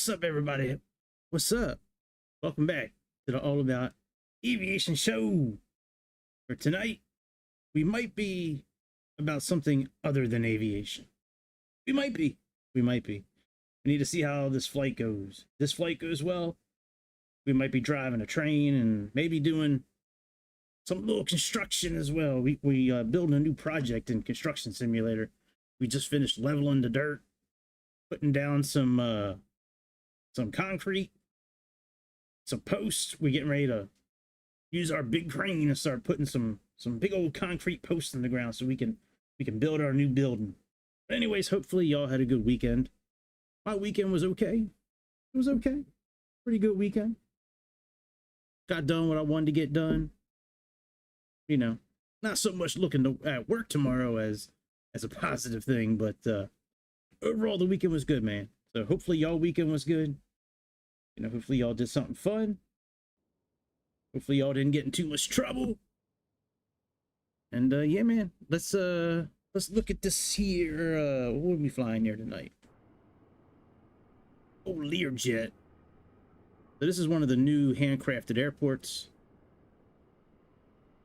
What's up, everybody? What's up? Welcome back to the All About Aviation show. For tonight, we might be about something other than aviation. We might be. We might be. We need to see how this flight goes. This flight goes well, we might be driving a train and maybe doing some little construction as well. We building a new project in Construction Simulator. We just finished leveling the dirt, putting down some concrete, some posts. We're getting ready to use our big crane and start putting some big old concrete posts in the ground so we can build our new building. But anyways, hopefully y'all had a good weekend. My weekend was okay. It was okay. Pretty good weekend. Got done what I wanted to get done. You know, not so much looking at work tomorrow as a positive thing, but overall the weekend was good, man. So hopefully y'all weekend was good. You know, hopefully y'all did something fun. Hopefully y'all didn't get in too much trouble. And yeah, man, let's look at this here. What are we flying here tonight? Oh, LearJet. So this is one of the new handcrafted airports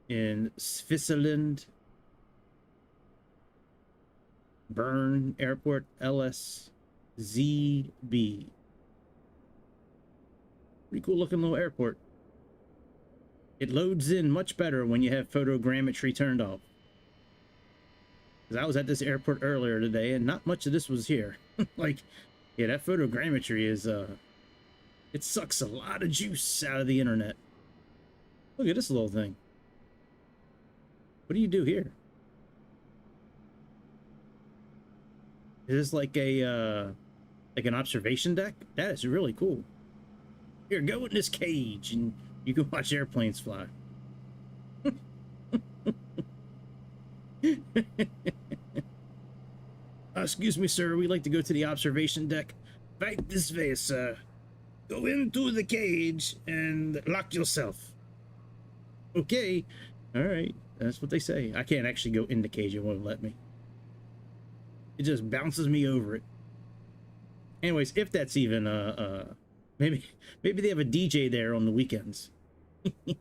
in Switzerland. Bern Airport, LSZB. Pretty cool looking little airport. It loads in much better when you have photogrammetry turned off. Because I was at this airport earlier today and not much of this was here. Like, yeah, that photogrammetry is, it sucks a lot of juice out of the internet. Look at this little thing. What do you do here? Is this like like an observation deck? That is really cool. Here, go in this cage and you can watch airplanes fly. Excuse me, sir. We'd like to go to the observation deck. Right this way, sir. Go into the cage and lock yourself. Okay. All right. That's what they say. I can't actually go in the cage. It won't let me. It just bounces me over it. Anyways, if that's even maybe they have a DJ there on the weekends. Maybe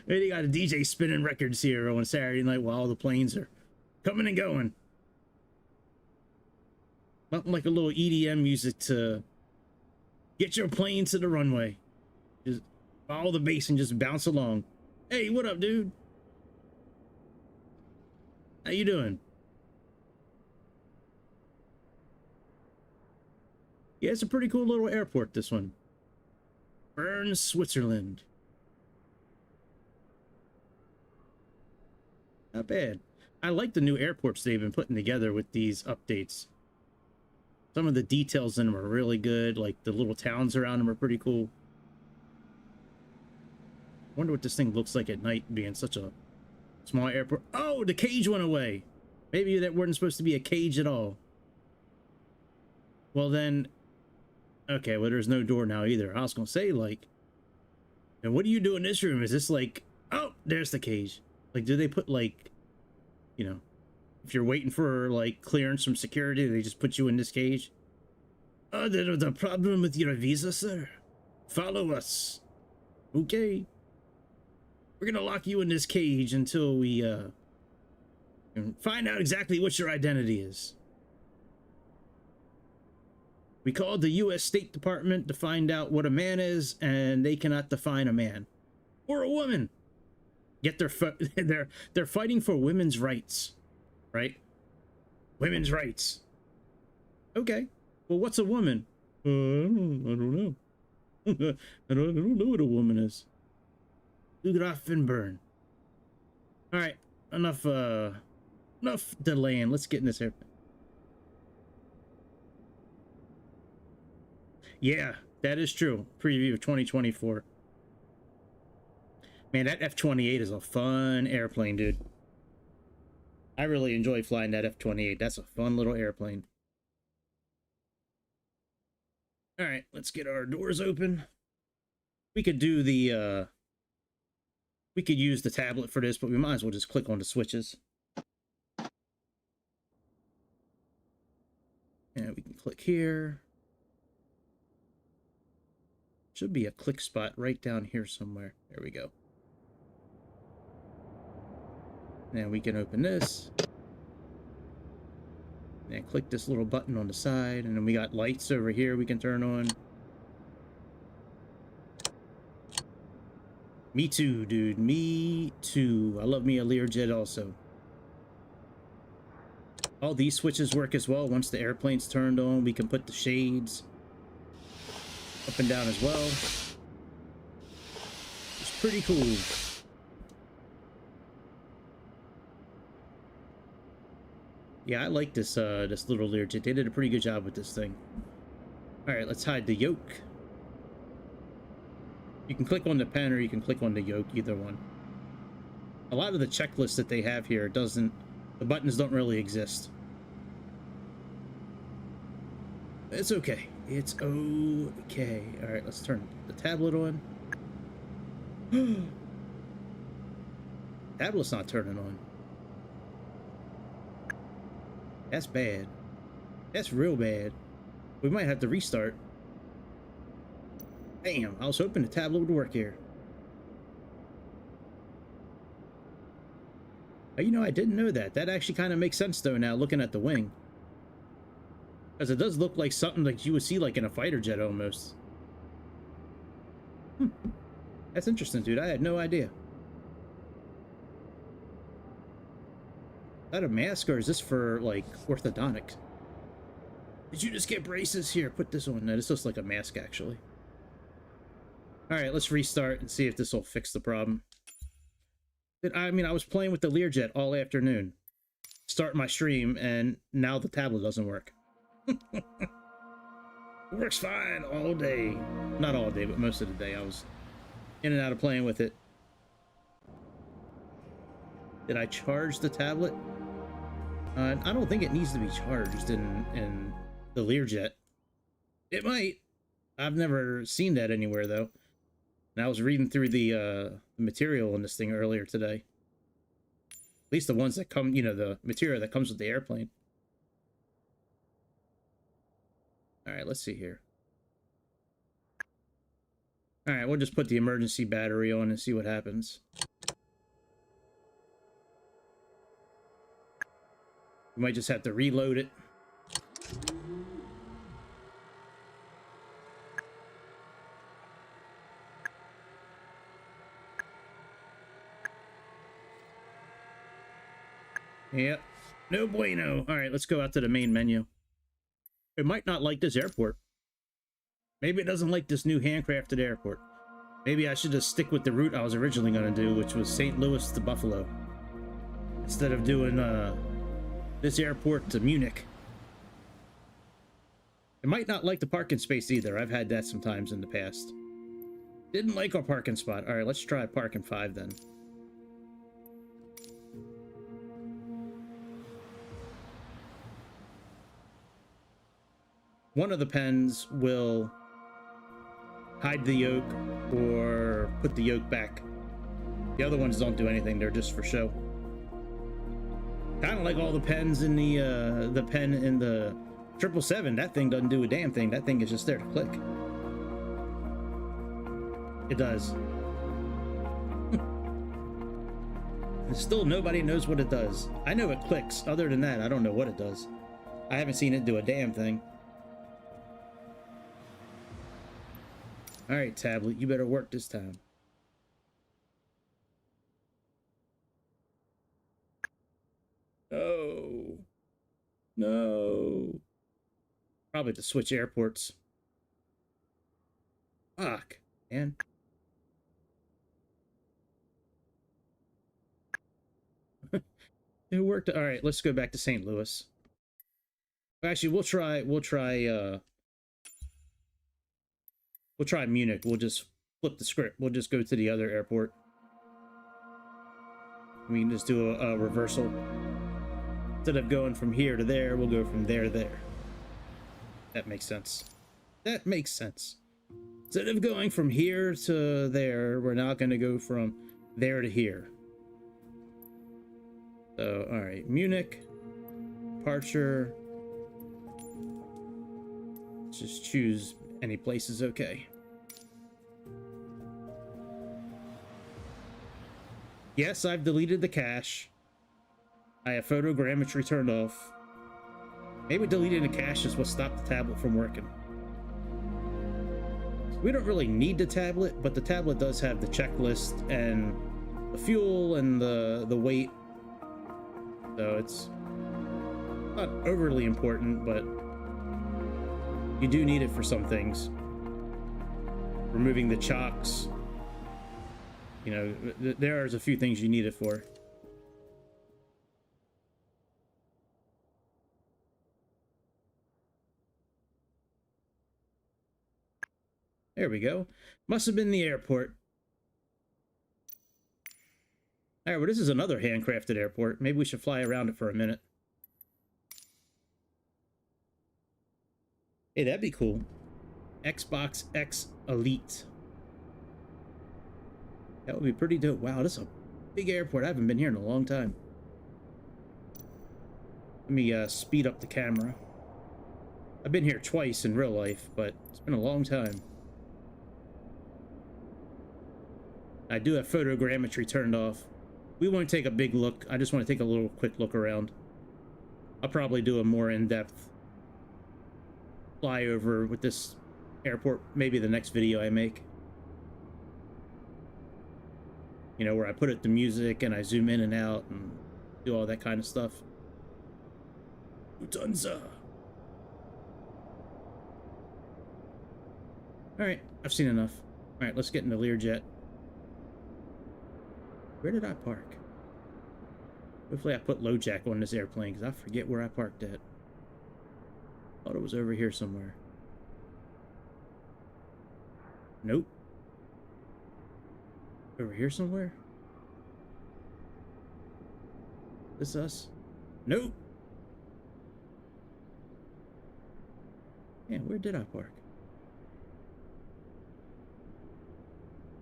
they got a DJ spinning records here on Saturday night while all the planes are coming and going. Nothing like a little EDM music to get your plane to the runway. Just follow the bass and just bounce along. Hey, what up, dude? How you doing? Yeah, it's a pretty cool little airport, this one. Bern, Switzerland. Not bad. I like the new airports they've been putting together with these updates. Some of the details in them are really good. Like the little towns around them are pretty cool. I wonder what this thing looks like at night being such a small airport. Oh, the cage went away. Maybe that wasn't supposed to be a cage at all. Well then, okay, well there's no door now either. I was gonna say, like, and what do you do in this room? Is this like, oh, there's the cage. Like, do they put like, you know, if you're waiting for like clearance from security, they just put you in this cage? Oh, there's a problem with your visa, sir. Follow us. Okay. We're gonna lock you in this cage until we find out exactly what your identity is. We called the U.S. State Department to find out what a man is, and they cannot define a man or a woman. Yet they're fighting for women's rights, right? Women's rights. Okay. Well, what's a woman? I don't know. I don't know what a woman is. Lugraf and burn. All right. Enough delaying. Let's get in this airplane. Yeah, that is true. Preview of 2024. Man, that F-28 is a fun airplane, dude. I really enjoy flying that F-28. That's a fun little airplane. All right, let's get our doors open. We could do the, we could use the tablet for this, but we might as well just click on the switches. And we can click here. Should be a click spot right down here somewhere. There we go. Now we can open this. And click this little button on the side, and then we got lights over here we can turn on. Me too, dude. Me too. I love me a LearJet also. All these switches work as well. Once the airplane's turned on, we can put the shades up and down as well. It's pretty cool. Yeah, I like this this little LearJet. They did a pretty good job with this thing. All right, let's hide the yoke. You can click on the pen or you can click on the yoke, either one. A lot of the checklists that they have here the buttons don't really exist. It's okay. It's okay. All right, let's turn the tablet on. Tablet's not turning on. That's bad. That's real bad. We might have to restart. Damn, I was hoping the tablet would work here. You know, I didn't know that. That actually kind of makes sense, though, now, looking at the wing. Because it does look like something like you would see, like, in a fighter jet, almost. That's interesting, dude. I had no idea. Is that a mask, or is this for, like, orthodontics? Did you just get braces? Here, put this on. No, this looks like a mask, actually. Alright, let's restart and see if this will fix the problem. I mean, I was playing with the LearJet all afternoon. Start my stream, and now the tablet doesn't work. It works fine all day. Not all day, but most of the day I was in and out of playing with it. Did I charge the tablet? I don't think it needs to be charged in the LearJet. It might. I've never seen that anywhere, though. And I was reading through the material on this thing earlier today. At least the ones that come, you know, the material that comes with the airplane. Alright, let's see here. Alright, we'll just put the emergency battery on and see what happens. We might just have to reload it. Yep. No bueno. Alright, let's go out to the main menu. It might not like this airport. Maybe it doesn't like this new handcrafted airport. Maybe I should just stick with the route I was originally going to do, which was St. Louis to Buffalo. Instead of doing this airport to Munich. It might not like the parking space either. I've had that sometimes in the past. Didn't like our parking spot. Alright, let's try parking 5 then. One of the pens will hide the yoke or put the yoke back. The other ones don't do anything. They're just for show. Kind of like all the pens in the pen in the 777. That thing doesn't do a damn thing. That thing is just there to click. It does. And still nobody knows what it does. I know it clicks. Other than that, I don't know what it does. I haven't seen it do a damn thing. Alright, tablet, you better work this time. No. No. Probably to switch airports. Fuck, man. It worked. Alright, let's go back to St. Louis. Actually, we'll try Munich. We'll just flip the script. We'll just go to the other airport. We can just do a reversal. Instead of going from here to there, we'll go from there to there. That makes sense. That makes sense. Instead of going from here to there, we're now going to go from there to here. So, alright. Munich. Departure. Let's just choose any place is okay. Yes, I've deleted the cache. I have photogrammetry turned off. Maybe deleting the cache is what stopped the tablet from working. We don't really need the tablet, but the tablet does have the checklist and the fuel and the weight. So it's not overly important, but you do need it for some things. Removing the chocks. You know, there's a few things you need it for. There we go. Must have been the airport. All right, well, this is another handcrafted airport. Maybe we should fly around it for a minute. Hey, that'd be cool. Xbox X Elite. That would be pretty dope. Wow, this is a big airport. I haven't been here in a long time. Let me speed up the camera. I've been here twice in real life, but it's been a long time. I do have photogrammetry turned off. We won't take a big look. I just want to take a little quick look around. I'll probably do a more in-depth flyover with this airport, maybe the next video I make. You know, where I put it to music and I zoom in and out and do all that kind of stuff. Lufthansa. Alright, I've seen enough. Alright, let's get into LearJet. Where did I park? Hopefully I put low jack on this airplane, because I forget where I parked at. Thought it was over here somewhere. Nope. Over here somewhere? This us? Nope. Yeah, where did I park?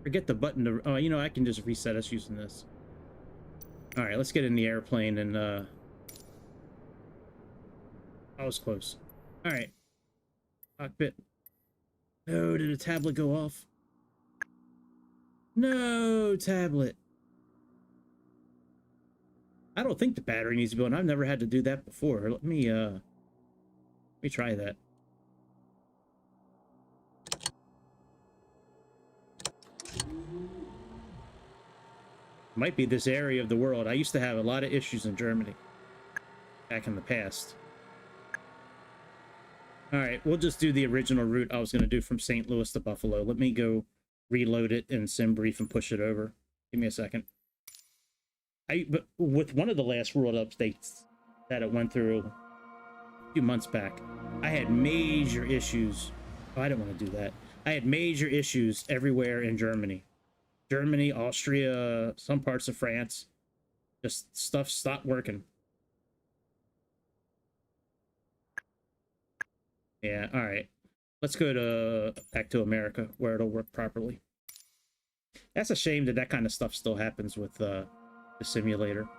Forget the button to... Oh, you know, I can just reset us using this. Alright, let's get in the airplane and, I was close. Alright. Cockpit. No, did a tablet go off? No, tablet. I don't think the battery needs to be on. I've never had to do that before. Let me try that. Might be this area of the world. I used to have a lot of issues in Germany back in the past. All right, we'll just do the original route I was going to do from St. Louis to Buffalo. Let me go reload it in SimBrief and push it over. Give me a second. But with one of the last world updates that it went through a few months back, I had major issues. Oh, I didn't want to do that. I had major issues everywhere in Germany. Germany, Austria, some parts of France. Just stuff stopped working. Yeah, all right. Let's go to back to America where it'll work properly. That's a shame that that kind of stuff still happens with the simulator.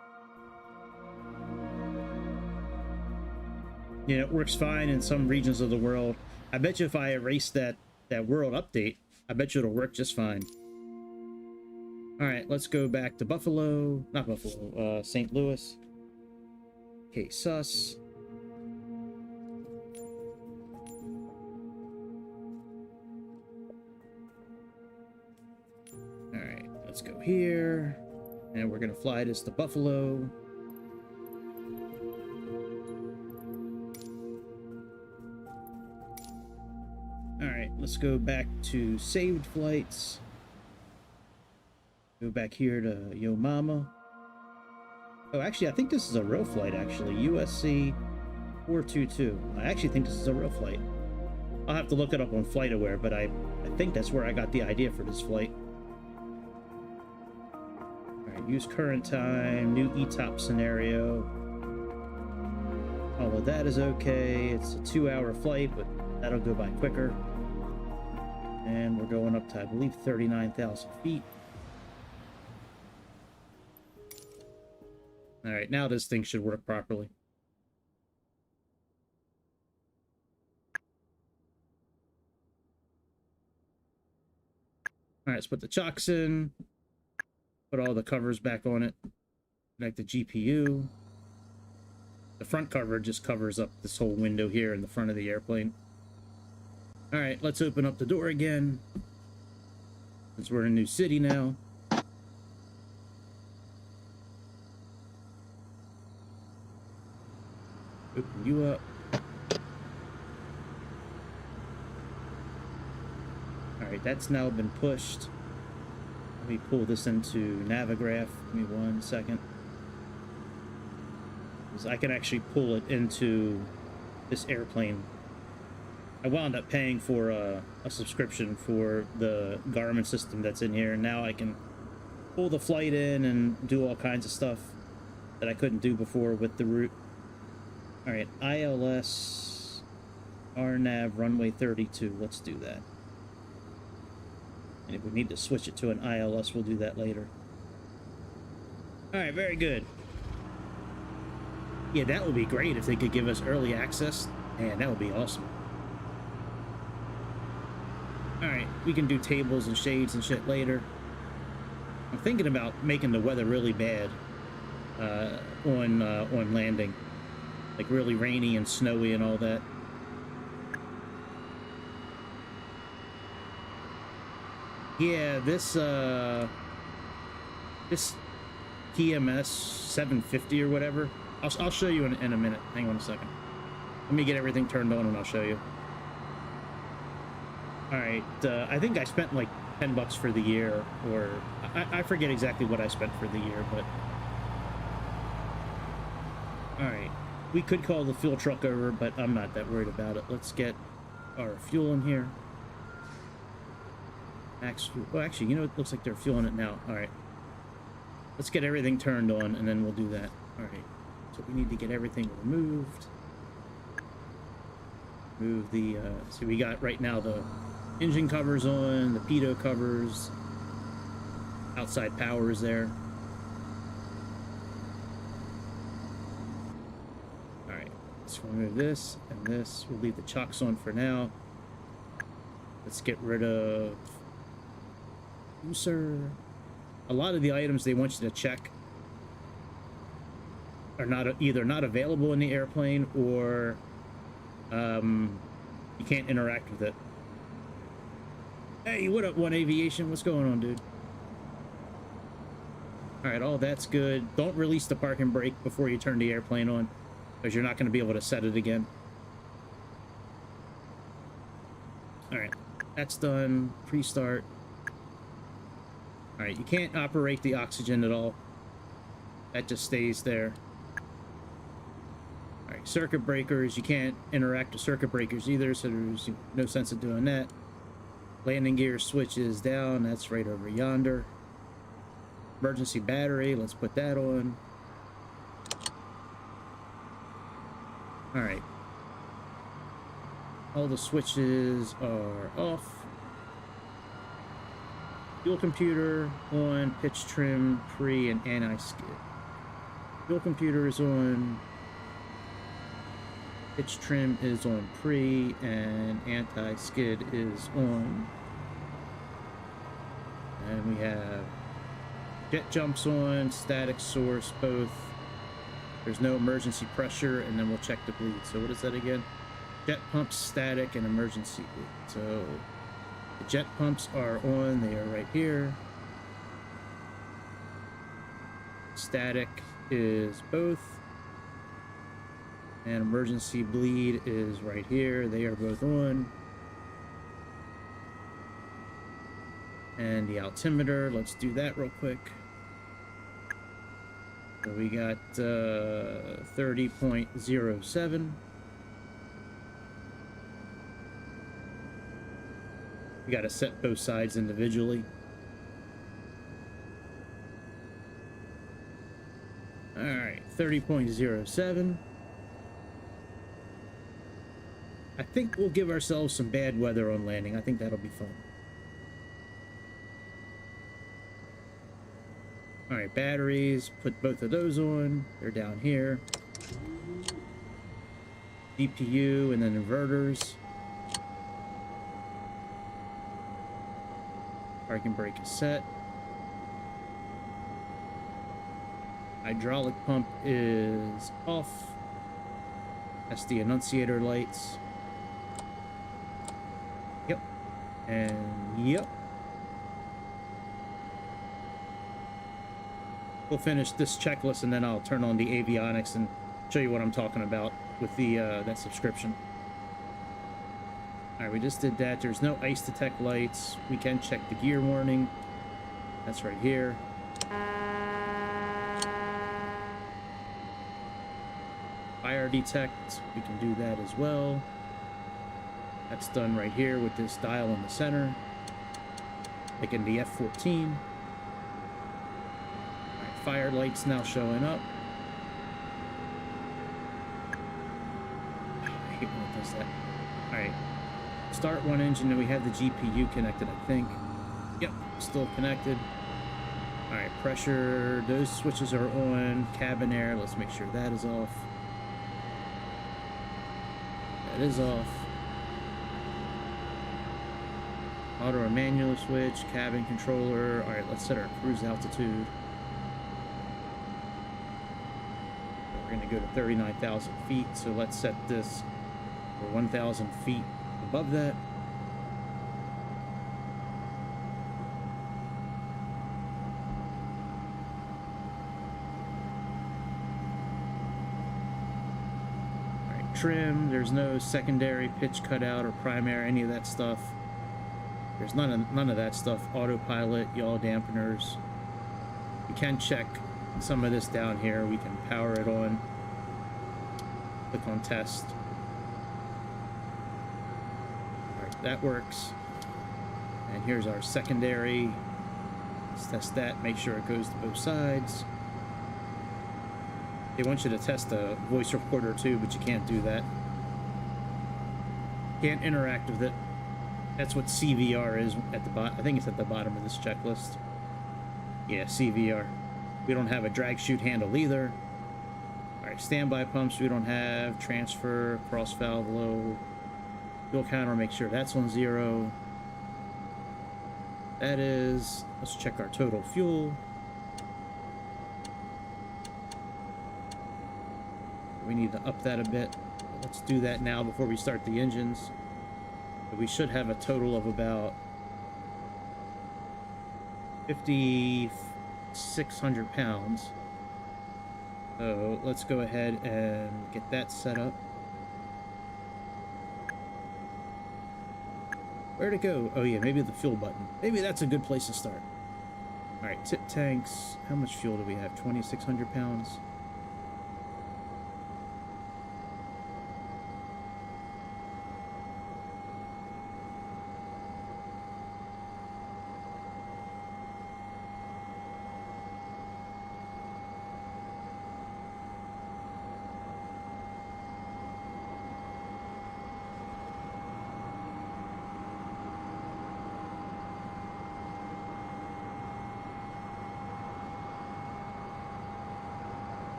You know, it works fine in some regions of the world. I bet you if I erase that world update, I bet you it'll work just fine. All right, let's go back to Buffalo. Not Buffalo, St. Louis. Okay, sus. All right, let's go here. And we're going to fly this to Buffalo. All right, let's go back to saved flights. Go back here to Yo Mama. Oh, actually, I think this is a real flight, actually. USC 422. I actually think this is a real flight. I'll have to look it up on FlightAware, but I think that's where I got the idea for this flight. All right, use current time, new ETOP scenario. All of that is okay. It's a 2-hour flight, but that'll go by quicker. And we're going up to, I believe, 39,000 feet. All right, now this thing should work properly. All right, let's put the chocks in. Put all the covers back on it. Connect the GPU. The front cover just covers up this whole window here in the front of the airplane. All right, let's open up the door again. Since we're in a new city now. Open you up. Alright, that's now been pushed. Let me pull this into Navigraph. Give me 1 second. Because I can actually pull it into this airplane. I wound up paying for a subscription for the Garmin system that's in here. And now I can pull the flight in and do all kinds of stuff that I couldn't do before with the route. Alright, ILS RNAV runway 32. Let's do that. And if we need to switch it to an ILS, we'll do that later. Alright, very good. Yeah, that would be great if they could give us early access. Man, that would be awesome. Alright, we can do tables and shades and shit later. I'm thinking about making the weather really bad on landing. Like really rainy and snowy and all that. Yeah, this TMS 750 or whatever. I'll show you in a minute. Hang on a second. Let me get everything turned on and I'll show you. All right, I think I spent like $10 for the year, or I forget exactly what I spent for the year, but all right. We could call the fuel truck over, but I'm not that worried about it. Let's get our fuel in here. Max fuel. Well, actually, you know, it looks like they're fueling it now. All right. Let's get everything turned on, and then we'll do that. All right. So we need to get everything removed. Move the, so we got right now the engine covers on, the pitot covers, outside power is there. Let's remove this and this. We'll leave the chocks on for now. Let's get rid of user. A lot of the items they want you to check are either not available in the airplane, or you can't interact with it. Hey, what up, One Aviation? What's going on, dude? All right, all that's good. Don't release the parking brake before you turn the airplane on, because you're not going to be able to set it again. Alright, that's done. Pre-start. Alright, you can't operate the oxygen at all. That just stays there. Alright, circuit breakers. You can't interact with circuit breakers either, so there's no sense of doing that. Landing gear switches down. That's right over yonder. Emergency battery. Let's put that on. All right. All the switches are off. Fuel computer on, pitch trim, pre, and anti-skid. Fuel computer is on. Pitch trim is on pre, and anti-skid is on. And we have jet jumps on, static source both. There's no emergency pressure, and then we'll check the bleed. So what is that again? Jet pumps, static, and emergency bleed. So the jet pumps are on. They are right here. Static is both. And emergency bleed is right here. They are both on. And the altimeter, let's do that real quick. So we got 30.07. We got to set both sides individually. All right, 30.07. I think we'll give ourselves some bad weather on landing. I think that'll be fun. All right, batteries, put both of those on. They're down here. DPU and then inverters. Parking brake is set. Hydraulic pump is off. That's the annunciator lights. Yep. And yep. We'll finish this checklist and then I'll turn on the avionics and show you what I'm talking about with the that subscription. All right, we just did that. There's no ice detect lights. We can check the gear warning. That's right here. Fire detect, we can do that as well. That's done right here with this dial in the center. Like in the F14. Fire lights now showing up. I hate when it does that. Alright. Start one engine and we have the GPU connected, I think. Yep, still connected. Alright, pressure. Those switches are on. Cabin air. Let's make sure that is off. That is off. Auto or manual switch. Cabin controller. Alright, let's set our cruise altitude. We're going to go to 39,000 feet, so let's set this for 1,000 feet above that. All right, trim. There's no secondary pitch cutout or primary, any of that stuff. There's none of that stuff. Autopilot, yaw dampeners. You can check some of this down here. We can power it on. Click on test. Alright, that works. And here's our secondary. Let's test that, make sure it goes to both sides. They want you to test a voice recorder too, but you can't do that. Can't interact with it. That's what CVR is at the bottom. I think it's at the bottom of this checklist. Yeah, CVR. We don't have a drag chute handle either. Alright, standby pumps we don't have. Transfer, cross valve low. Fuel counter, make sure that's on 0. That is. Let's check our total fuel. We need to up that a bit. Let's do that now before we start the engines. But we should have a total of about 5,600 pounds. So let's go ahead and get that set up. Where'd it go? Oh yeah, maybe the fuel button. Maybe that's a good place to start. Alright, tip tanks. How much fuel do we have? 2,600 pounds.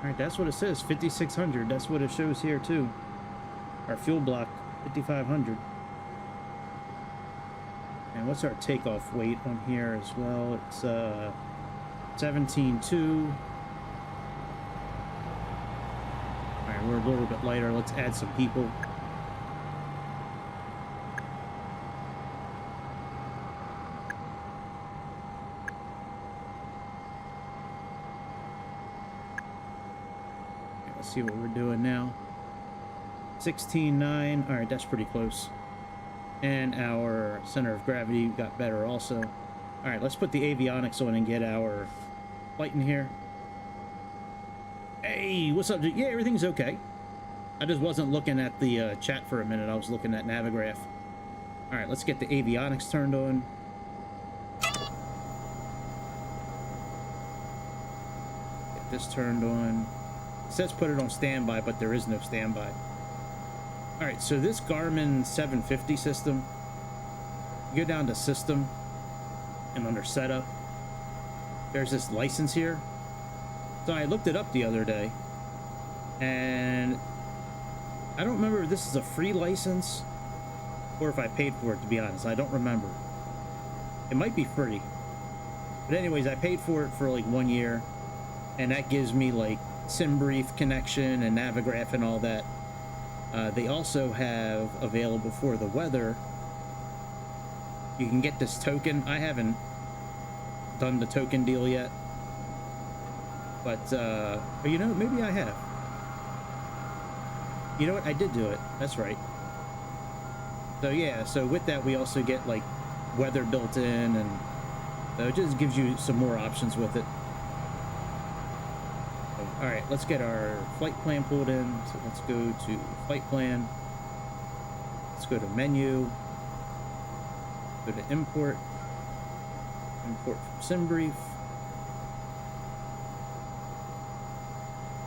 Alright, that's what it says, 5,600. That's what it shows here too. Our fuel block, 5,500. And what's our takeoff weight on here as well? It's 17.2. Alright, we're a little bit lighter. Let's add some people. See what we're doing now. 16.9. All right, that's pretty close. And our center of gravity got better also. All right, let's put the avionics on and get our flight in here. Hey, what's up? Yeah, everything's okay. I just wasn't looking at the chat for a minute. I was looking at Navigraph. All right, let's get the avionics turned on. Get this turned on. It says put it on standby, but there is no standby. All right, so this Garmin 750 system, you go down to system and under setup, there's this license here. So I looked it up the other day, and I don't remember if this is a free license or if I paid for it, to be honest. I don't remember. It might be free. But anyways, I paid for it for like 1 year, and that gives me like SimBrief connection and Navigraph and all that. They also have available for the weather. You can get this token. I haven't done the token deal yet, but you know, maybe I have. You know what? I did do it. That's right. So yeah, so with that we also get like weather built in, and so it just gives you some more options with it. So, all right, let's get our flight plan pulled in. So let's go to flight plan. Let's go to menu. Go to import. Import from SimBrief.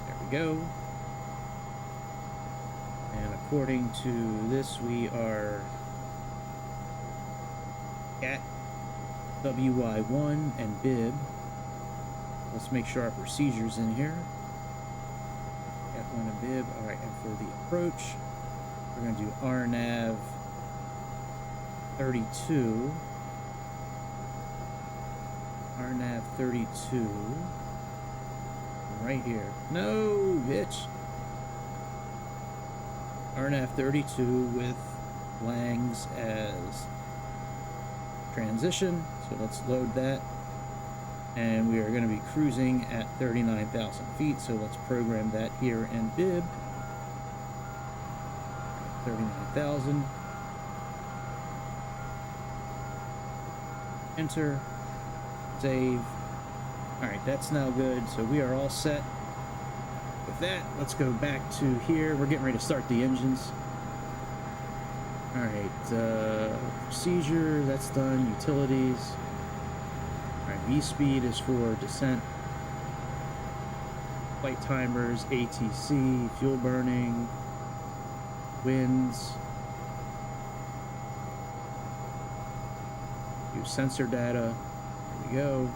There we go. And according to this, we are at WY1 and bib. Let's make sure our procedure's in here. At 1 and bib. All right, and for the approach, we're going to do RNAV 32. RNAV 32. Right here. No, bitch. RNAV 32 with Langs as transition. So let's load that. And we are going to be cruising at 39,000 feet. So let's program that here in bib. 39,000. Enter. Save. Alright, that's now good. So we are all set. With that, let's go back to here. We're getting ready to start the engines. Alright, procedure, that's done. Utilities. Alright, V-speed is for descent. Flight timers, ATC, fuel burning, winds. Use sensor data. There we go.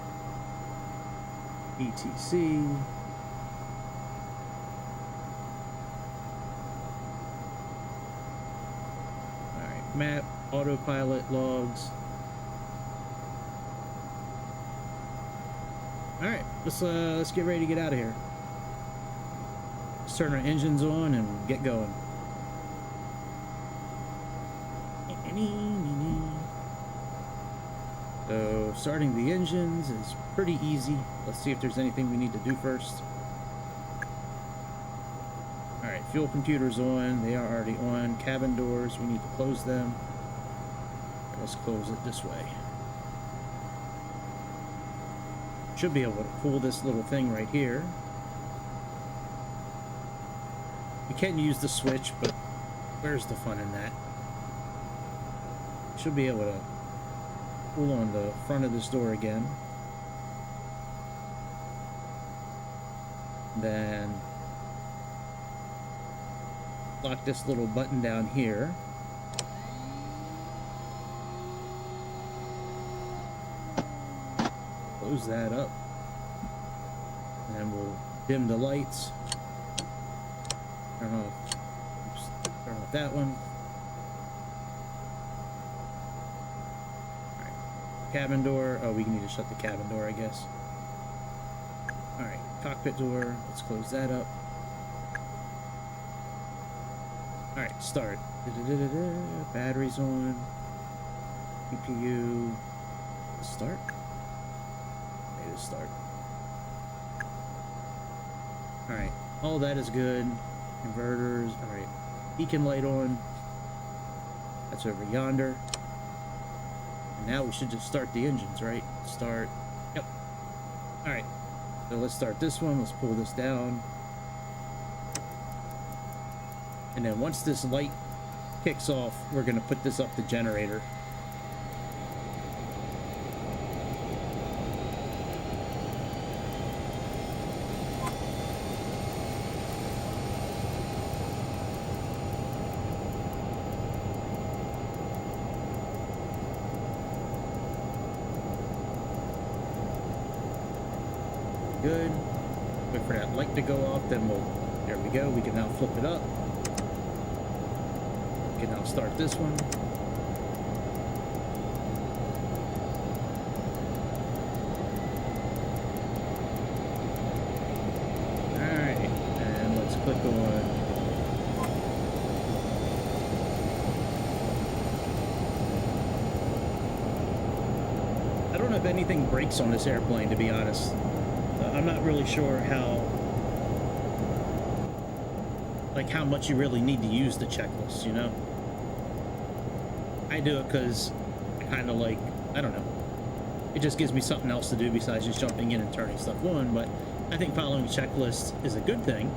ETC. Alright, map, autopilot, logs. Alright, let's get ready to get out of here. Let's turn our engines on and get going. So starting the engines is pretty easy. Let's see if there's anything we need to do first. Alright, fuel computer's on. They are already on. Cabin doors, we need to close them. Let's close it this way. Should be able to pull this little thing right here. You can use the switch, but where's the fun in that? Should be able to pull on the front of this door again. Then lock this little button down here. Close that up. And then we'll dim the lights. Turn off that one. Alright. Cabin door. Oh, we need to shut the cabin door, I guess. Alright, cockpit door. Let's close that up. Alright, start. Batteries on. CPU. Start. Start. Alright, all that is good. Inverters. Alright, beacon light on. That's over yonder. And now we should just start the engines, right? Start. Yep. Alright, so let's start this one. Let's pull this down. And then once this light kicks off, we're going to put this up the generator. good. Wait for that light to go off, then we'll, there we go, we can now flip it up. can now start this one. Alright, and let's click on I don't know if anything breaks on this airplane, to be honest. I'm not really sure how much you really need to use the checklist, you know? I do it because I kind of like, I don't know. It just gives me something else to do besides just jumping in and turning stuff on, but I think following a checklist is a good thing.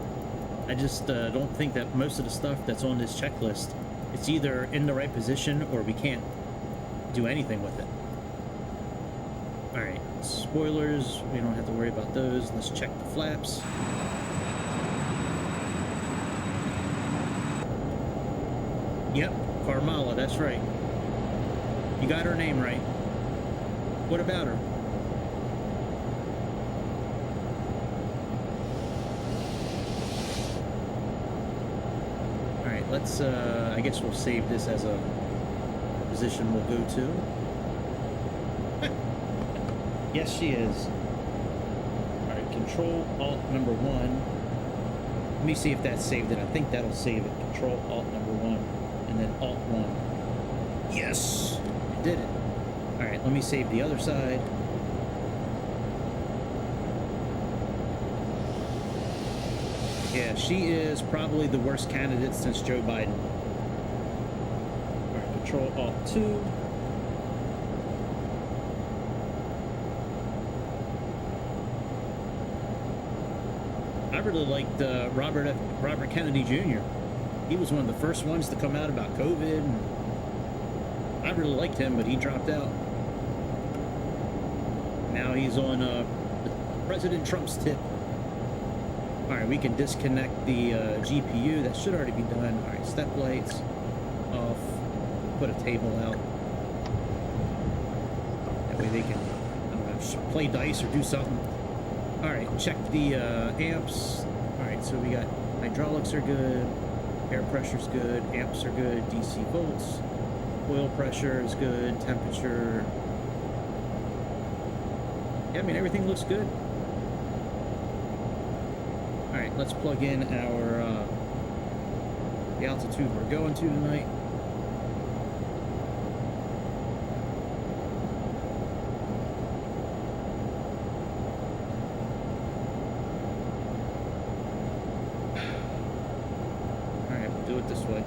I just don't think that most of the stuff that's on this checklist, it's either in the right position or we can't do anything with it. Alright, spoilers, we don't have to worry about those. Let's check the flaps. Yep, Carmela, that's right. You got her name right. What about her? Alright, let's, I guess we'll save this as a position we'll go to. Yes, she is. Alright, Control, Alt, number 1. Let me see if that's saved it. I think that'll save it. Control, Alt, number 1. And then Alt 1. Yes! I did it. Alright, let me save the other side. Yeah, she is probably the worst candidate since Joe Biden. Alright, Control, Alt 2. I really liked Robert Kennedy Jr. He was one of the first ones to come out about COVID. And I really liked him, but he dropped out. Now he's on President Trump's tip. Alright, we can disconnect the GPU. That should already be done. Alright, step lights off. Put a table out. That way they can, I don't know, just play dice or do something. Alright, check the amps. Alright, so we got hydraulics are good. Air pressure's good. Amps are good. DC volts. Oil pressure is good. Temperature. Yeah, I mean, everything looks good. Alright, let's plug in our the altitude we're going to tonight. Alright, we'll do it this way.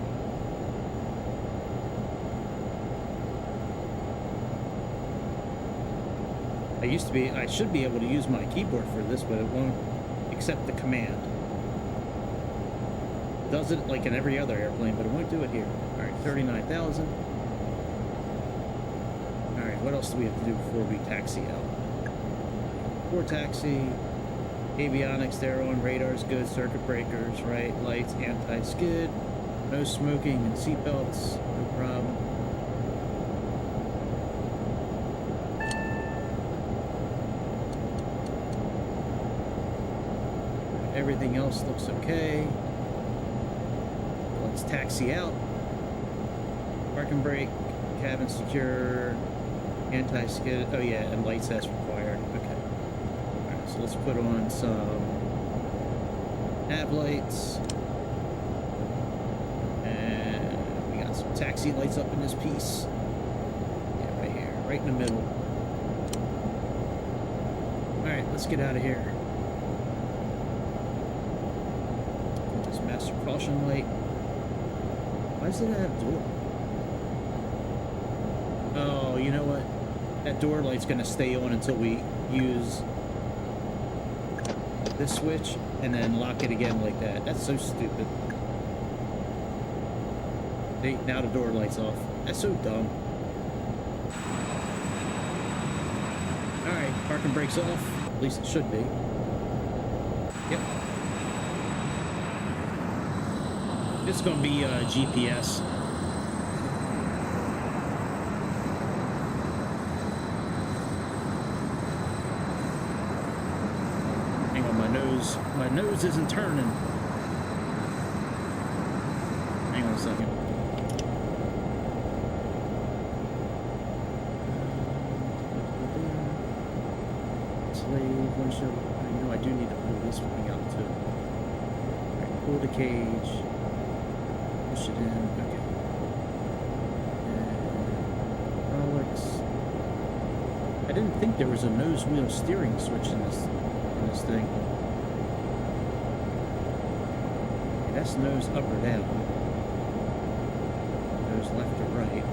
I should be able to use my keyboard for this, but it won't accept the command. It does it like in every other airplane, but it won't do it here. Alright, 39,000. Alright, what else do we have to do before we taxi out? Before taxi, avionics, they're on, radar's good, circuit breakers, right, lights, anti-skid, no smoking and seatbelts, no problem. Everything else looks okay. Let's taxi out. Parking brake, cabin secure, anti-skid. Oh yeah, and lights as required. Okay. Alright, so let's put on some nav lights. And we got some taxi lights up in this piece. Yeah, right here, right in the middle. Alright, let's get out of here. Master caution light. Why does it have a door? Oh, you know what? That door light's gonna stay on until we use this switch and then lock it again like that. That's so stupid. Now the door light's off. That's so dumb. Alright, parking brake's off. At least it should be. Yep. It's gonna be GPS. Hang on, my nose isn't turning. Hang on a second. windshield. You know, I do need to pull this thing out too. Alright, pull the cage. Push it in. Okay. And hydraulics. I didn't think there was a nose wheel steering switch in this thing. Okay, that's nose up or down. Nose left or right.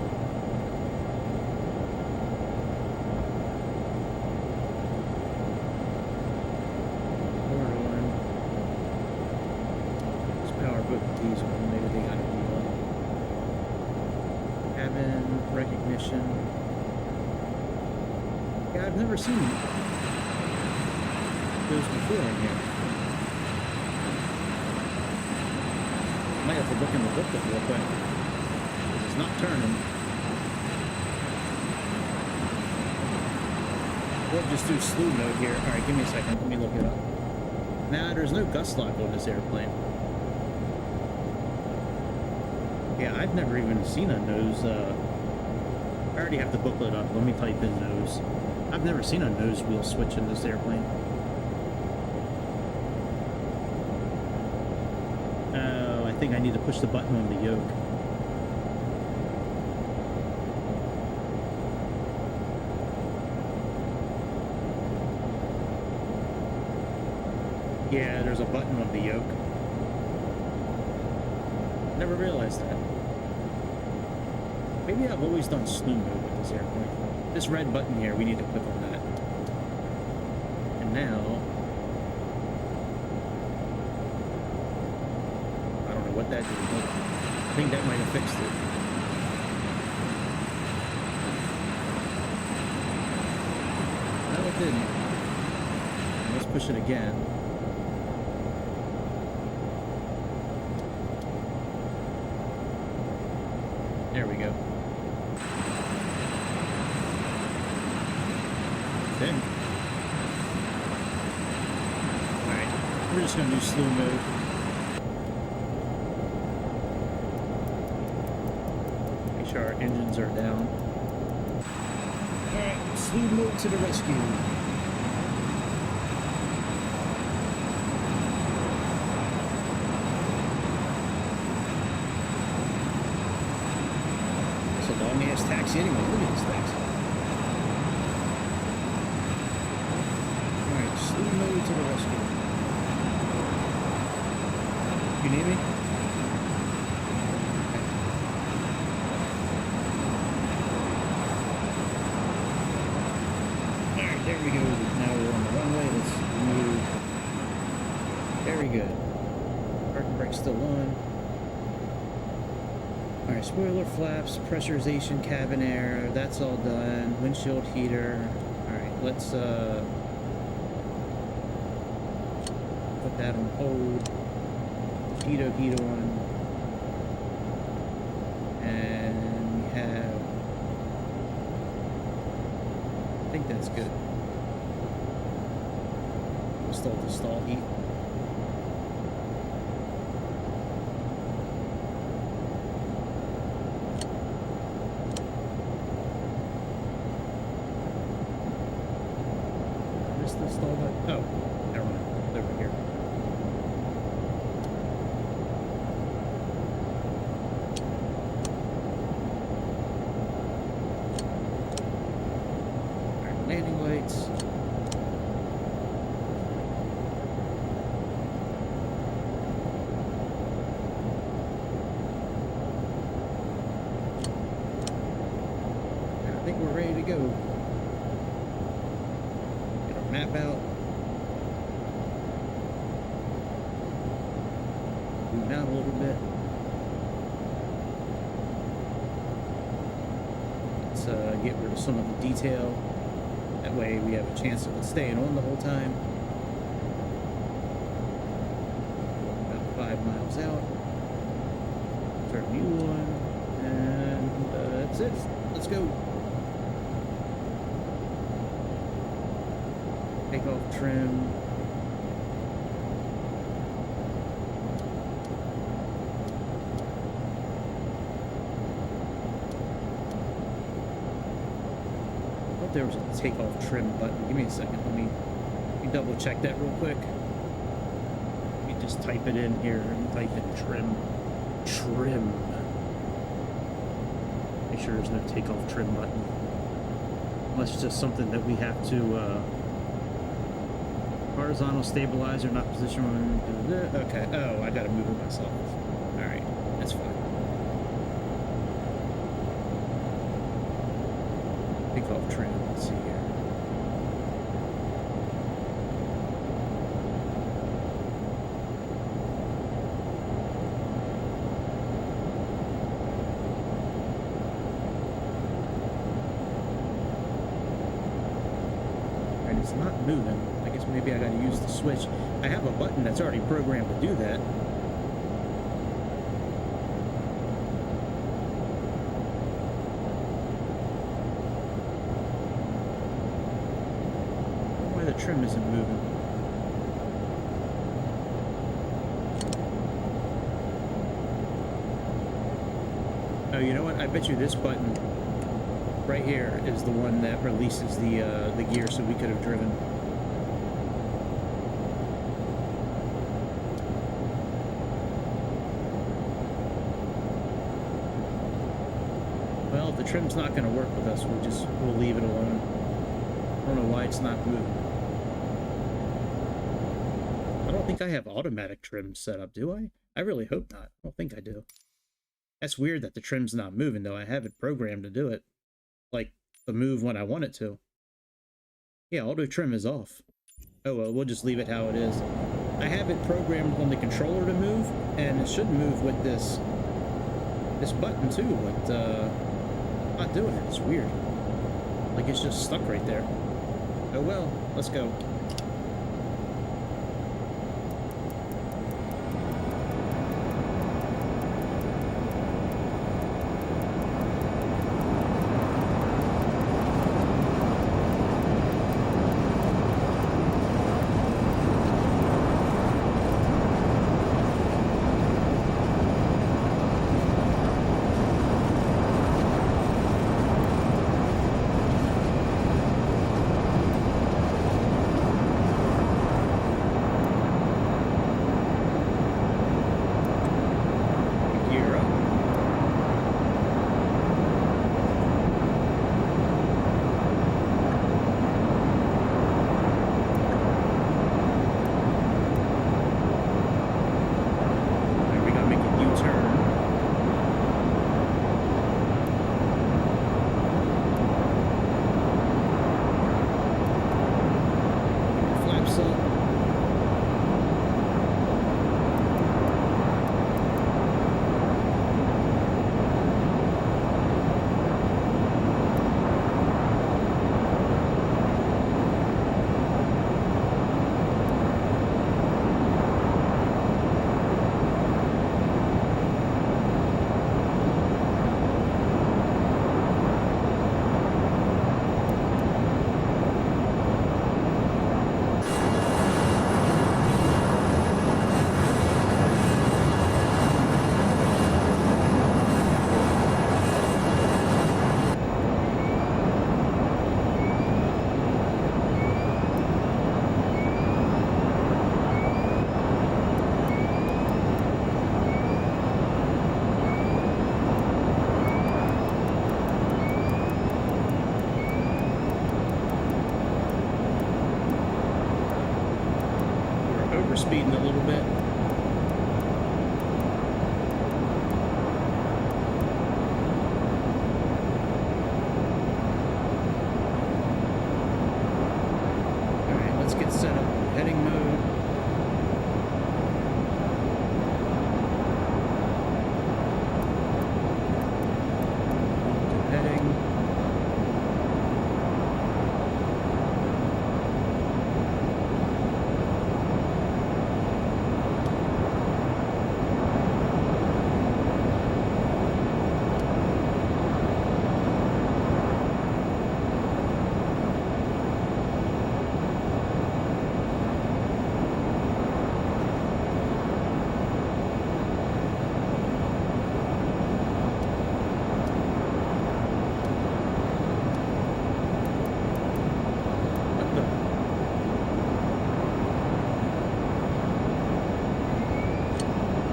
These on, maybe they got to be on. Cabin recognition. Yeah, I've never seen those before in here. Might have to look in the booklet real quick. It's not turning. Or just do slew mode here. Alright, give me a second. Let me look it up. Nah, there's no gust lock on this airplane. Yeah, I've never even seen a nose, I already have the booklet up. Let me type in nose. I've never seen a nose wheel switch in this airplane. Oh, I think I need to push the button on the yoke. Yeah, there's a button on the yoke. Never realized that. Maybe I've always done slew mode with this airplane. This red button here, we need to click on that. And now... I don't know what that did, but I think that might have fixed it. No, it didn't. Let's push it again. There we go. Okay. Alright, we're just gonna do slew mode. Make sure our engines are down. Alright, slew mode to the rescue. Long-ass taxi anyway. Look at this taxi. Alright, slew mode to the rescue. You need me? Okay. Alright, there we go. Now we're on the runway. Let's move. Very good. Parking brake's still on. Alright, spoiler flaps, pressurization, cabin air, that's all done. Windshield heater. Alright, let's put that on hold. Torpedo heat on. And we have... I think that's good. Install the stall heat. Install that. Oh, never mind. It's over here. Alright, landing lights. I think we're ready to go. Map out. Move down a little bit. Let's get rid of some of the detail. That way we have a chance of it staying on the whole time. About 5 miles out. Turn new on. And that's it. Let's go. Takeoff trim. I thought there was a takeoff trim button. Give me a second. Let me Let me double check that real quick. Let me just type it in here and type in trim. Trim. Make sure there's no takeoff trim button. Unless it's just something that we have to, horizontal stabilizer, not position. Okay. Oh, I gotta move it myself. Alright, that's fine. Takeoff trim, let's see here. It's not moving. I guess maybe I gotta use the switch. I have a button that's already programmed to do that. Why the trim isn't moving? Oh, you know what? I bet you this button right here is the one that releases the gear, so we could have driven. Well, if the trim's not going to work with us, we'll leave it alone. I don't know why it's not moving. I don't think I have automatic trim set up, do I? I really hope not. I don't think I do. That's weird that the trim's not moving, though. I have it programmed to do it. Like, the move when I want it to. Yeah, auto trim is off. Oh well, we'll just leave it how it is. I have it programmed on the controller to move, and it should move with this button too, but not doing it. It's weird. Like it's just stuck right there. Oh well, let's go.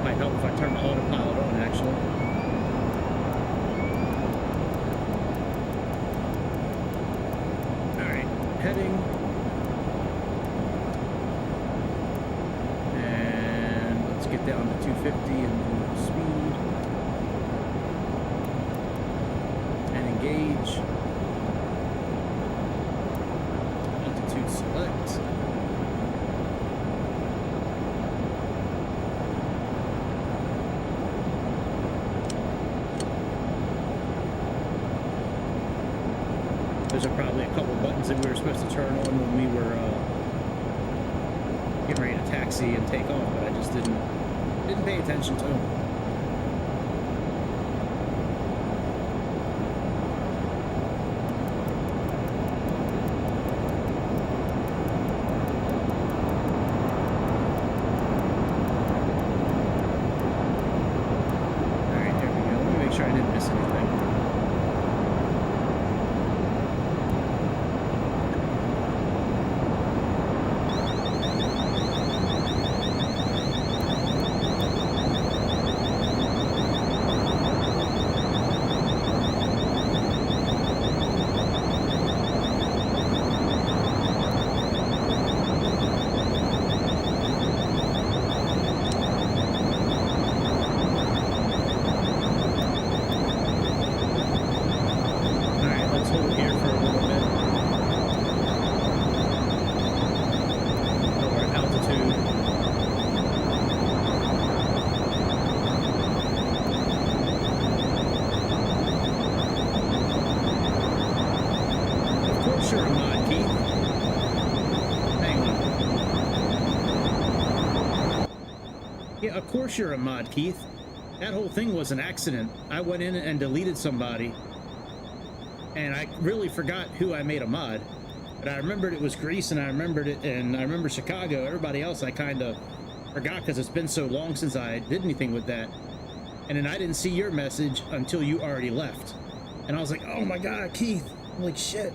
Might help if I turn the autopilot on, actually. Alright, heading. And let's get down to 250 and do speed. And engage. Altitude select. Those are probably a couple buttons that we were supposed to turn on when we were getting ready to taxi and take off, but I just didn't pay attention to them. All right, there we go. Let me make sure I didn't miss anything. Sure, I'm not, Keith. Hang on. Yeah, of course you're a mod, Keith. That whole thing was an accident. I went in and deleted somebody, and I really forgot who I made a mod. But I remembered it was Greece, and I remembered it, and I remember Chicago. Everybody else I kind of forgot because it's been so long since I did anything with that. And then I didn't see your message until you already left. And I was like, oh my God, Keith. I'm like, shit.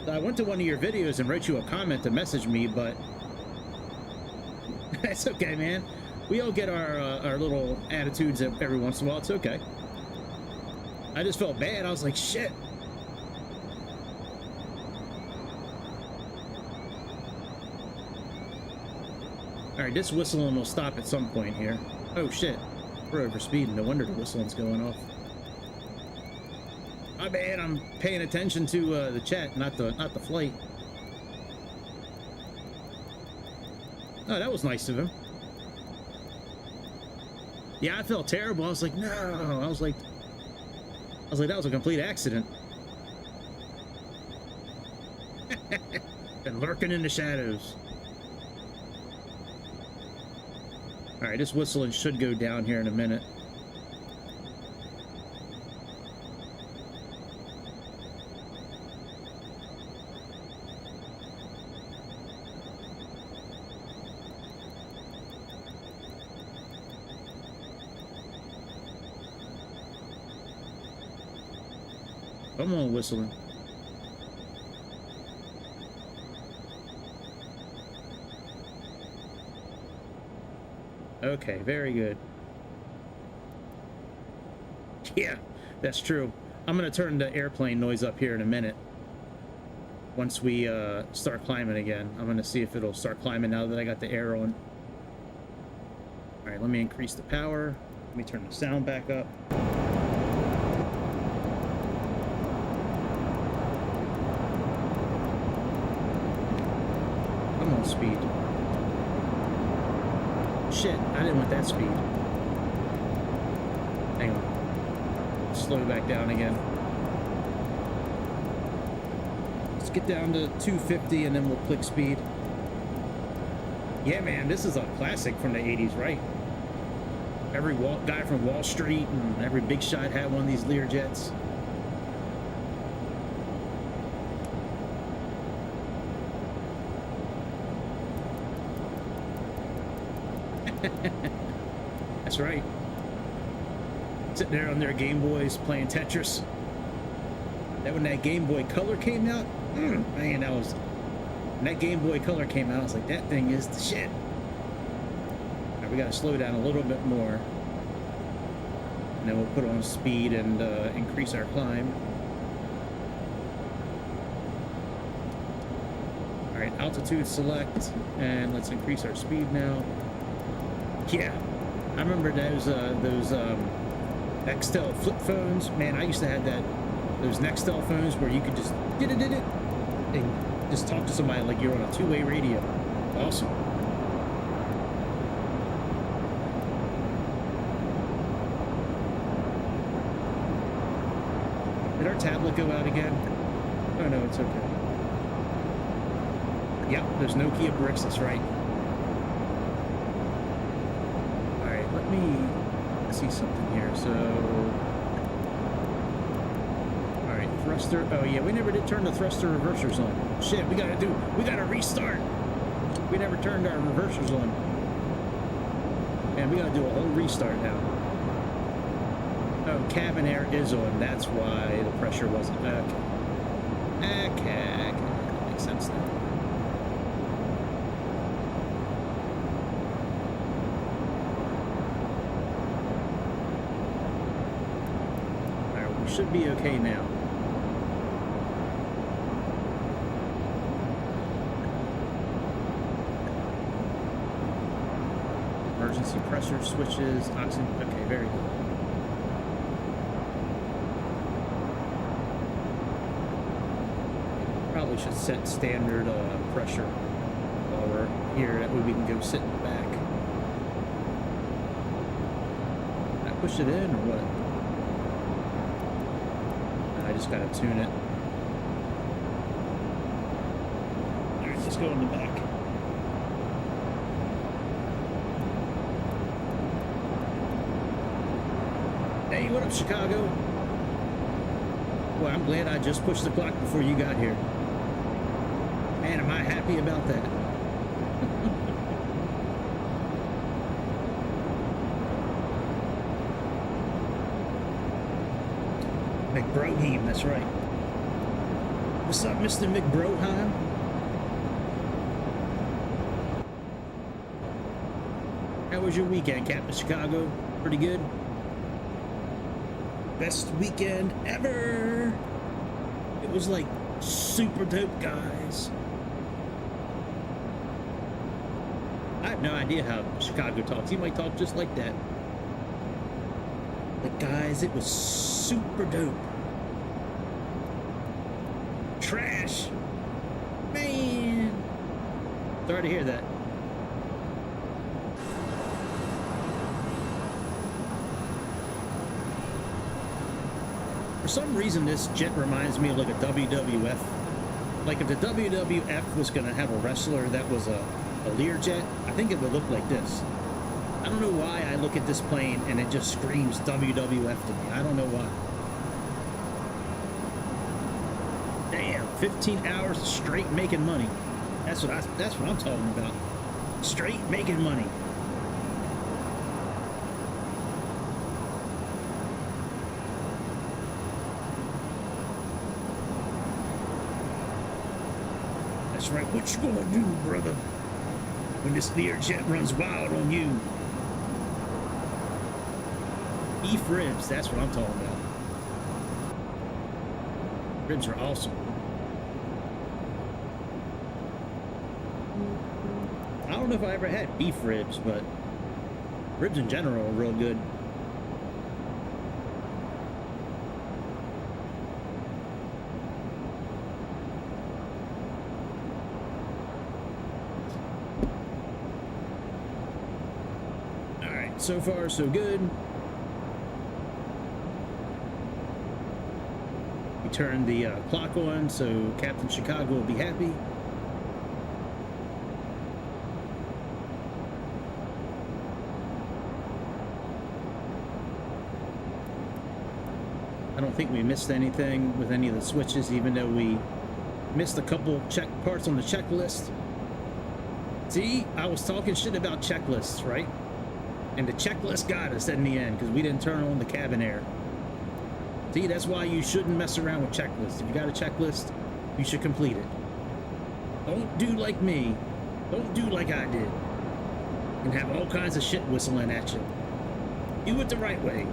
I went to one of your videos and wrote you a comment to message me, but it's okay, man. We all get our little attitudes every once in a while. It's okay. I just felt bad. I was like, shit. All right, this whistling will stop at some point here. Oh shit, we're over speeding. No wonder the whistling's going off. My bad, I'm paying attention to the chat, not the flight. Oh, that was nice of him. Yeah, I felt terrible. I was like, no. I was like, that was a complete accident. Been lurking in the shadows. All right, this whistling should go down here in a minute. Come on, whistling. Okay, very good. Yeah, that's true. I'm gonna turn the airplane noise up here in a minute. Once we start climbing again, I'm gonna see if it'll start climbing now that I got the air on. All right, let me increase the power. Let me turn the sound back up. Come on, speed. Shit, I didn't want that speed. Hang on. Slow back down again. Let's get down to 250 and then we'll click speed. Yeah, man, this is a classic from the 80s, right? Every guy from Wall Street and every big shot had one of these LearJets. That's right. Sitting there on their Game Boys playing Tetris. That when that Game Boy Color came out, man, that was... When that Game Boy Color came out, I was like, that thing is the shit. I we got to slow down a little bit more. And then we'll put on speed and increase our climb. All right, altitude select, and let's increase our speed now. Yeah, I remember those Nextel flip phones. Man, I used to have those Nextel phones where you could just did it and just talk to somebody like you're on a two-way radio. Awesome. Did our tablet go out again? Oh no, it's okay. Yeah, there's Nokia bricks, that's right. Alright, let me see something here. So alright, thruster. Oh yeah, we never did turn the thruster reversers on. Shit, we gotta restart. We never turned our reversers on. And we gotta do a whole restart now. Oh, cabin air is on. That's why the pressure wasn't. Okay. That makes sense now. Alright, we should be okay now. Emergency pressure switches, oxygen. Okay, very good. Probably should set standard pressure while we're here. That way we can go sit in the back. Can I push it in or what? No, I just gotta tune it. Alright, let's go in the back. Hey, what up, Chicago? Boy, I'm glad I just pushed the clock before you got here. Man, am I happy about that. McBroheim, that's right. What's up, Mr. McBroheim? How was your weekend, Captain Chicago? Pretty good? Best weekend ever. It was like super dope, guys. I have no idea how Chicago talks. He might talk just like that. But guys, it was super dope. Trash. Man. Sorry to hear that. For some reason, this jet reminds me of like a WWF. Like if the WWF was going to have a wrestler that was a LearJet, I think it would look like this. I don't know why I look at this plane and it just screams WWF to me. I don't know why. Damn, 15 hours straight making money. That's what I'm talking about. Straight making money. That's right. What you gonna do, brother, when this LearJet runs wild on you? Beef ribs, that's what I'm talking about. Ribs are awesome. I don't know if I ever had beef ribs, but ribs in general are real good. Alright, so far so good. We turned the clock on so Captain Chicago will be happy. I don't think we missed anything with any of the switches, even though we missed a couple parts on the checklist. See, I was talking shit about checklists, right? And the checklist got us in the end because we didn't turn on the cabin air. See, that's why you shouldn't mess around with checklists. If you got a checklist, you should complete it. Don't do like me. Don't do like I did. and have all kinds of shit whistling at you. Do it the right way.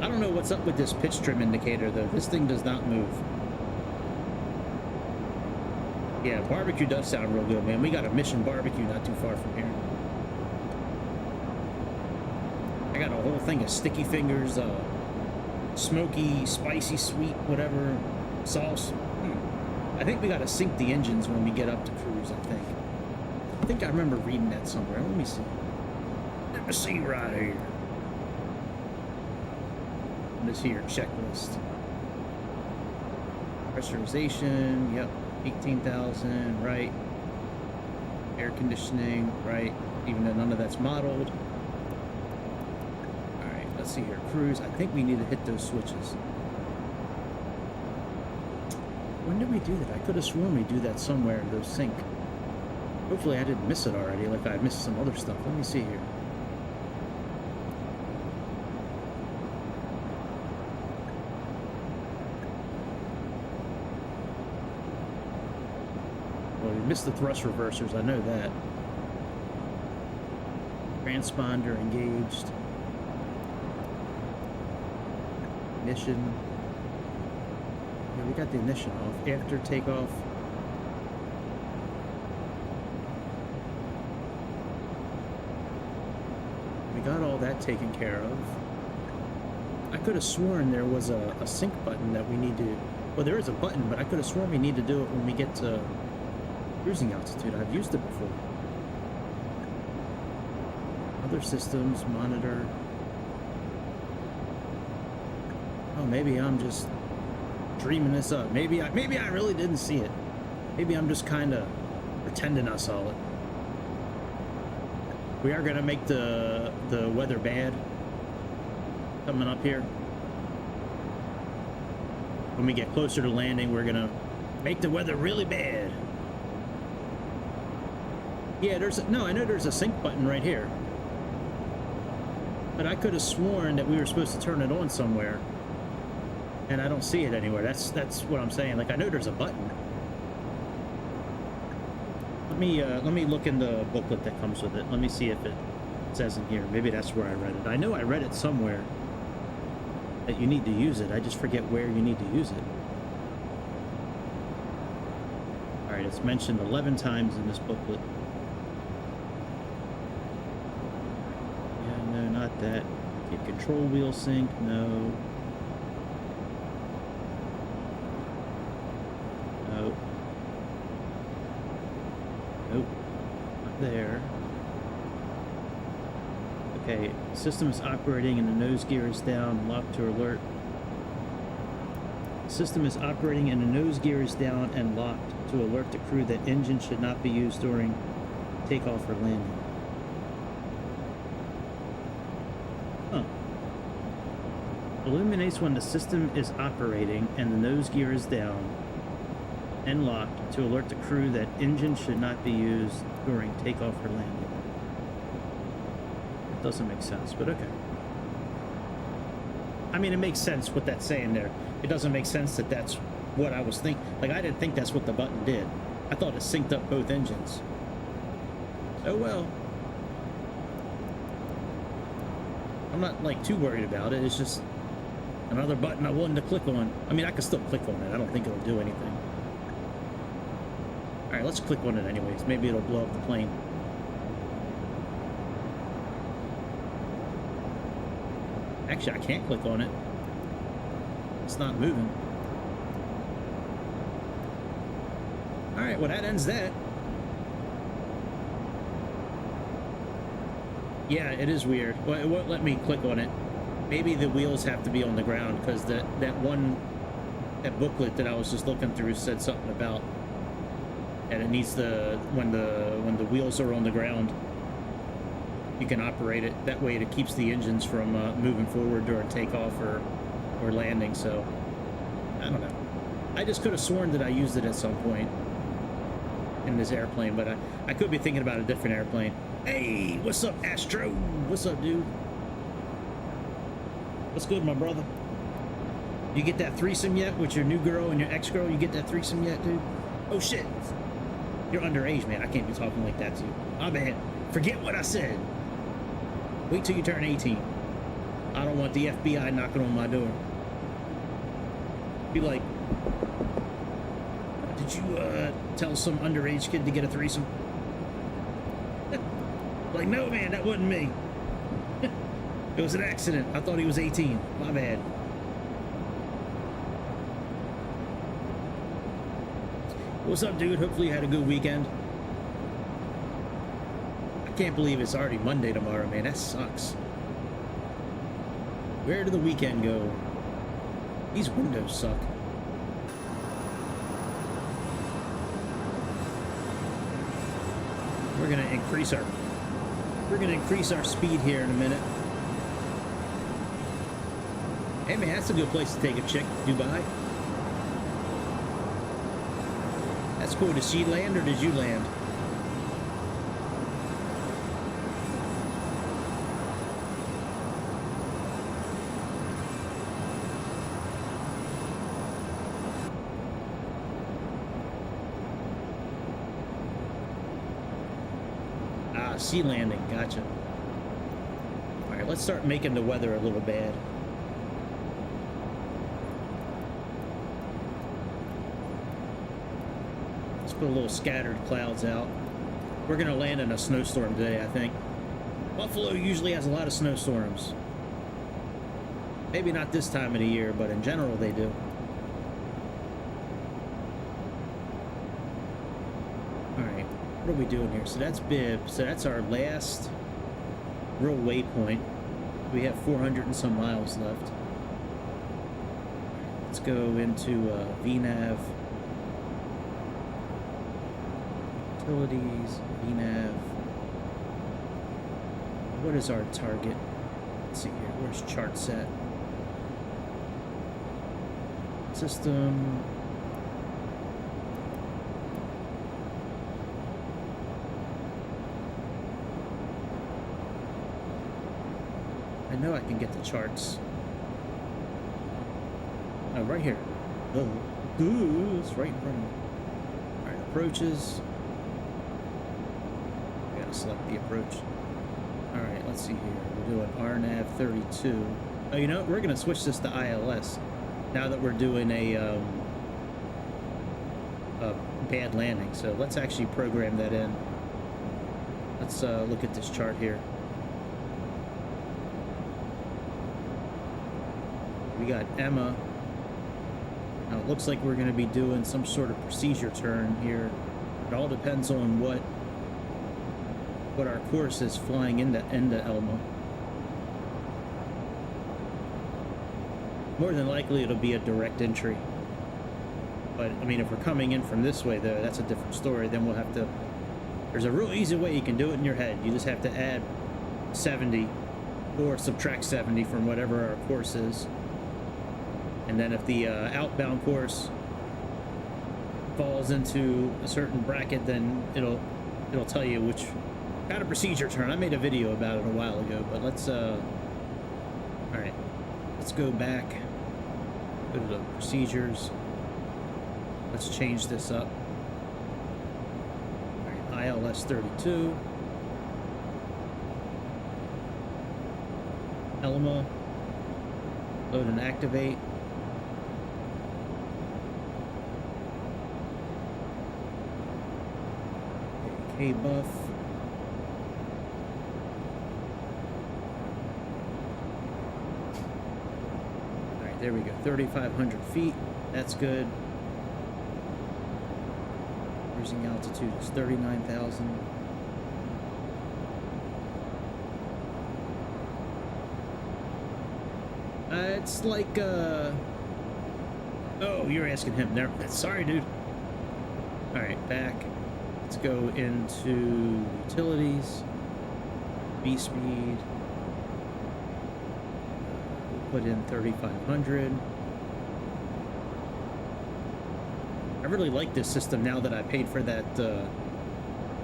I don't know what's up with this pitch trim indicator though. This thing does not move. Yeah, barbecue does sound real good, man. We got a Mission Barbecue not too far from here. I got a whole thing of Sticky Fingers, smoky, spicy, sweet, whatever sauce. I think we got to sync the engines when we get up to cruise, I think I remember reading that somewhere. Let me see. Let me see right here. This here checklist. Pressurization, yep. 18,000, right. Air conditioning, right. Even though none of that's modeled. Alright, let's see here. Cruise, I think we need to hit those switches. When did we do that? I could have sworn we do that somewhere in those sync. Hopefully I didn't miss it already, like I missed some other stuff. Let me see here. Well, we missed the thrust reversers, I know that. Transponder engaged. Ignition. Yeah, we got the ignition off. After takeoff. We got all that taken care of. I could have sworn there was a sync button that we need to... Well, there is a button, but I could have sworn we need to do it when we get to cruising altitude. I've used it before. Other systems, monitor. Oh, maybe I'm just dreaming this up. Maybe I really didn't see it. Maybe I'm just kind of pretending I saw it. We are gonna make the weather bad coming up here. When we get closer to landing, we're gonna make the weather really bad. Yeah, I know there's a sync button right here. But I could have sworn that we were supposed to turn it on somewhere. And I don't see it anywhere. That's what I'm saying. Like, I know there's a button. Let me look in the booklet that comes with it. Let me see if it says in here. Maybe that's where I read it. I know I read it somewhere that you need to use it. I just forget where you need to use it. All right, it's mentioned 11 times in this booklet. Yeah, no, not that. Get control wheel sync. No. No. Nope. Not there. Okay, system is operating and the nose gear is down, locked to alert. System is operating and the nose gear is down and locked to alert the crew that engine should not be used during takeoff or landing. Huh. Illuminates when the system is operating and the nose gear is down and locked to alert the crew that engine should not be used during takeoff or landing. It doesn't make sense, but okay. I mean, it makes sense what that's saying there. It doesn't make sense that that's what I was thinking. Like, I didn't think that's what the button did. I thought it synced up both engines. Oh well. I'm not, like, too worried about it. It's just another button I wanted to click on. I mean, I can still click on it. I don't think it'll do anything. Alright, let's click on it anyways. Maybe it'll blow up the plane. Actually, I can't click on it. It's not moving. Alright, well that ends that. Yeah, it is weird. Well, it won't let me click on it. Maybe the wheels have to be on the ground, because that booklet that I was just looking through said something about, and it needs when the wheels are on the ground, you can operate it. That way it keeps the engines from moving forward during takeoff or landing. So I don't know. I just could have sworn that I used it at some point in this airplane, but I could be thinking about a different airplane. Hey, what's up, Astro? What's up, dude? What's good, my brother? You get that threesome yet with your new girl and your ex-girl? You get that threesome yet, dude? Oh shit. You're underage, man. I can't be talking like that to you. My bad. Forget what I said. Wait till you turn 18. I don't want the FBI knocking on my door. Be like, did you tell some underage kid to get a threesome? Like, no, man, that wasn't me. It was an accident. I thought he was 18. My bad. What's up, dude? Hopefully you had a good weekend. I can't believe it's already Monday tomorrow, man. That sucks. Where did the weekend go? These windows suck. We're gonna increase our speed here in a minute. Hey man, that's a good place to take a chick, Dubai. That's cool. Did she land or did you land? Ah, sea landing. Gotcha. All right, let's start making the weather a little bad. Put a little scattered clouds out. We're gonna land in a snowstorm today, I think. Buffalo usually has a lot of snowstorms. Maybe not this time of the year, but in general they do. Alright, what are we doing here? So that's Bib. So that's our last real waypoint. We have 400 and some miles left. Let's go into VNav. Utilities, VNav. What is our target? Let's see here. Where's chart set? System. I know I can get the charts. Oh, right here. Oh, it's right in front of me. All right, approaches. Select the approach. All right, let's see here. We're doing RNAV 32. Oh, you know what? We're going to switch this to ILS now that we're doing a bad landing. So let's actually program that in. Let's look at this chart here. We got Emma. Now it looks like we're going to be doing some sort of procedure turn here. It all depends on what our course is flying into Elma. More than likely it'll be a direct entry. But I mean, if we're coming in from this way though, that's a different story. Then we'll have to, there's a real easy way you can do it in your head. You just have to add 70 or subtract 70 from whatever our course is. And then if the outbound course falls into a certain bracket, then it'll tell you which kind of procedure turn. I made a video about it a while ago, but let's all right, let's go back, go to the procedures. Let's change this up. All right, ILS 32, Elma, load and activate. K buff. There we go, 3,500 feet. That's good. Cruising altitude is 39,000. It's like, oh, you're asking him. Never. Sorry, dude. All right, back. Let's go into utilities, V-speed. Put in 3,500. I really like this system now that I paid for that.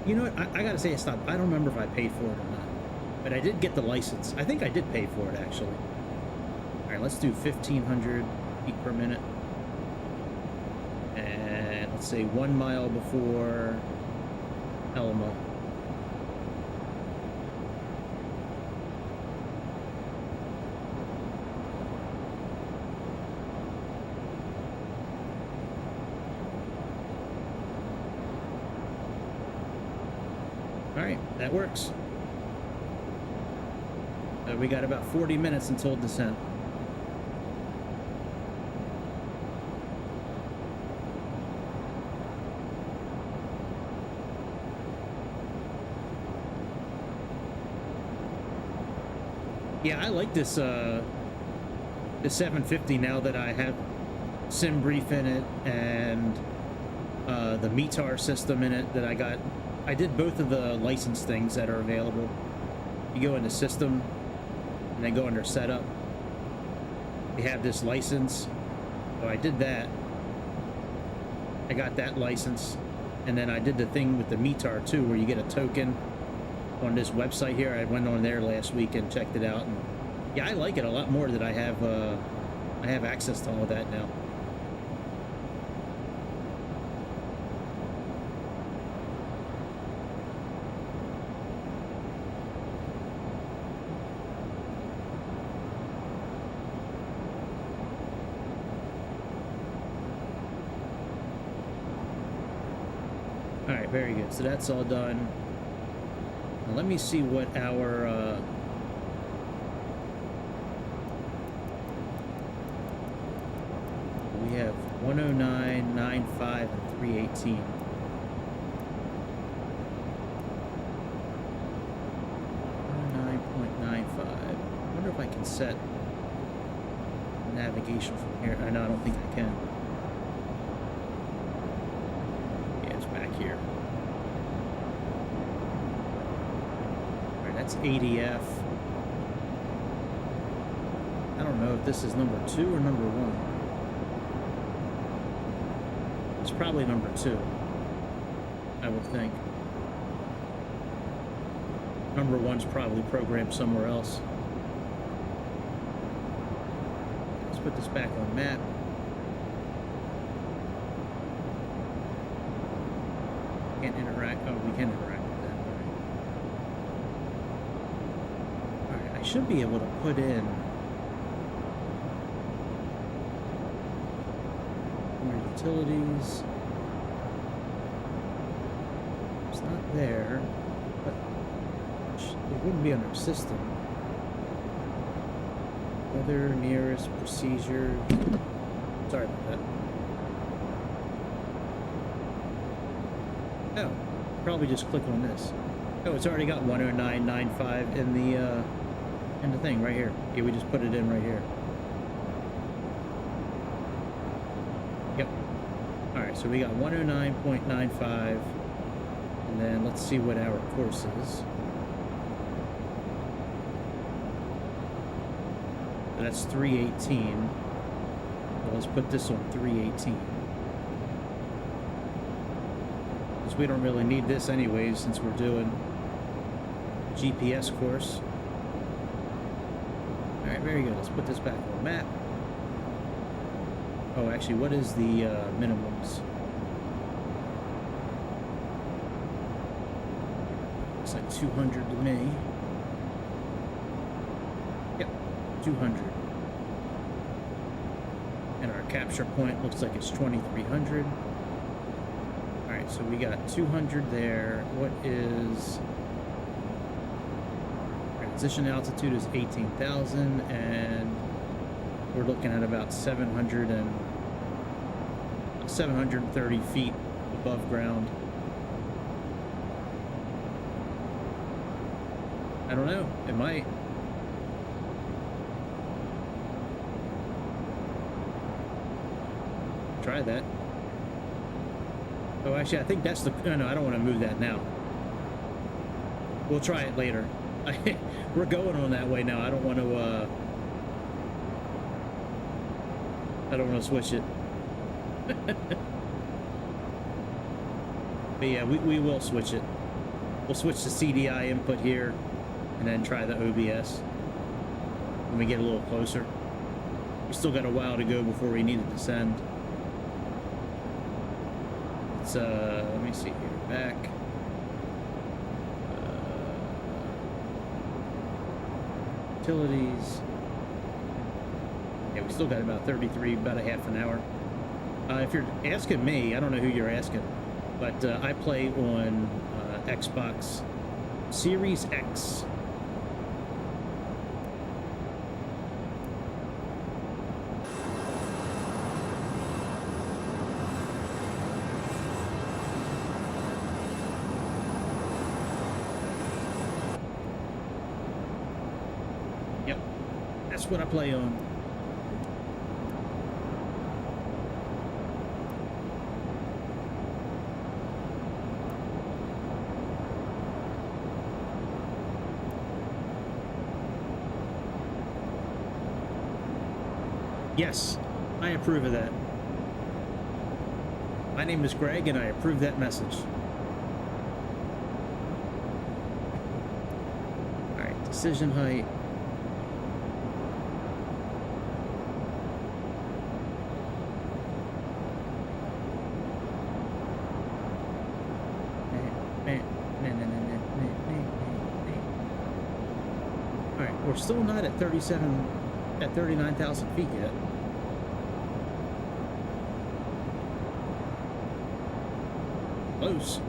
You know what? I gotta say, stop. I don't remember if I paid for it or not, but I did get the license. I think I did pay for it actually. All right, let's do 1,500 feet per minute, and let's say 1 mile before Elma. Alright, that works. We got about 40 minutes until descent. Yeah, I like this the 750 now that I have SimBrief in it and the METAR system in it that I got. I did both of the license things that are available. You go into system and then go under setup. You have this license. So I did that. I got that license. And then I did the thing with the METAR too, where you get a token on this website here. I went on there last week and checked it out. And yeah, I like it a lot more that I have access to all of that now. Alright, very good. So that's all done. Now let me see what our... we have 109, 95, and 318. 109.95. I wonder if I can set navigation from here. No, I don't think I can. Here. Alright, that's ADF. I don't know if this is number 2 or number 1. It's probably number 2, I would think. Number 1's probably programmed somewhere else. Let's put this back on map. Can't interact. Oh, we can interact with that. Alright, I should be able to put in more utilities. It's not there, but it wouldn't be under system. Weather, nearest, procedure. Sorry about that. Oh, probably just click on this. Oh, it's already got 109.95 in the thing right here. Yeah, we just put it in right here. Yep. All right, so we got 109.95, and then let's see what our course is. So that's 318. So let's put this on 318. We don't really need this anyways since we're doing a GPS course. Alright, very good. Let's put this back on the map. Oh, actually, what is the minimums? Looks like 200 to me. Yep, 200. And our capture point looks like it's 2300. So we got 200 there. What is transition altitude is 18,000, and we're looking at about 730 feet above ground. I don't know. It might. Try that. Oh, actually, I think that's the... No, I don't want to move that now. We'll try it later. We're going on that way now. I don't want to, I don't want to switch it. But yeah, we will switch it. We'll switch the CDI input here, and then try the OBS when we get a little closer. We still got a while to go before we need to descend. Let me see here. Back. utilities. Yeah, we still got about 33, about a half an hour. If you're asking me, I don't know who you're asking, but I play on Xbox Series X. Yep, that's what I play on. Yes, I approve of that. My name is Greg, and I approve that message. Alright, decision height. Alright, we're still not at 39,000 feet yet. Close.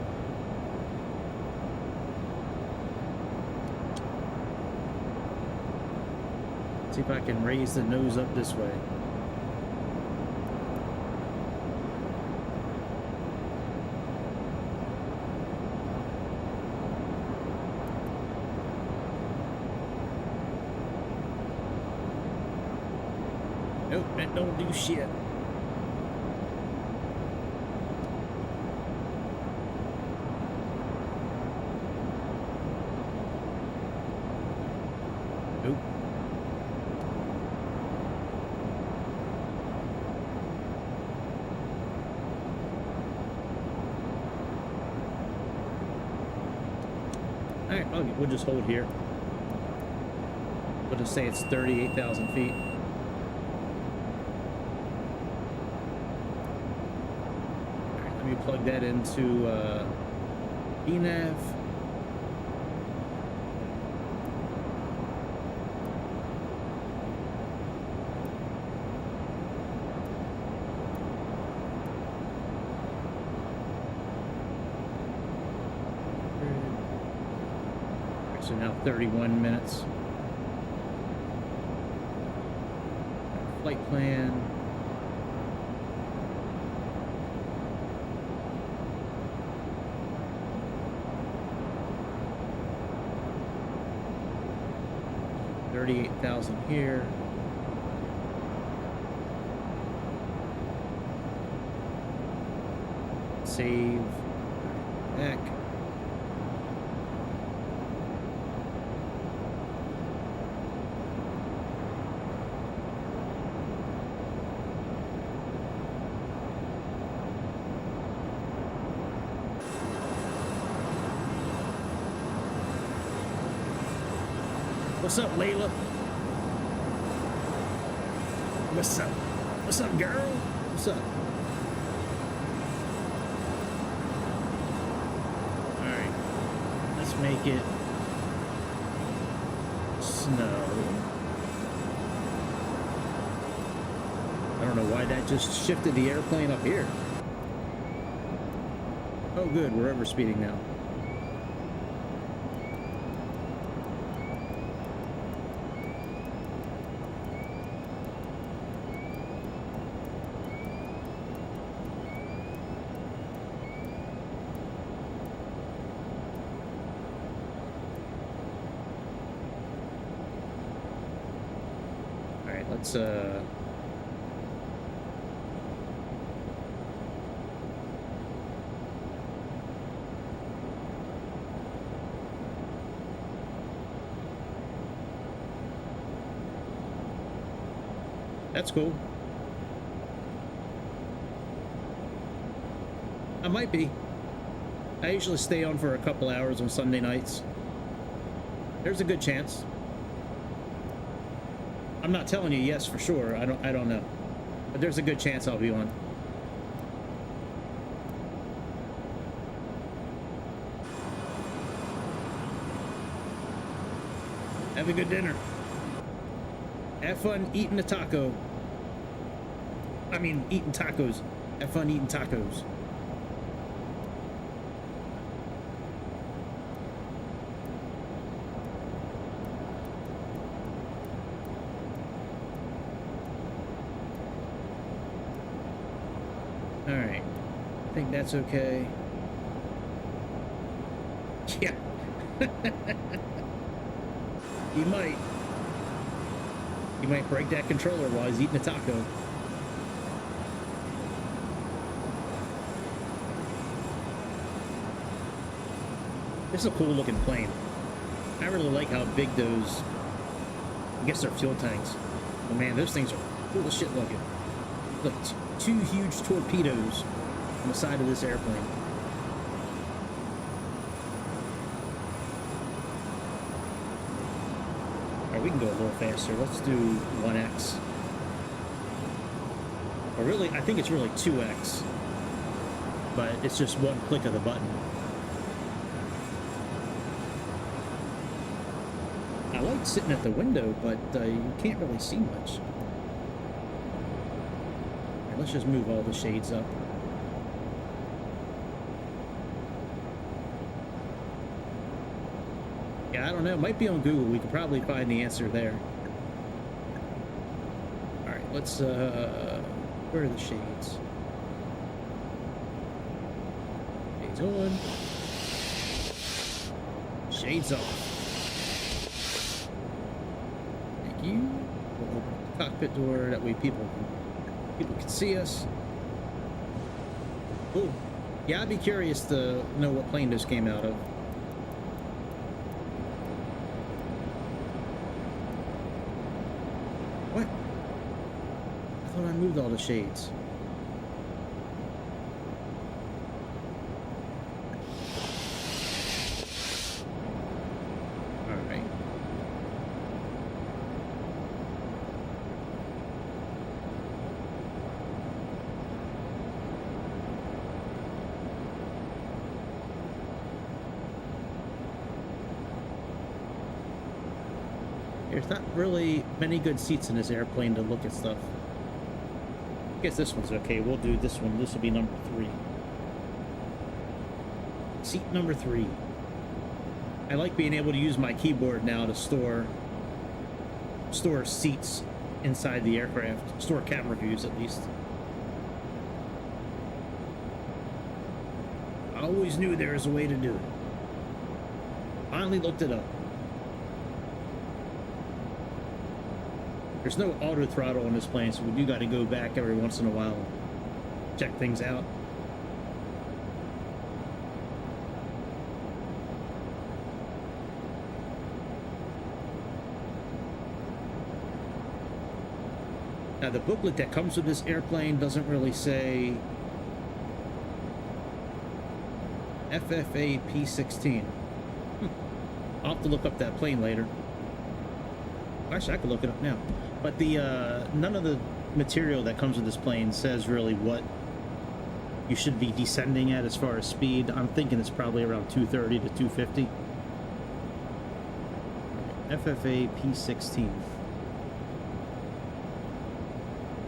See if I can raise the nose up this way. Nope, that don't do shit. Nope. Alright, we'll just hold here. We'll just say it's 38,000 feet. Alright, let me plug that into eNav. So now 31 minutes. Flight plan. $38,000 here. Save. Back. What's up, Layla? What's up? What's up, girl? What's up? Alright. Let's make it snow. I don't know why that just shifted the airplane up here. Oh good, we're overspeeding now. Let's that's cool. I might be. I usually stay on for a couple hours on Sunday nights. There's a good chance. I'm not telling you yes for sure. I don't know. But there's a good chance I'll be on. Have a good dinner. Have fun eating a taco. I mean, eating tacos. Have fun eating tacos. Alright. I think that's okay. Yeah. He might. He might break that controller while he's eating a taco. This is a cool looking plane. I really like how big those, I guess they're fuel tanks. But man, those things are cool as shit looking. Like two huge torpedoes on the side of this airplane. Alright, we can go a little faster. Let's do 1x. Or really, I think it's really 2x. But it's just one click of the button. I like sitting at the window, but you can't really see much. Right, let's just move all the shades up. Yeah, I don't know. It might be on Google. We could probably find the answer there. Alright, let's, where are the shades? Shades on. Shades off. We'll open the cockpit door, that way people can see us. Oh, yeah, I'd be curious to know what plane this came out of. What? I thought I moved all the shades. There's not really many good seats in this airplane to look at stuff. I guess this one's okay. We'll do this one. This will be number 3. Seat number 3. I like being able to use my keyboard now to store seats inside the aircraft. Store camera views, at least. I always knew there was a way to do it. Finally looked it up. There's no auto throttle on this plane, so we do got to go back every once in a while and check things out. Now, the booklet that comes with this airplane doesn't really say FFA P16. I'll have to look up that plane later. Actually, I could look it up now. But the none of the material that comes with this plane says really what you should be descending at as far as speed. I'm thinking it's probably around 230 to 250. FFA P16.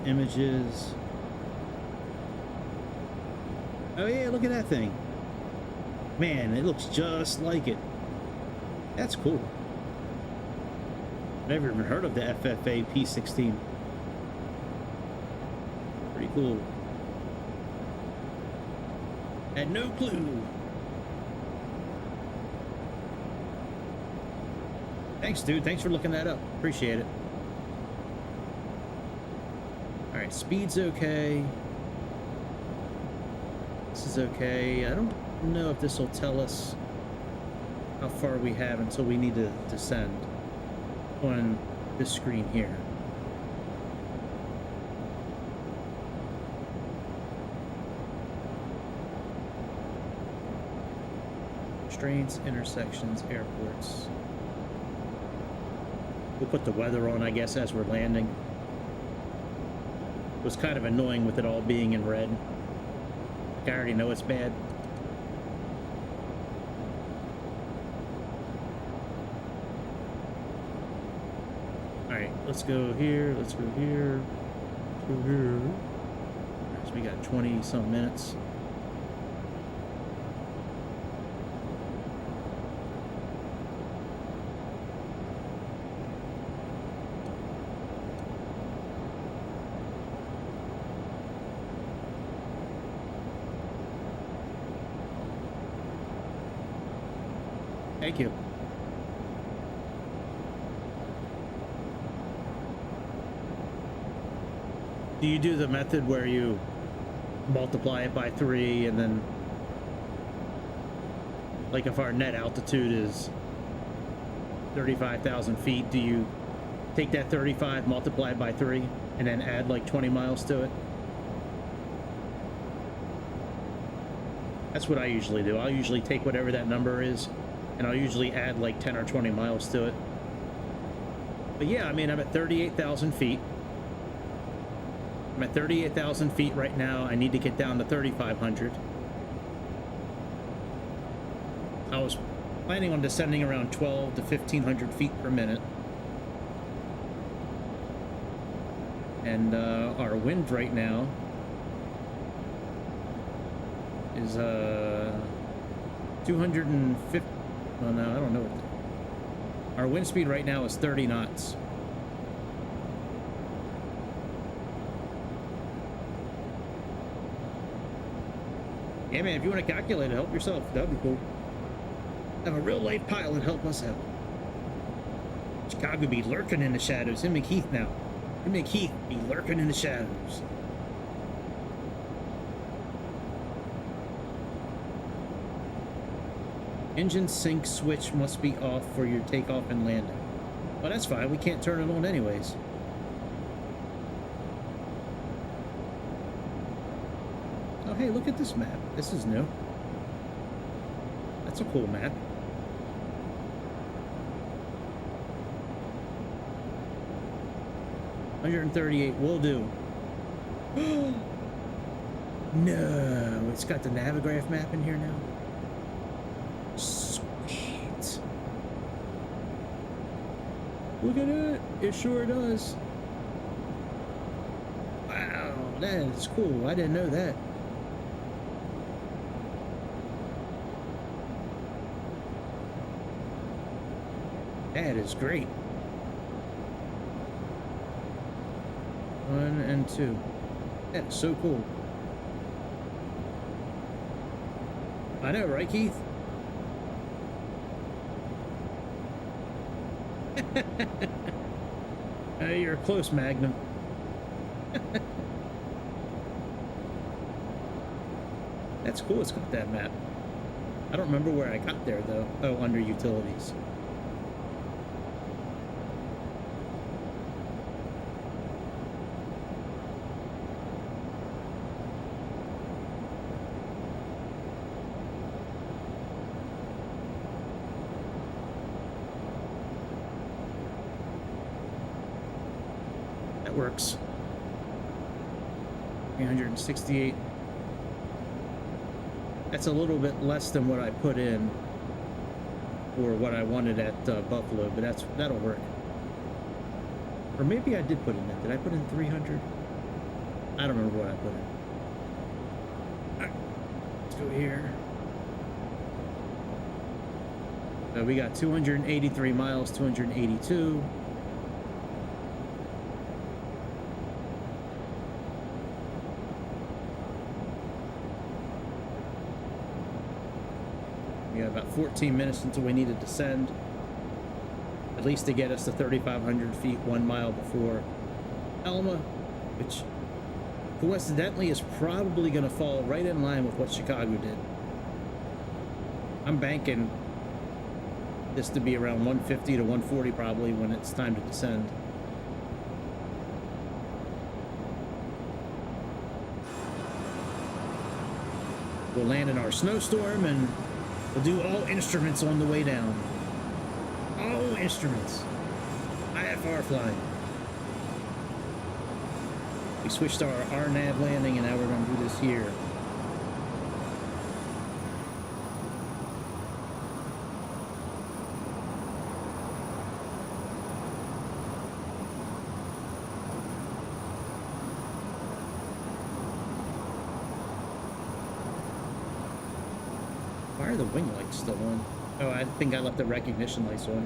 Images. Oh yeah, look at that thing. Man, it looks just like it. That's cool. Never even heard of the FFA P16. Pretty cool. Had no clue. Thanks, dude. Thanks for looking that up. Appreciate it. Alright, speed's okay. This is okay. I don't know if this will tell us how far we have until we need to descend on this screen here. Constraints, intersections, airports. We'll put the weather on, I guess, as we're landing. It was kind of annoying with it all being in red. Like, I already know it's bad. Alright, let's go here, let's go here, let's go here. Alright, so we got 20 some minutes. Thank you. Do you do the method where you multiply it by 3 and then, like if our net altitude is 35,000 feet, do you take that 35, multiply it by 3, and then add like 20 miles to it? That's what I usually do. I'll usually take whatever that number is, and I'll usually add like 10 or 20 miles to it. But yeah, I mean, I'm at 38,000 feet. I'm at 38,000 feet right now. I need to get down to 3,500. I was planning on descending around 12 to 1,500 feet per minute. And our wind right now is 250. Well, no, I don't know. Our wind speed right now is 30 knots. Yeah, man, if you want to calculate it, help yourself. That'd be cool. Have a real life pilot help us out. Chicago be lurking in the shadows. Him and Keith now. Him and Keith be lurking in the shadows. Engine sync switch must be off for your takeoff and landing. Well, that's fine. We can't turn it on anyways. Oh, hey, look at this map. This is new. That's a cool map. $138 will do. No, it's got the Navigraph map in here now. Sweet. Look at it. It sure does. Wow, that is cool. I didn't know that. That is great. 1 and 2. That is so cool. I know, right, Keith? You're close, Magnum. That's cool. It's got that map. I don't remember where I got there, though. Oh, under utilities. Works. 368. That's a little bit less than what I put in or what I wanted at Buffalo, but that'll work. Or maybe I did put in that. Did I put in 300? I don't remember what I put in. All right, let's go here. So we got 283 miles, 282. We got about 14 minutes until we need to descend, at least to get us to 3,500 feet, 1 mile before Elma, which coincidentally is probably going to fall right in line with what Chicago did. I'm banking this to be around 150 to 140 probably when it's time to descend. We'll land in our snowstorm and we'll do all instruments on the way down. All instruments. IFR flying. We switched our RNAV landing and now we're going to do this here. Why are the wing lights still on? Oh, I think I left the recognition lights on.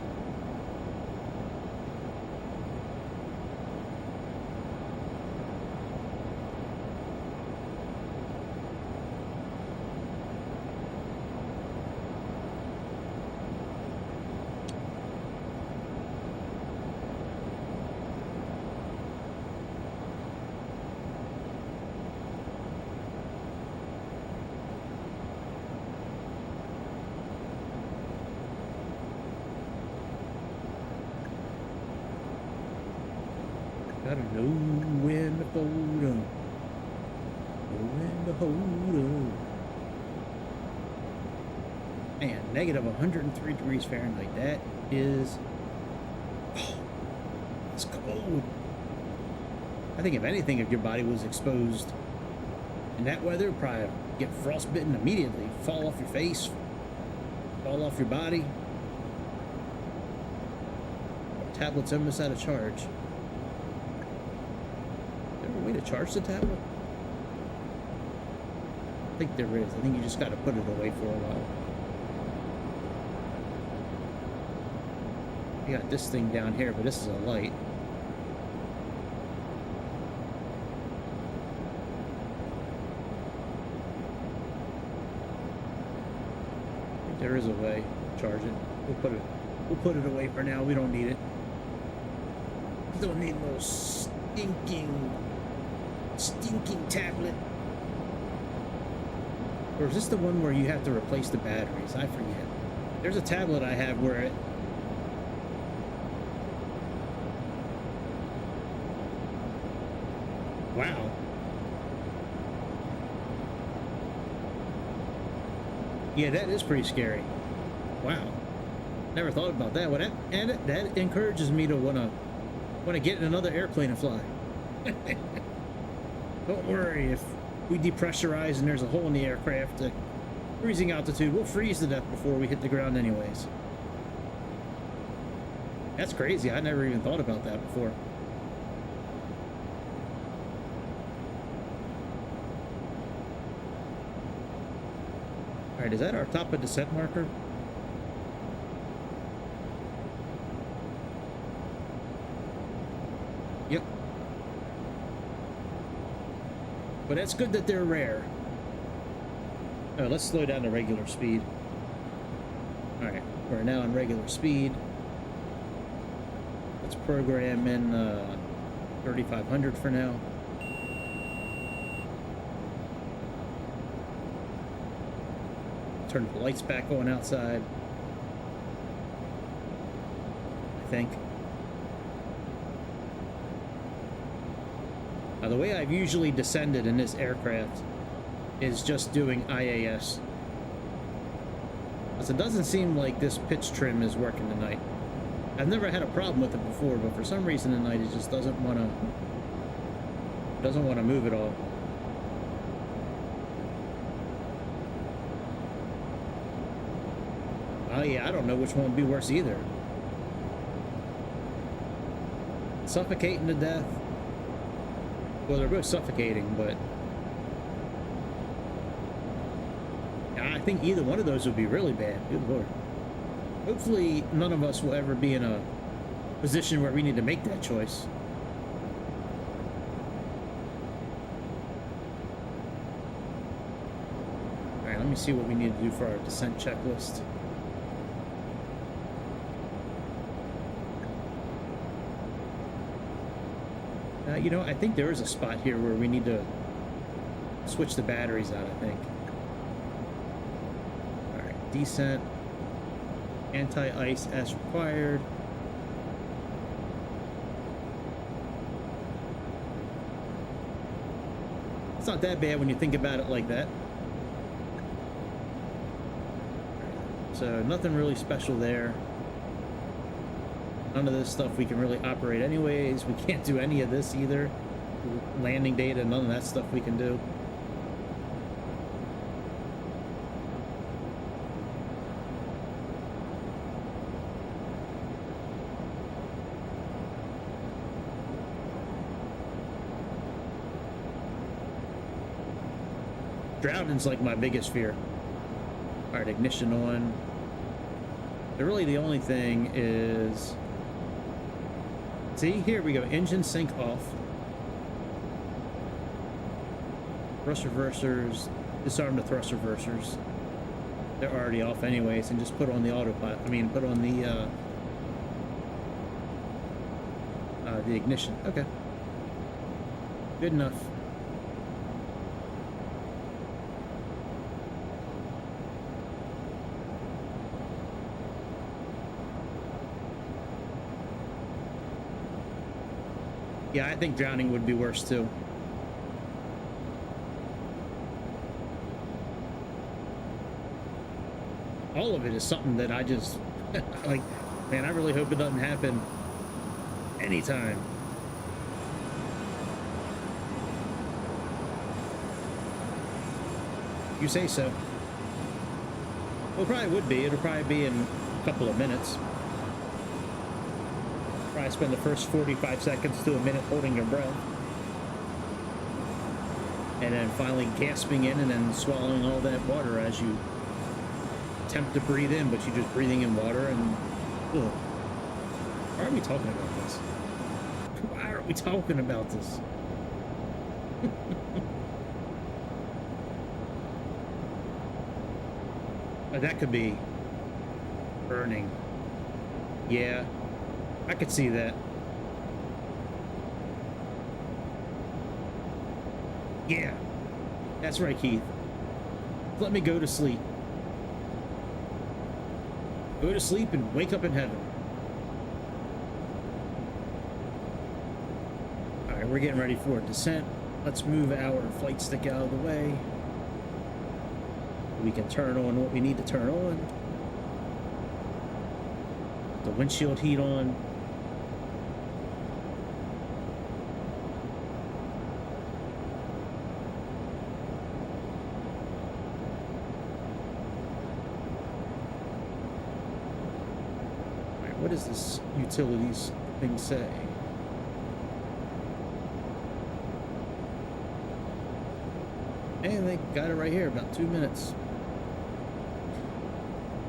Gotta know when to fold 'em. Know when to hold 'em. Man, negative 103 degrees Fahrenheit. That is... Oh, it's cold. I think if anything, if your body was exposed in that weather, it'd probably get frostbitten immediately. Fall off your face. Fall off your body. Tablet's almost out of charge. Way to charge the tablet? I think there is. I think you just got to put it away for a while. You got this thing down here, but this is a light. I think there is a way to charge it. We'll put it away for now. We don't need it. Don't need no stinking tablet. Or is this the one where you have to replace the batteries? I forget. There's a tablet I have where it... Wow. Yeah, that is pretty scary. Wow. Never thought about that. Well, that encourages me to wanna get in another airplane and fly. Don't worry, if we depressurize and there's a hole in the aircraft at freezing altitude, we'll freeze to death before we hit the ground anyways. That's crazy. I never even thought about that before. Alright, is that our top of descent marker? Yep. But it's good that they're rare. Oh, let's slow down to regular speed. Alright, we're now on regular speed. Let's program in 3500 for now. Turn the lights back on outside. I think. Now, the way I've usually descended in this aircraft is just doing IAS. Because it doesn't seem like this pitch trim is working tonight. I've never had a problem with it before, but for some reason tonight it just doesn't want to move at all. Oh yeah, I don't know which one would be worse either. Suffocating to death. Well, they're both suffocating, but I think either one of those would be really bad. Good Lord. Hopefully none of us will ever be in a position where we need to make that choice. Alright, let me see what we need to do for our descent checklist. You know, I think there is a spot here where we need to switch the batteries out, I think. Alright, descent. Anti-ice as required. It's not that bad when you think about it like that. So nothing really special there. None of this stuff we can really operate anyways. We can't do any of this either. Landing data, none of that stuff we can do. Drowning's like my biggest fear. All right, ignition on. So really the only thing is, see, here we go, engine sync off. Thrust reversers, disarm the thrust reversers. They're already off anyways, and just put on the autopilot. I mean, put on the ignition. Okay. Good enough. Yeah, I think drowning would be worse too. All of it is something that I just like, man, I really hope it doesn't happen anytime. You say so. Well, probably would be. It'll probably be in a couple of minutes. Probably spend the first 45 seconds to a minute holding your breath. And then finally gasping in and then swallowing all that water as you attempt to breathe in, but you're just breathing in water and... Ugh. Why are we talking about this? Why are we talking about this? That could be burning. Yeah, I could see that. Yeah, that's right, Keith. Let me go to sleep. Go to sleep and wake up in heaven. All right, we're getting ready for a descent. Let's move our flight stick out of the way. We can turn on what we need to turn on. The windshield heat on. All right, what does this utilities thing say? And they got it right here, about 2 minutes.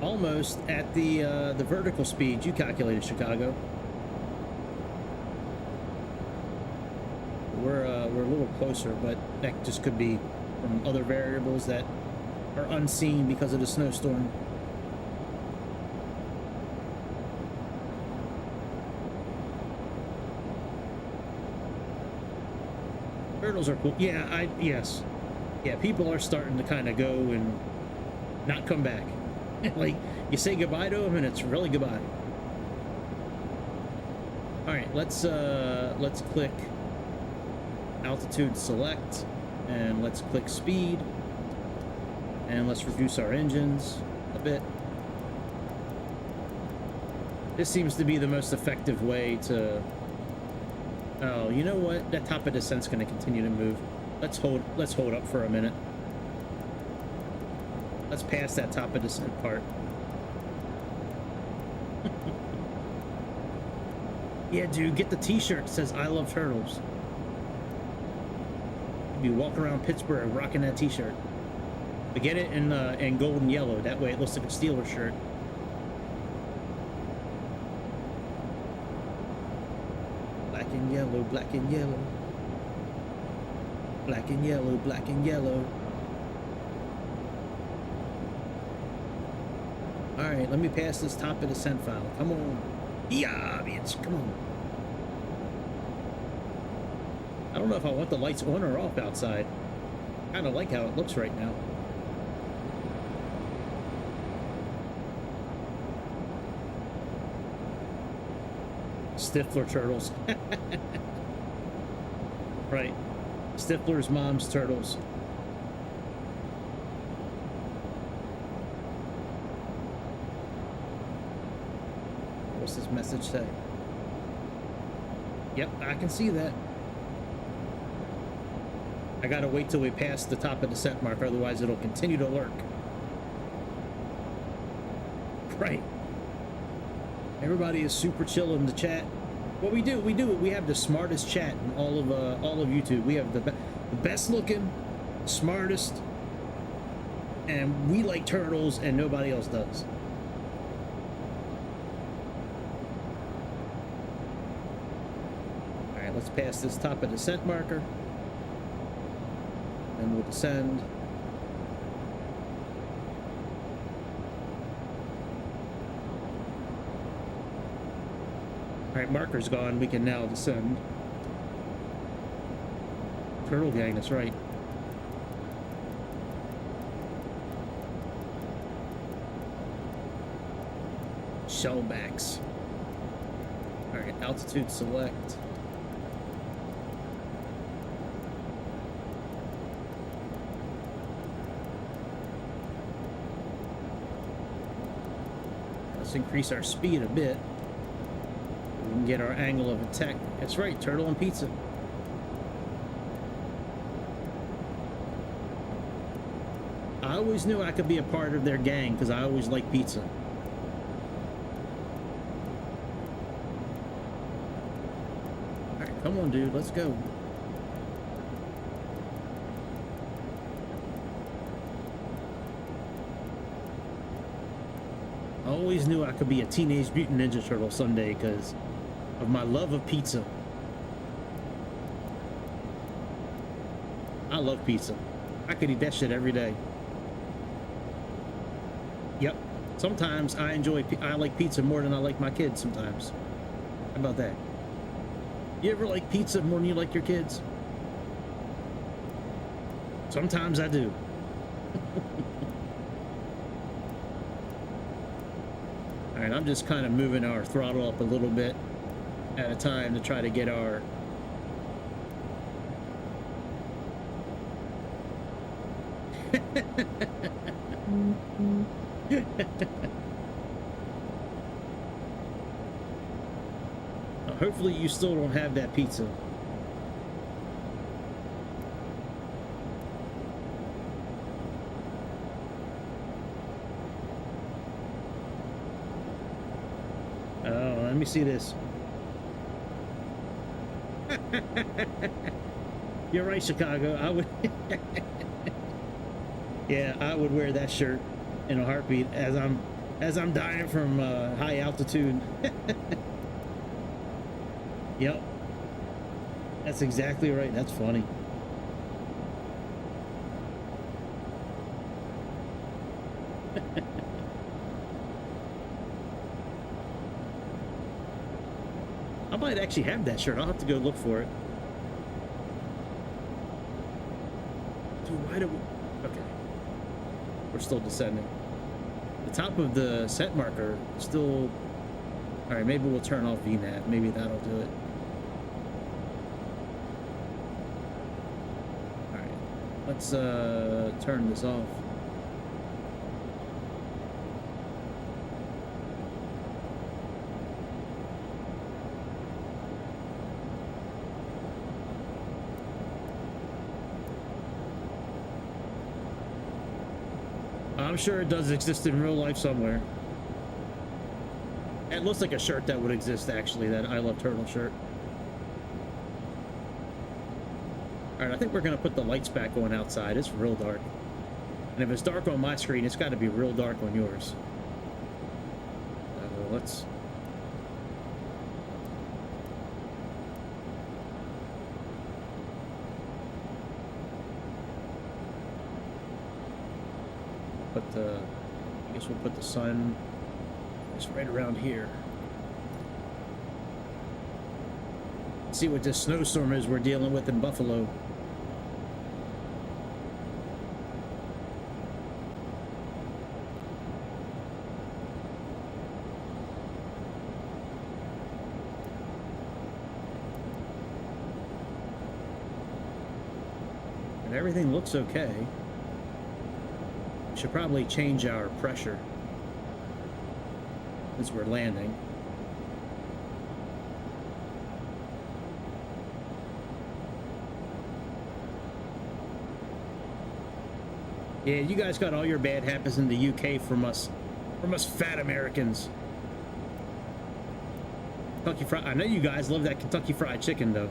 Almost at the vertical speed you calculated, Chicago. We're a little closer, but that just could be from other variables that are unseen because of the snowstorm. Turtles are cool. Yeah, yes. Yeah, people are starting to kind of go and not come back. Like, you say goodbye to them and it's really goodbye. All right, let's click altitude select, and let's click speed, and let's reduce our engines a bit. This seems to be the most effective way to... Oh, you know what? That top of descent's going to continue to move. Let's hold up for a minute. Let's pass that top of descent part. Yeah, dude, get the t-shirt that says I love turtles. You'll be walking around Pittsburgh rocking that t-shirt. But get it in gold and yellow. That way it looks like a Steelers shirt. Black and yellow, black and yellow. Black and yellow, black and yellow. Alright, let me pass this top of descent file. Come on. Yeah, bitch, come on. I don't know if I want the lights on or off outside. Kind of like how it looks right now. Stifler turtles. Right. Stifler's mom's turtles. What's this message say? Yep, I can see that. I gotta wait till we pass the top of the descent mark, otherwise it'll continue to lurk. Right. Everybody is super chill in the chat. Well, we do. We have the smartest chat in all of YouTube. We have the best looking, smartest, And we like turtles and nobody else does. All right, let's pass this top of descent marker. And we'll descend. All right, marker's gone. We can now descend. Turtle gang, that's right. Shellbacks. All right, altitude select. Let's increase our speed a bit. We can get our angle of attack. That's right, turtle and pizza. I always knew I could be a part of their gang because I always liked pizza. All right, come on, dude, let's go. I always knew I could be a Teenage Mutant Ninja Turtle someday because of my love of pizza. I love pizza. I could eat that shit every day. Yep. Sometimes I like pizza more than I like my kids sometimes. How about that? You ever like pizza more than you like your kids? Sometimes I do. All right, I'm just kind of moving our throttle up a little bit at a time to try to get our hopefully you still don't have that pizza. Oh, let me see this. You're right, Chicago. I would yeah, I would wear that shirt in a heartbeat as I'm dying from high altitude. Yep, that's exactly right. That's funny. I might actually have that shirt. I'll have to go look for it. Dude, why do we... Okay. We're still descending. The top of the set marker still... Alright, maybe we'll turn off VNAV. Maybe that'll do it. Alright. Let's turn this off. I'm sure it does exist in real life somewhere. It looks like a shirt that would exist, actually, that I Love Turtle shirt. Alright, I think we're going to put the lights back on outside. It's real dark. And if it's dark on my screen, it's got to be real dark on yours. Let's... I guess we'll put the sun just right around here. Let's see what this snowstorm is we're dealing with in Buffalo. And everything looks okay. Should probably change our pressure as we're landing. Yeah, you guys got all your bad habits in the UK from us fat Americans. Kentucky Fried. I know you guys love that Kentucky Fried Chicken, though.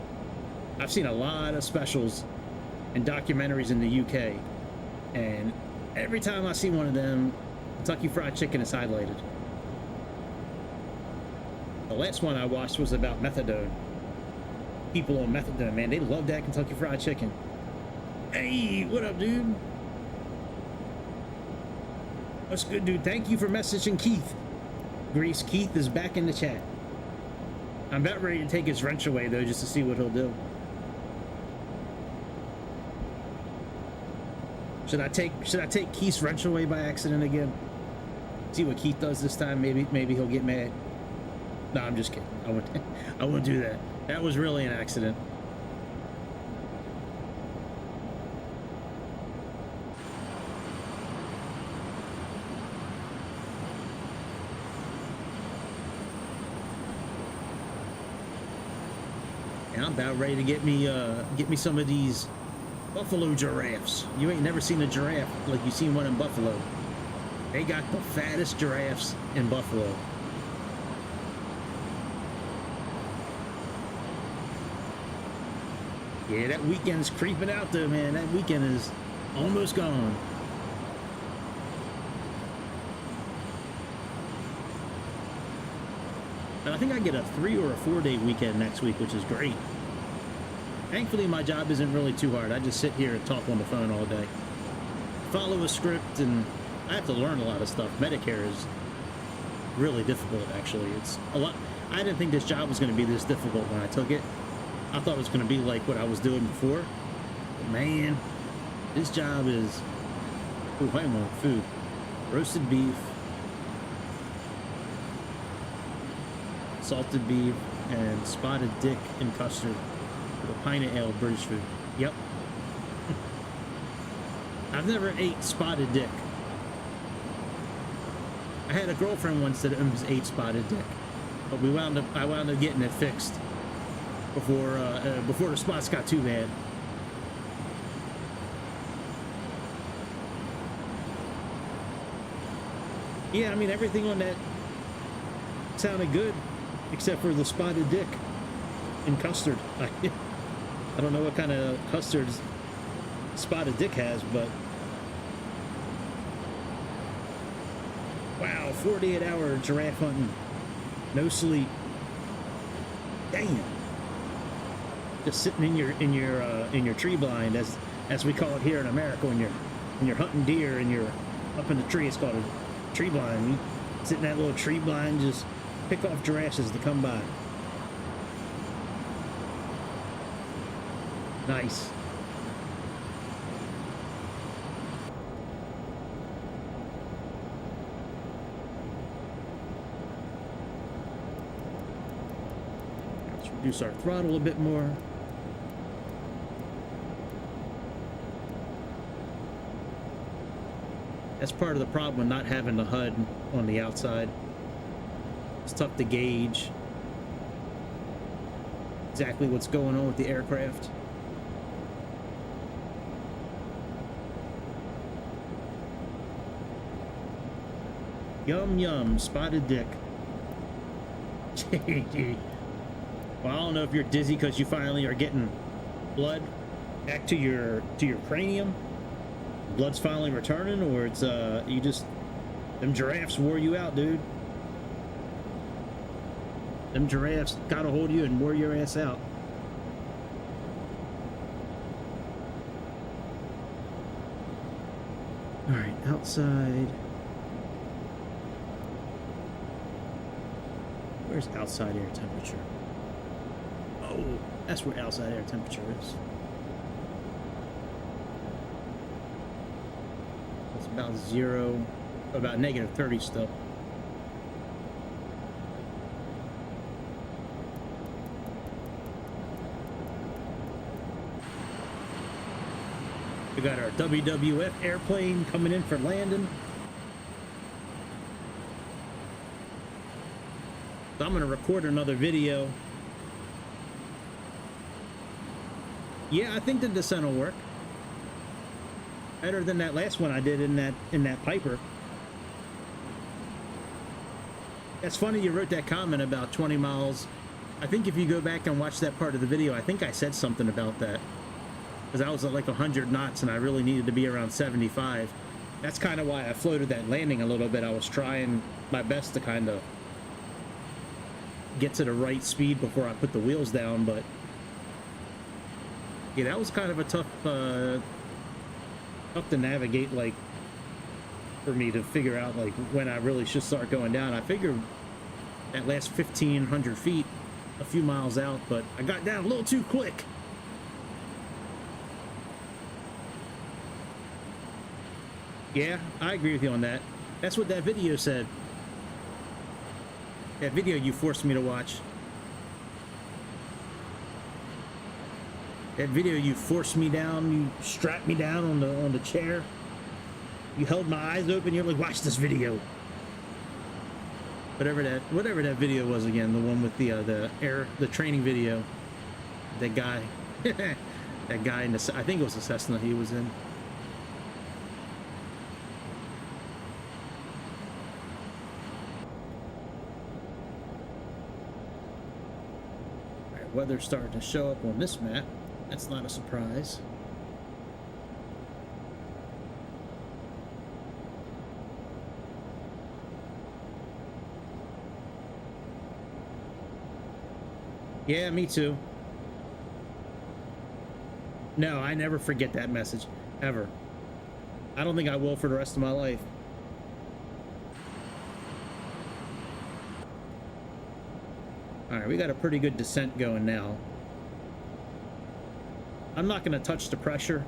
I've seen a lot of specials and documentaries in the UK, and Every time I see one of them, Kentucky Fried Chicken is highlighted. The last one I watched was about methadone. People on methadone, man, they love that Kentucky Fried Chicken. Hey, what up, dude? What's good, dude? Thank you for messaging Keith. Grace, Keith is back in the chat. I'm about ready to take his wrench away, though, just to see what he'll do. Should I take Keith's wrench away by accident again? See what Keith does this time. Maybe he'll get mad. No, I'm just kidding. I won't do that. That was really an accident. And I'm about ready to get me some of these buffalo giraffes. You ain't never seen a giraffe like you seen one in Buffalo. They got the fattest giraffes in Buffalo. Yeah, that weekend's creeping out though, man. That weekend is almost gone. And I think I get a 3 or a 4 day weekend next week, which is great. Thankfully, my job isn't really too hard. I just sit here and talk on the phone all day. Follow a script, and I have to learn a lot of stuff. Medicare is really difficult, actually. It's a lot. I didn't think this job was going to be this difficult when I took it. I thought it was going to be like what I was doing before. But man, this job is... Ooh, I want food. Roasted beef. Salted beef and spotted dick and custard. With a pint of ale, British food. Yep. I've never ate spotted dick. I had a girlfriend once that almost ate spotted dick, but I wound up getting it fixed before the spots got too bad. Yeah, I mean everything on that sounded good, except for the spotted dick and custard. I don't know what kind of custards spotted dick has, but wow, 48-hour giraffe hunting, no sleep. Damn. Just sitting in your tree blind, as we call it here in America, when you're hunting deer and you're up in the tree. It's called a tree blind. You sit in that little tree blind, just pick off giraffes as they come by. Nice. Let's reduce our throttle a bit more. That's part of the problem with not having the HUD on the outside. It's tough to gauge exactly what's going on with the aircraft. Yum yum, spotted dick. Well, I don't know if you're dizzy because you finally are getting blood back to your cranium. Blood's finally returning, or it's you just, them giraffes wore you out, dude. Them giraffes got a hold of you and wore your ass out. All right, outside. Where's outside air temperature? Oh, that's where outside air temperature is. It's about zero, about negative 30 still. We got our WWF airplane coming in for landing. So I'm going to record another video. Yeah, I think the descent will work. Better than that last one I did in that Piper. That's funny you wrote that comment about 20 miles. I think if you go back and watch that part of the video, I think I said something about that. Because I was at like 100 knots and I really needed to be around 75. That's kind of why I floated that landing a little bit. I was trying my best to kind of get to the right speed before I put the wheels down, but yeah, that was kind of a tough to navigate, like, for me to figure out like when I really should start going down. I figured that last 1,500 feet, a few miles out, but I got down a little too quick. Yeah, I agree with you on that. That's what that video said. That video you forced me to watch. That video you forced me down, you strapped me down on the chair. You held my eyes open, you're like, watch this video. Whatever that video was again, the one with the training video. That guy. That guy in the, I think it was a Cessna he was in. Alright, weather's starting to show up on this map. That's not a surprise. Yeah, me too. No, I never forget that message, ever. I don't think I will for the rest of my life. Alright, we got a pretty good descent going now. I'm not going to touch the pressure,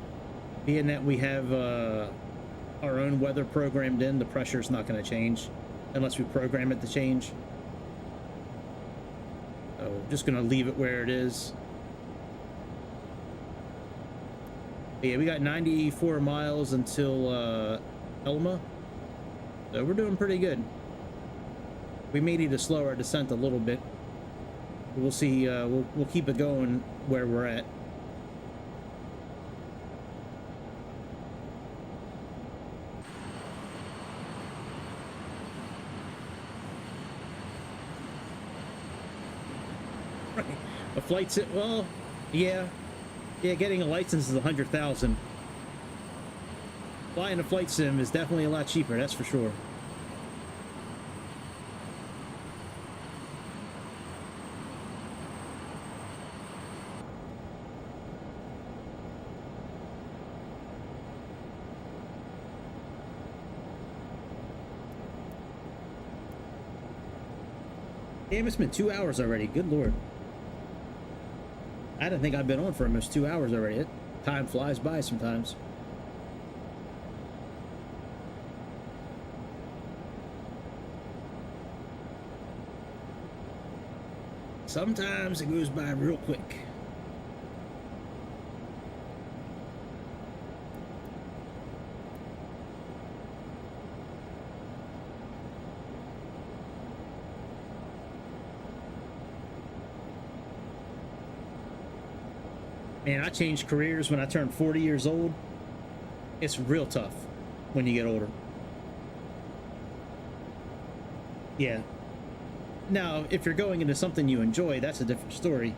being that we have our own weather programmed in. The pressure's not going to change unless we program it to change. So just going to leave it where it is. But yeah, we got 94 miles until Elma, so we're doing pretty good. We may need to slow our descent a little bit. We'll see. We'll keep it going where we're at. A flight sim, well, yeah, getting a license is 100,000. Flying a flight sim is definitely a lot cheaper, that's for sure. Damn, it's been 2 hours already. Good lord. I didn't think I'd been on for almost 2 hours already. Time flies by sometimes. Sometimes it goes by real quick. Man, I changed careers when I turned 40 years old. It's real tough when you get older. Yeah. Now, if you're going into something you enjoy, that's a different story.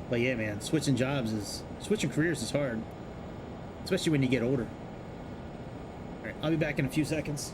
But yeah, man, switching careers is hard. Especially when you get older. All right, I'll be back in a few seconds.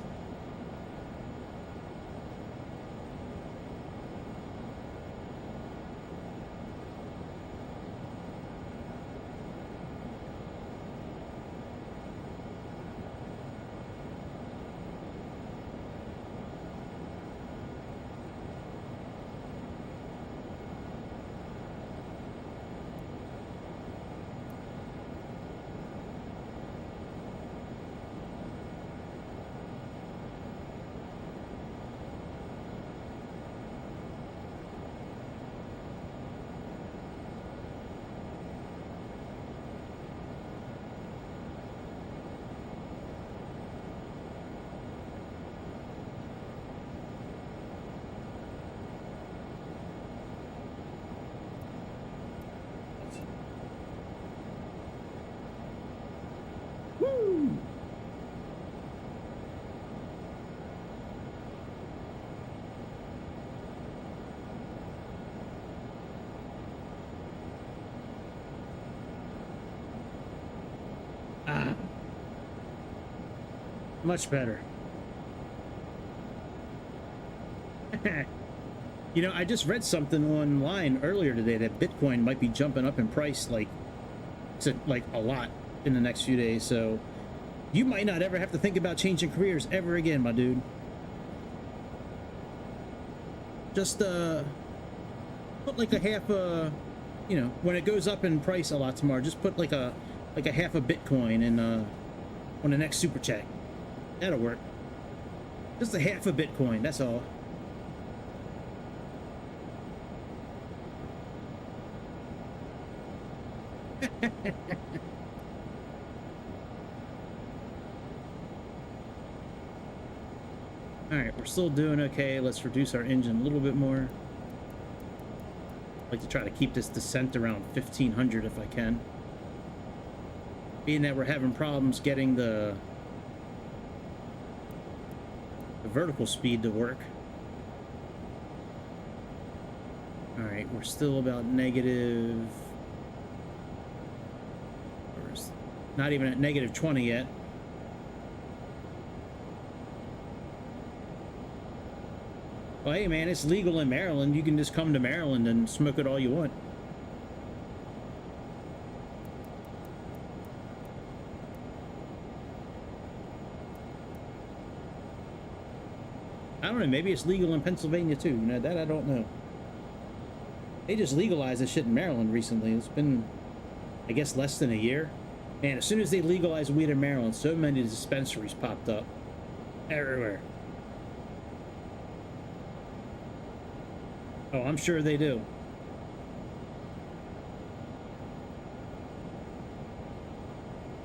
Woo! Ah. Much better. You know, I just read something online earlier today that Bitcoin might be jumping up in price like a lot in the next few days. So you might not ever have to think about changing careers ever again, my dude. Just put like a half you know, when it goes up in price a lot tomorrow, just put like a half a Bitcoin in on the next super chat. That'll work. Just a half a Bitcoin, that's all. All right, we're still doing okay. Let's reduce our engine a little bit more. I'd like to try to keep this descent around 1500 if I can. Being that we're having problems getting the vertical speed to work. All right, we're still about negative, or not even at negative 20 yet. Well, hey man, it's legal in Maryland. You can just come to Maryland and smoke it all you want. I don't know, maybe it's legal in Pennsylvania too. You know, that I don't know. They just legalized this shit in Maryland recently. It's been, I guess, less than a year. Man, as soon as they legalized weed in Maryland, so many dispensaries popped up everywhere. Oh, I'm sure they do.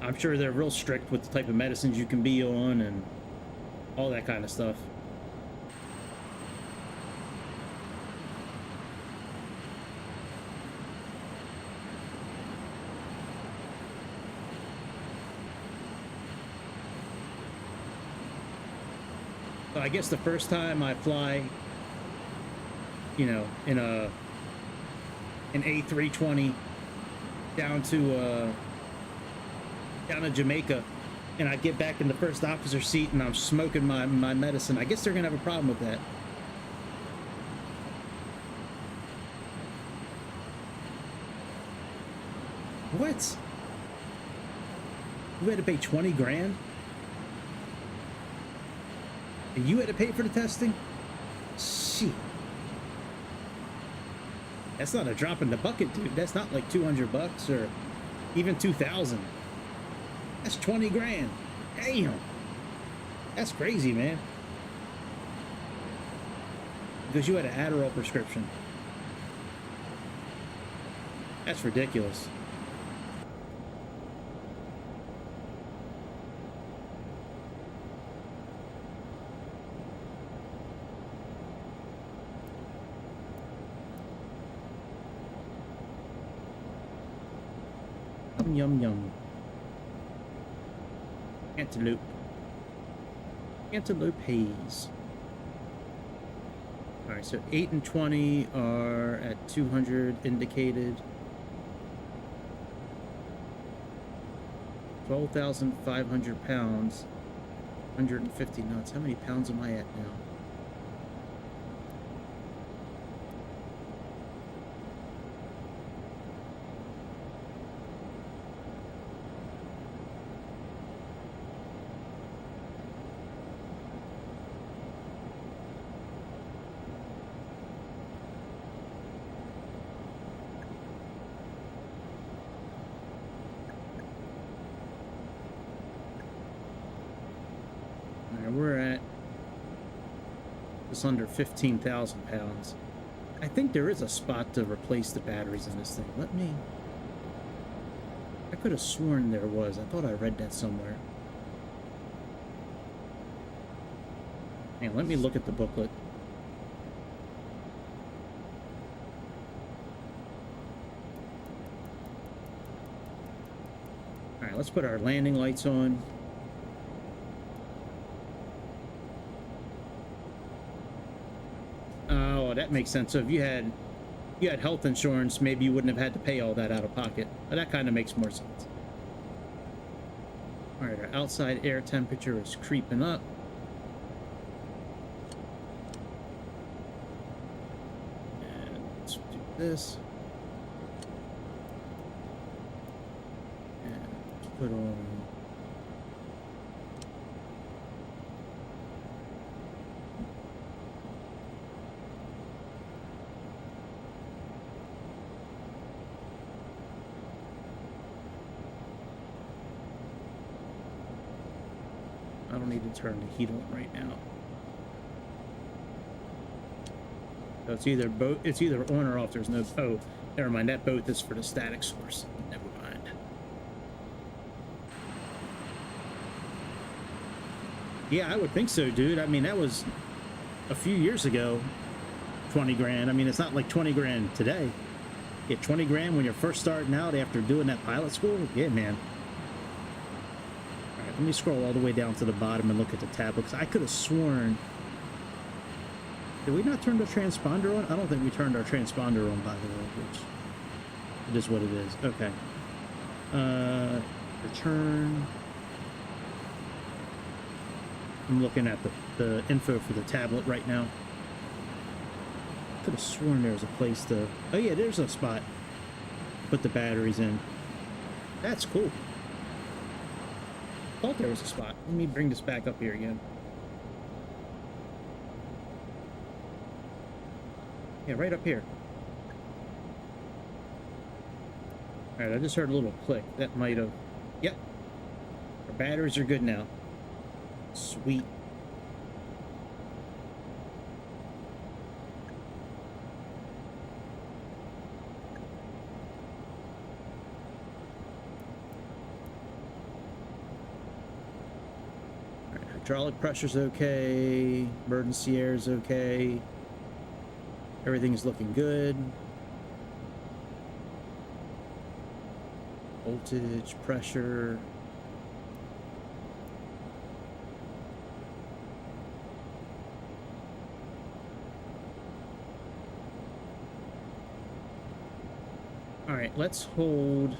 I'm sure they're real strict with the type of medicines you can be on and all that kind of stuff. So I guess the first time I fly, you know, in an A320 down to Jamaica, and I get back in the first officer seat and I'm smoking my medicine, I guess they're gonna have a problem with that. What? You had to pay 20 grand? And you had to pay for the testing? Shit. That's not a drop in the bucket, dude. That's not like 200 bucks or even 2,000. That's 20 grand. Damn. That's crazy, man. Because you had an Adderall prescription. That's ridiculous. Yum yum. Antelope. Antelope haze. Alright, so 8 and 20 are at 200 indicated. 12,500 pounds. 150 knots. How many pounds am I at now? We're at just under 15,000 pounds. I think there is a spot to replace the batteries in this thing. I could have sworn there was. I thought I read that somewhere. Hang on, let me look at the booklet. All right, let's put our landing lights on. That makes sense. So if you had health insurance, maybe you wouldn't have had to pay all that out of pocket. But that kind of makes more sense. All right, our outside air temperature is creeping up. And let's do this. And let's put on... I don't need to turn the heat on right now. So it's either on or off. There's no... Oh, never mind. That both is for the static source. Never mind. Yeah, I would think so, dude. I mean, that was a few years ago. 20 grand. I mean, it's not like 20 grand today. Yeah, 20 grand when you're first starting out after doing that pilot school. Yeah, man. Let me scroll all the way down to the bottom and look at the tablet, because I could have sworn... Did we not turn the transponder on? I don't think we turned our transponder on, by the way, which... It is what it is. Okay. Return... I'm looking at the info for the tablet right now. Could have sworn there was a place to... Oh yeah, there's a spot. Put the batteries in. That's cool. Thought there was a spot. Let me bring this back up here again. Yeah, right up here. Alright, I just heard a little click. That might have... Yep. Our batteries are good now. Sweet. Hydraulic pressure's okay, emergency air is okay, everything's looking good. Voltage, pressure. All right, let's hold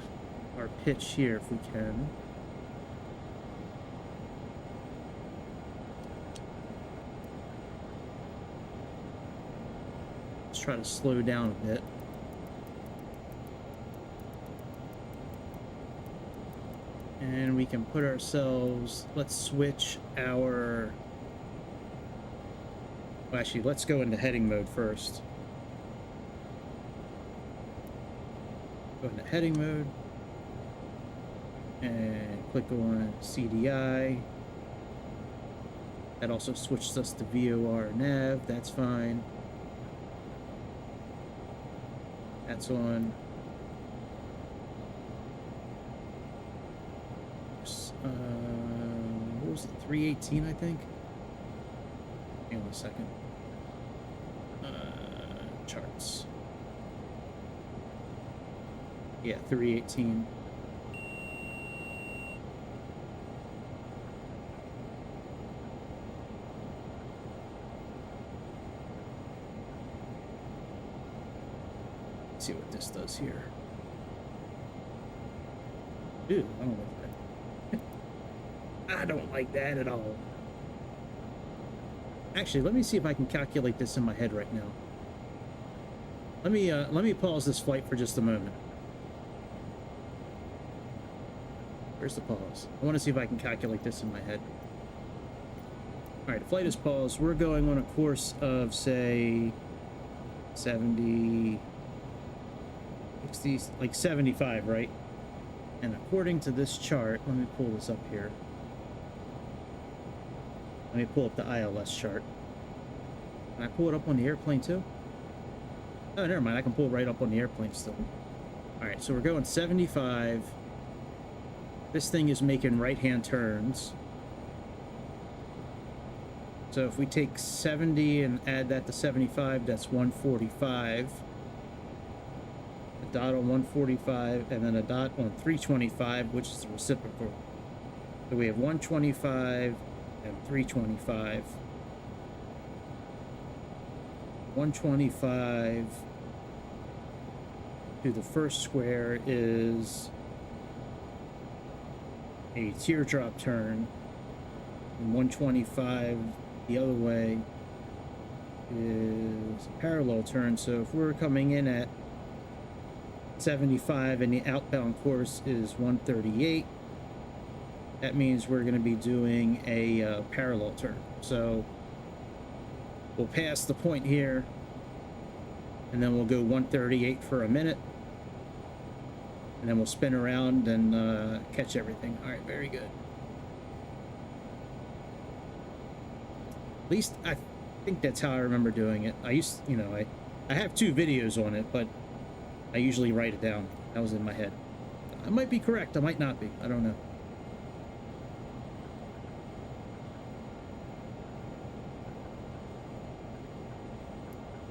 our pitch here if we can. Try to slow down a bit. And we can put ourselves, let's switch our... Well, actually, let's go into heading mode first. Go into heading mode. And click on CDI. That also switches us to VOR nav, that's fine. That's on. What was it? 318, I think. Hang on a second. Charts. Yeah, 318. See what this does here. Ew, I don't like that. I don't like that at all. Actually, let me see if I can calculate this in my head right now. Let me pause this flight for just a moment. Where's the pause? I want to see if I can calculate this in my head. All right, the flight is paused. We're going on a course of, say, 70... 60, like 75, right? And according to this chart, let me pull this up here. Let me pull up the ILS chart. Can I pull it up on the airplane too? Oh, never mind. I can pull it right up on the airplane still. All right, so we're going 75. This thing is making right-hand turns. So if we take 70 and add that to 75, that's 145. A dot on 145, and then a dot on 325, which is the reciprocal. So we have 125 and 325. 125 to the first square is a teardrop turn, and 125 the other way is a parallel turn. So if we're coming in at 75 and the outbound course is 138, that means we're going to be doing a parallel turn. So we'll pass the point here, and then we'll go 138 for a minute, and then we'll spin around and catch everything. All right, very good. At least I think that's how I remember doing it. I used, you know, I have 2 videos on it, but I usually write it down. That was in my head. I might be correct. I might not be. I don't know.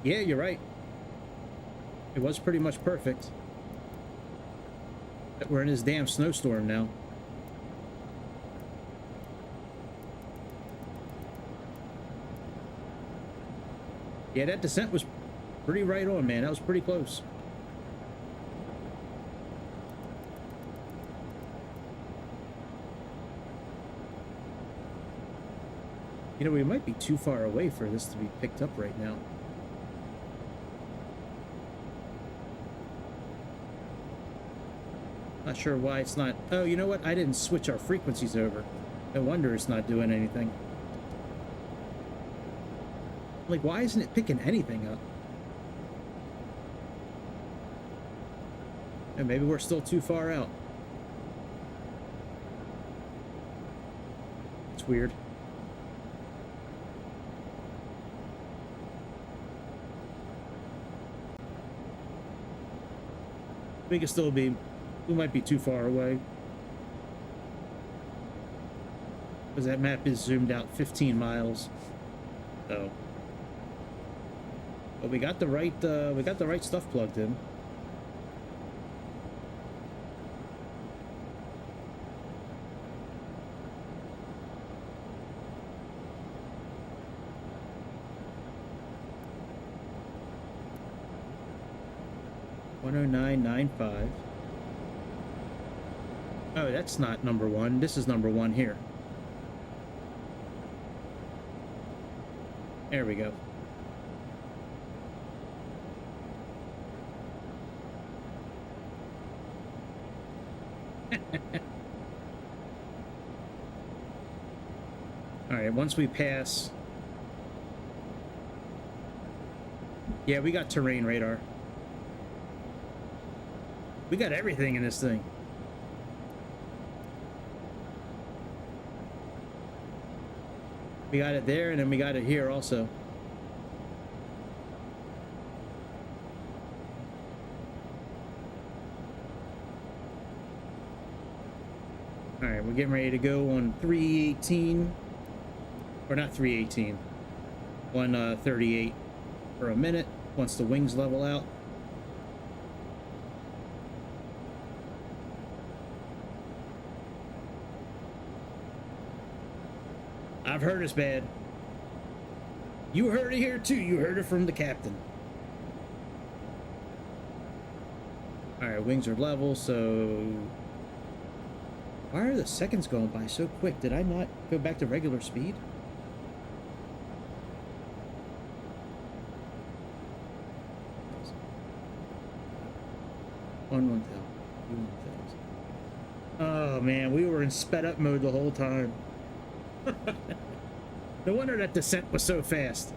Yeah, you're right. It was pretty much perfect. But we're in this damn snowstorm now. Yeah, that descent was pretty right on, man. That was pretty close. You know, we might be too far away for this to be picked up right now. Not sure why it's not. Oh, you know what? I didn't switch our frequencies over. No wonder it's not doing anything. Like, why isn't it picking anything up? And maybe we're still too far out. It's weird. We could still be, we might be too far away. Because that map is zoomed out 15 miles. So. But we got the right stuff plugged in. $109.95. Oh, that's not number 1. This is number 1 here. There we go. All right, once we pass. Yeah, we got terrain radar. We got everything in this thing. We got it there, and then we got it here also. All right, we're getting ready to go on 318, or not 318, 138 for a minute once the wings level out. I've heard it's bad. You heard it here too. You heard it from the captain. All right, wings are level, so why are the seconds going by so quick? Did I not go back to regular speed? On 1,000. Oh man, we were in sped up mode the whole time. No wonder that descent was so fast.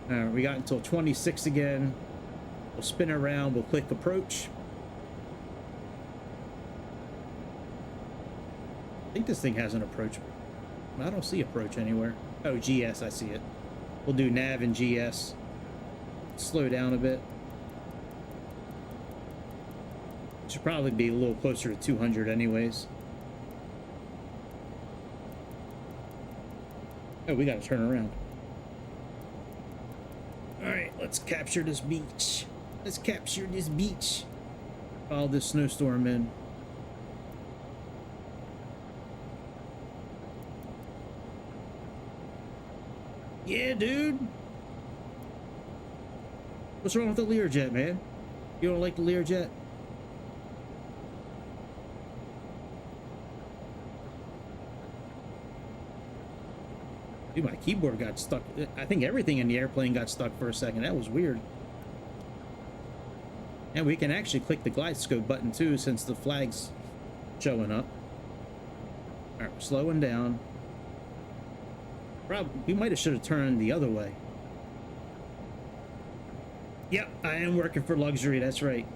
We got until 26 again. We'll spin around, we'll click approach. I think this thing has an approach. I don't see approach anywhere. Oh, GS, I see it. We'll do nav and GS. Slow down a bit. Should probably be a little closer to 200 anyways. Oh, we gotta turn around. Alright, let's capture this beach. Let's capture this beach. Follow this snowstorm in. Yeah, dude. What's wrong with the LearJet, man? You don't like the LearJet? Dude, my keyboard got stuck. I think everything in the airplane got stuck for a second. That was weird. And we can actually click the glide scope button too, since the flag's showing up. All right, we're slowing down. We might have should have turned the other way. Yep, I am working for luxury. That's right.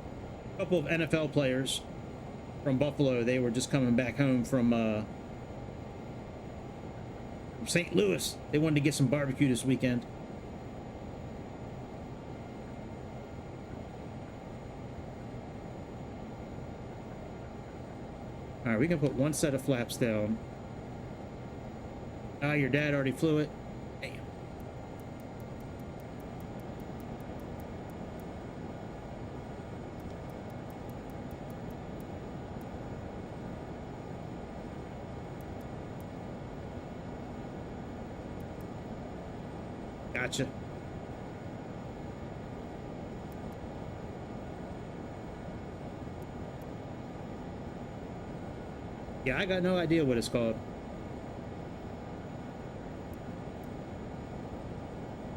A couple of NFL players from Buffalo. They were just coming back home from St. Louis. They wanted to get some barbecue this weekend. All right, we can put one set of flaps down. Ah, your dad already flew it. Damn. Gotcha. Yeah, I got no idea what it's called.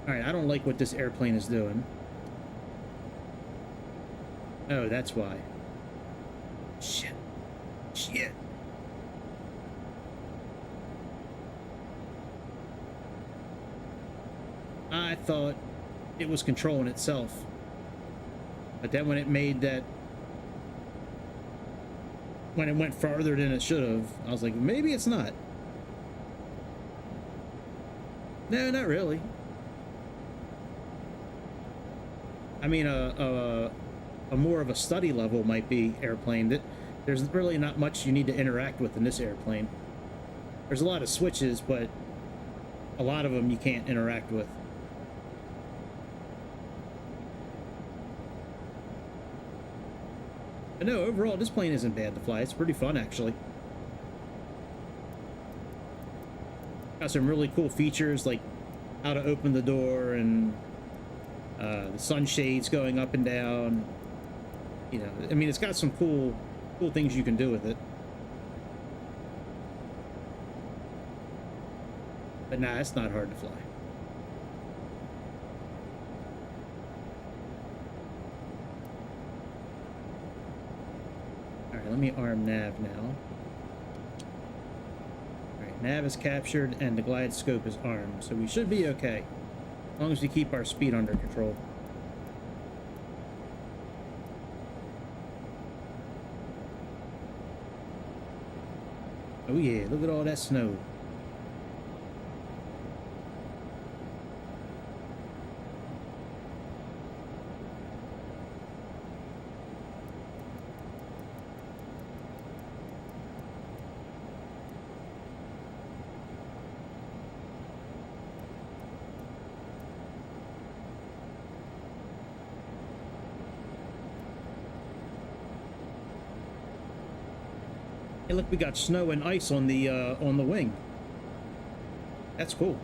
Alright, I don't like what this airplane is doing. Oh, that's why. Shit. Shit. I thought it was controlling itself. But then when it made that... when it went farther than it should have, I was like, maybe it's not. No, not really. I mean, a more of a study level might be airplane. That there's really not much you need to interact with in this airplane. There's a lot of switches, but a lot of them you can't interact with. But no, overall, this plane isn't bad to fly. It's pretty fun, actually. Got some really cool features, like how to open the door and the sunshades going up and down. You know, I mean, it's got some cool things you can do with it. But nah, it's not hard to fly. Alright, let me arm nav now. Alright, nav is captured and the glide scope is armed, so we should be okay. As long as we keep our speed under control. Oh yeah, look at all that snow. Hey, look, we got snow and ice on the wing. That's cool.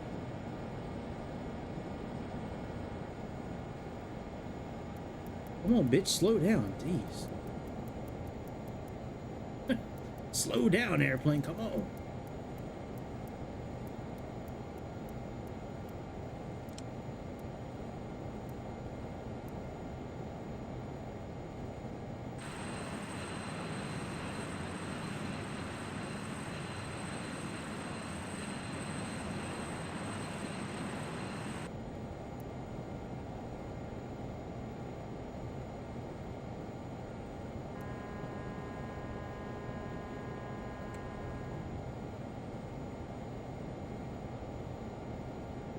Come on, bitch, slow down. Jeez. Slow down, airplane. Come on.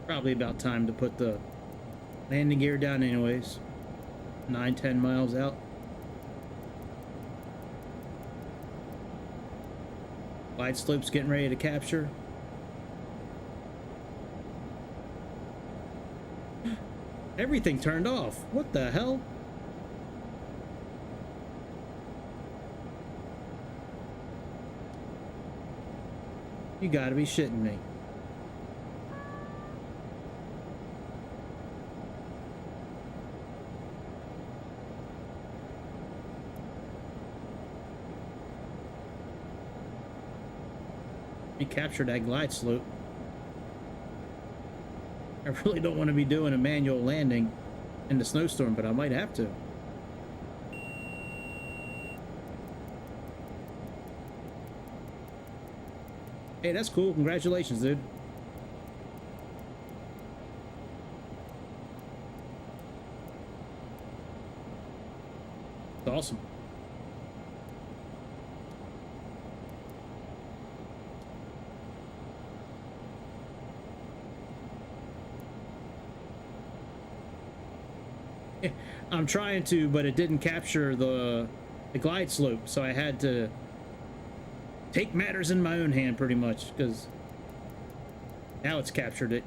Probably about time to put the landing gear down anyways. 9-10 miles out. Glide slope's getting ready to capture. Everything turned off. What the hell? You gotta be shitting me. We captured that glide slope. I really don't want to be doing a manual landing in the snowstorm, but I might have to. Hey, that's cool. Congratulations, dude. It's awesome. I'm trying to, but it didn't capture the glide slope, so I had to take matters in my own hand pretty much, because now it's captured it.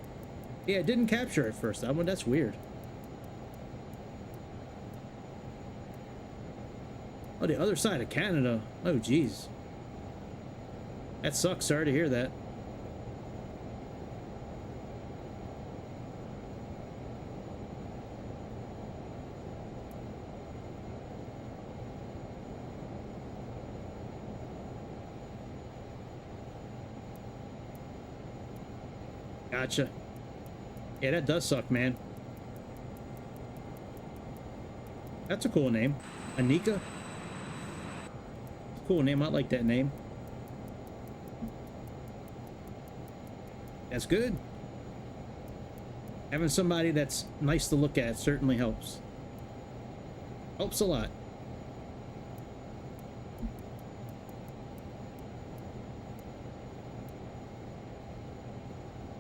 Yeah, it didn't capture it first. That's weird. Oh, the other side of Canada. Oh, geez. That sucks. Sorry to hear that. Gotcha. Yeah, that does suck, man. That's a cool name. Anika? Cool name. I like that name. That's good. Having somebody that's nice to look at certainly helps. Helps a lot.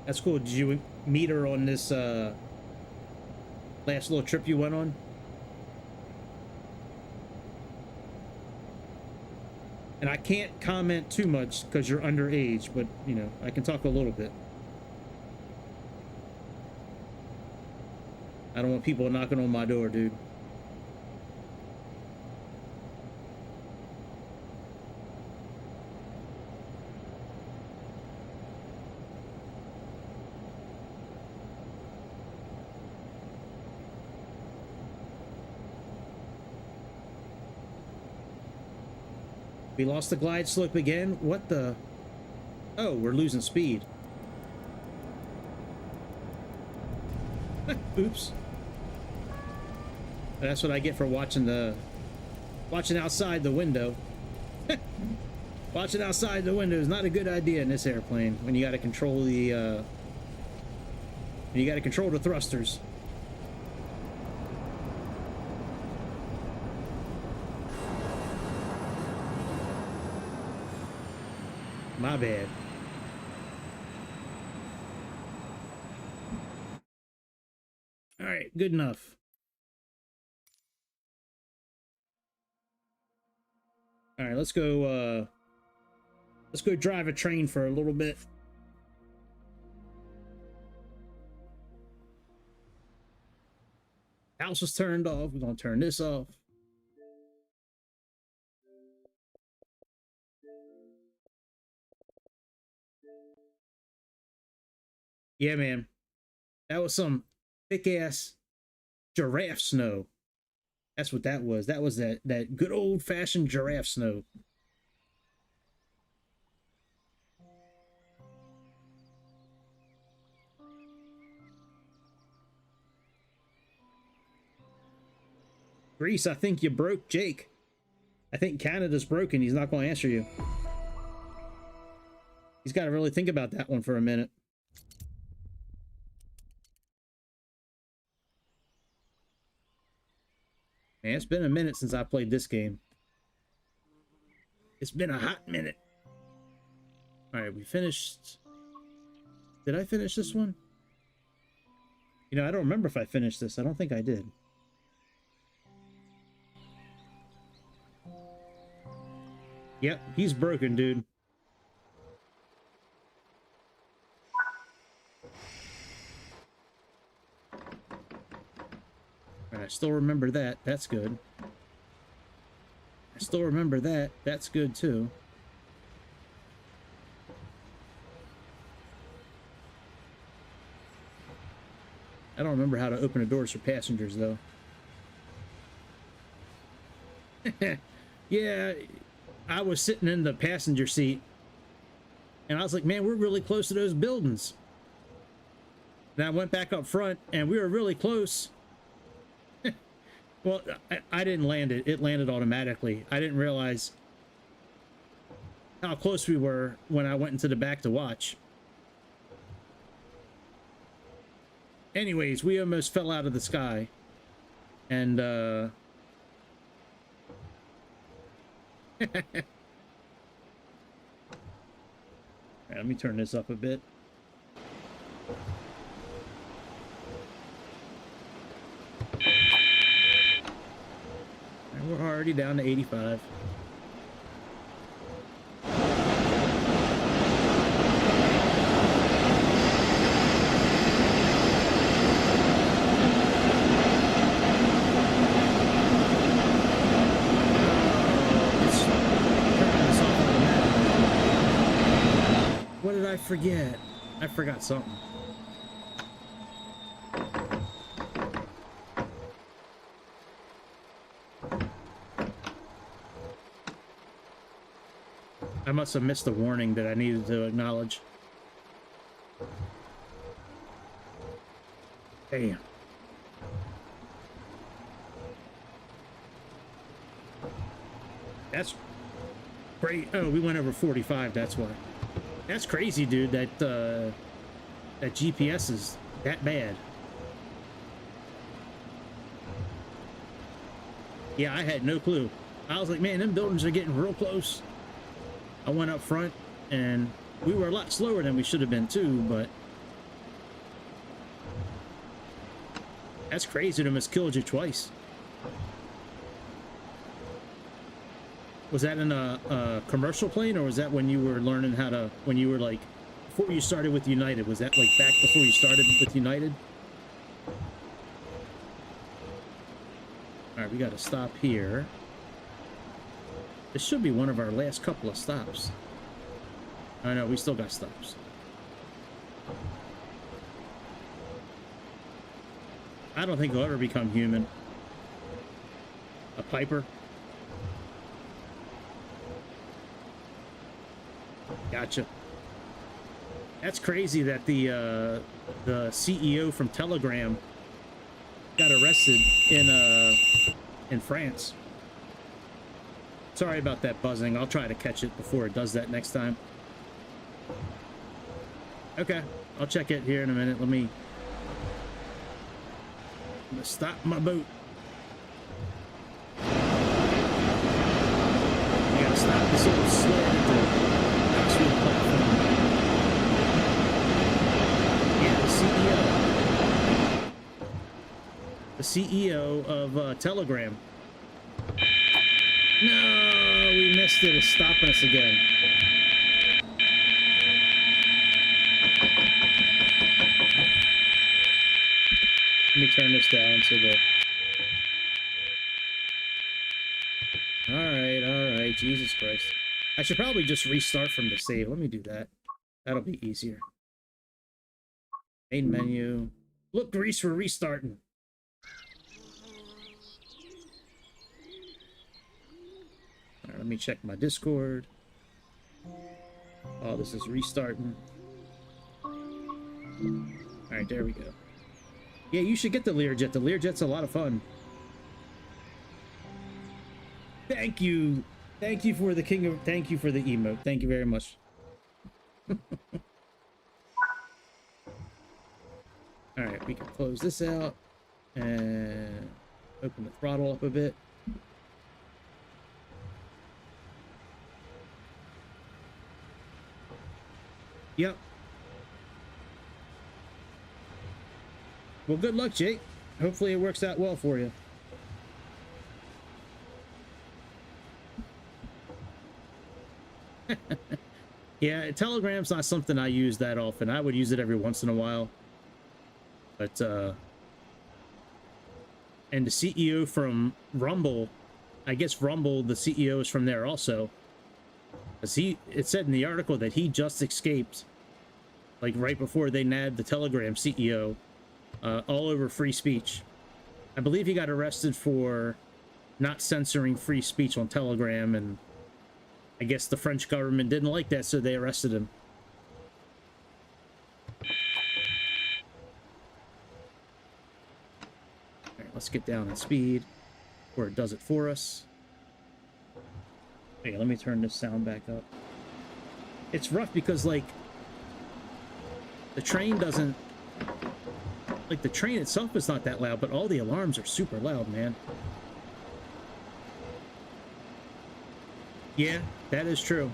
That's cool. Did you meet her on this last little trip you went on? And I can't comment too much because you're underage, but, you know, I can talk a little bit. I don't want people knocking on my door, dude. We lost the glide slope again? What the? Oh, we're losing speed. Oops. That's what I get for watching outside the window. Watching outside the window is not a good idea in this airplane when you got to control the thrusters. My bad. All right, good enough. All right, let's go drive a train for a little bit. House was turned off. We're gonna turn this off. Yeah, man. That was some thick ass giraffe snow. That's what that was. That was that good old fashioned giraffe snow. Greece, I think you broke Jake. I think Canada's broken. He's not going to answer you. He's got to really think about that one for a minute. Man, it's been a minute since I played this game. It's been a hot minute. All right, we finished. Did I finish this one? You know, I don't remember if I finished this. I don't think I did. Yep, he's broken, dude. I still remember that. That's good. I still remember that. That's good, too. I don't remember how to open the doors for passengers, though. Yeah, I was sitting in the passenger seat, and I was like, man, we're really close to those buildings. And I went back up front, and we were really close. Well, I didn't land it. It landed automatically. I didn't realize how close we were when I went into the back to watch. Anyways, we almost fell out of the sky. And, Right, let me turn this up a bit. And we're already down to 85. What did I forget? I forgot something. I must have missed the warning that I needed to acknowledge. Damn. That's great. Oh, we went over 45, that's why. That's crazy, dude, that that GPS is that bad. Yeah, I had no clue. I was like, man, them buildings are getting real close. I went up front, and we were a lot slower than we should have been, too, but... That's crazy to almost killed you twice. Was that in a commercial plane, or was that when you were learning how to, when you were like, before you started with United? Was that like back before you started with United? All right, we got to stop here. This should be one of our last couple of stops. I know, we still got stops. I don't think he'll ever become human. A Piper. Gotcha. That's crazy that the CEO from Telegram got arrested in France. Sorry about that buzzing. I'll try to catch it before it does that next time. Okay, I'll check it here in a minute. I'm gonna stop my boat. I gotta stop this little sled at the Knoxville platform. Yeah, the CEO of Telegram. No, we missed it. It's stopping us again. Let me turn this down so that... All right, Jesus Christ. I should probably just restart from the save. Let me do that. That'll be easier. Main menu. Look, Grease, we're restarting. All right, let me check my Discord. Oh, this is restarting. All right, there we go. Yeah, you should get the LearJet. The LearJet's a lot of fun. Thank you. Thank you for the king of... Thank you for the emote. Thank you very much. All right, we can close this out and open the throttle up a bit. Yep. Well, good luck, Jake. Hopefully it works out well for you. Yeah, Telegram's not something I use that often. I would use it every once in a while. But, and the CEO from Rumble, I guess Rumble, the CEO is from there also. Because it said in the article that he just escaped, like right before they nabbed the Telegram CEO, all over free speech. I believe he got arrested for not censoring free speech on Telegram, and I guess the French government didn't like that, so they arrested him. right, let's get down in speed where it does it for us. Okay, let me turn this sound back up. It's rough because, like, the train doesn't... Like, the train itself is not that loud, but all the alarms are super loud, man. Yeah, that is true.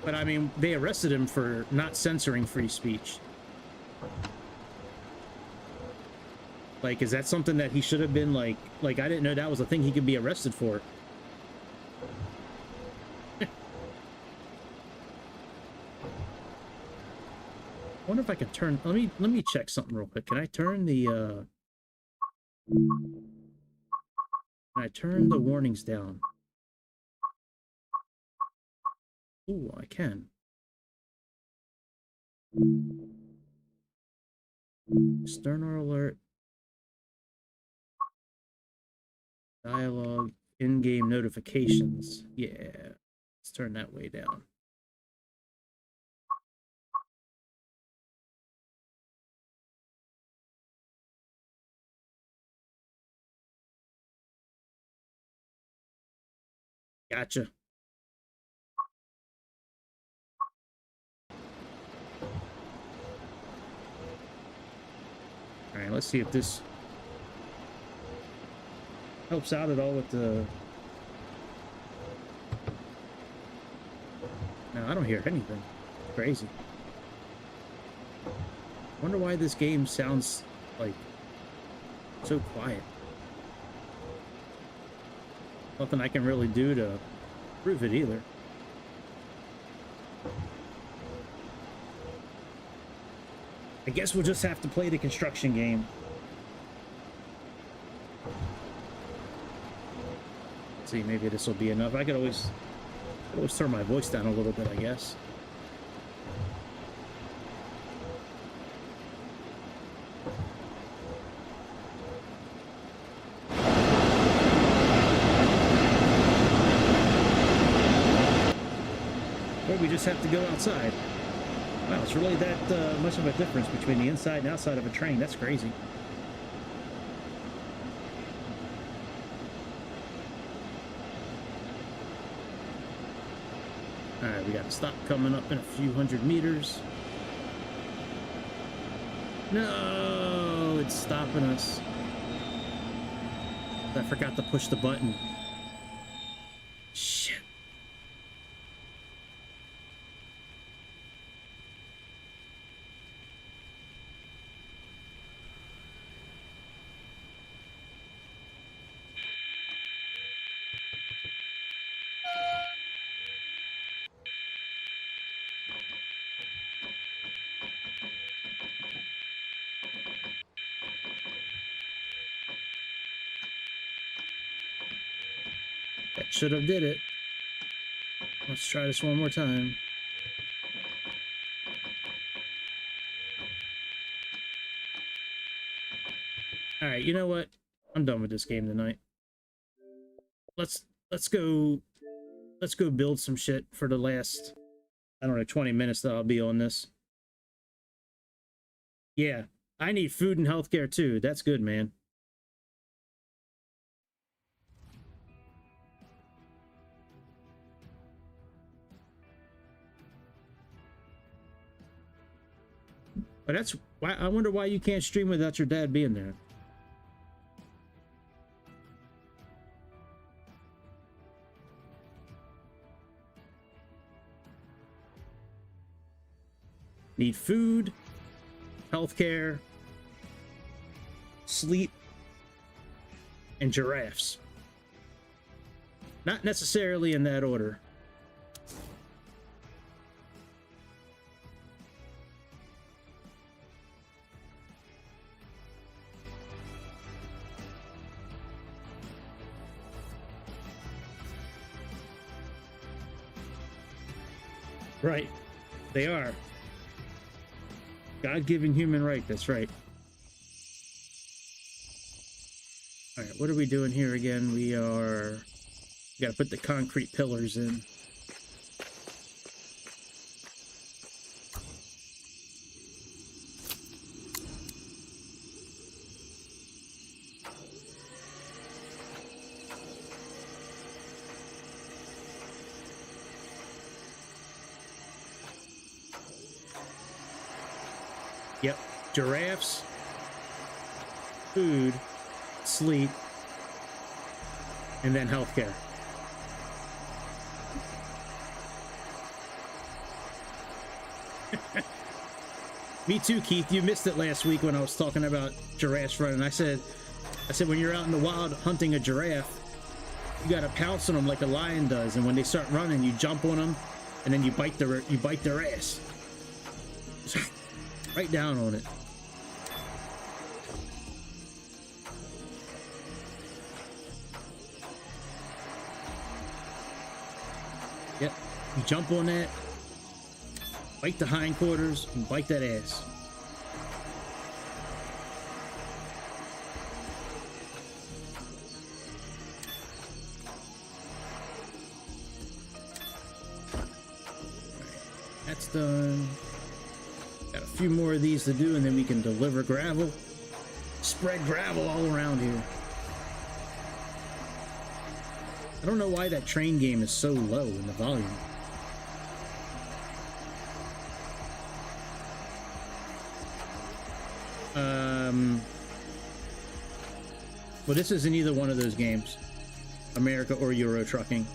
But, I mean, they arrested him for not censoring free speech. Like, is that something that he should have been, like, I didn't know that was a thing he could be arrested for. I wonder if I can turn... Let me check something real quick. Can I turn the, Can I turn the warnings down? Ooh, I can. External alert. Dialogue. In-game notifications. Yeah. Let's turn that way down. Gotcha. All right, let's see if this helps out at all with the... No, I don't hear anything. Crazy. Wonder why this game sounds like so quiet. Nothing I can really do to prove it either. I guess we'll just have to play the construction game. Let's see, maybe this will be enough. I could always turn my voice down a little bit, I guess. Or we just have to go outside. Wow, it's really that much of a difference between the inside and outside of a train. That's crazy. Alright, we got to stop coming up in a few hundred meters. No, it's stopping us. I forgot to push the button. Shit. That should have did it. Let's try this one more time. All right, you know what? I'm done with this game tonight. Let's go build some shit for the last, I don't know, 20 minutes that I'll be on this. Yeah, I need food and healthcare too. That's good, man. But that's why I wonder why you can't stream without your dad being there. Need food, healthcare, sleep, and giraffes. Not necessarily in that order. Right. They are. God-given human right, that's right. All right, what are we doing here again? We gotta put the concrete pillars in. Yep. Giraffes, food, sleep, and then healthcare. Me too, Keith. You missed it last week when I was talking about giraffes running. I said when you're out in the wild hunting a giraffe, you gotta pounce on them like a lion does, and when they start running, you jump on them, and then you bite their ass. Right down on it. Yep, you jump on that, bite the hindquarters, and bite that ass. That's done. Got a few more of these to do, and then we can deliver gravel. Spread gravel all around here. I don't know why that train game is so low in the volume. Well, this isn't either one of those games, America or Euro Trucking.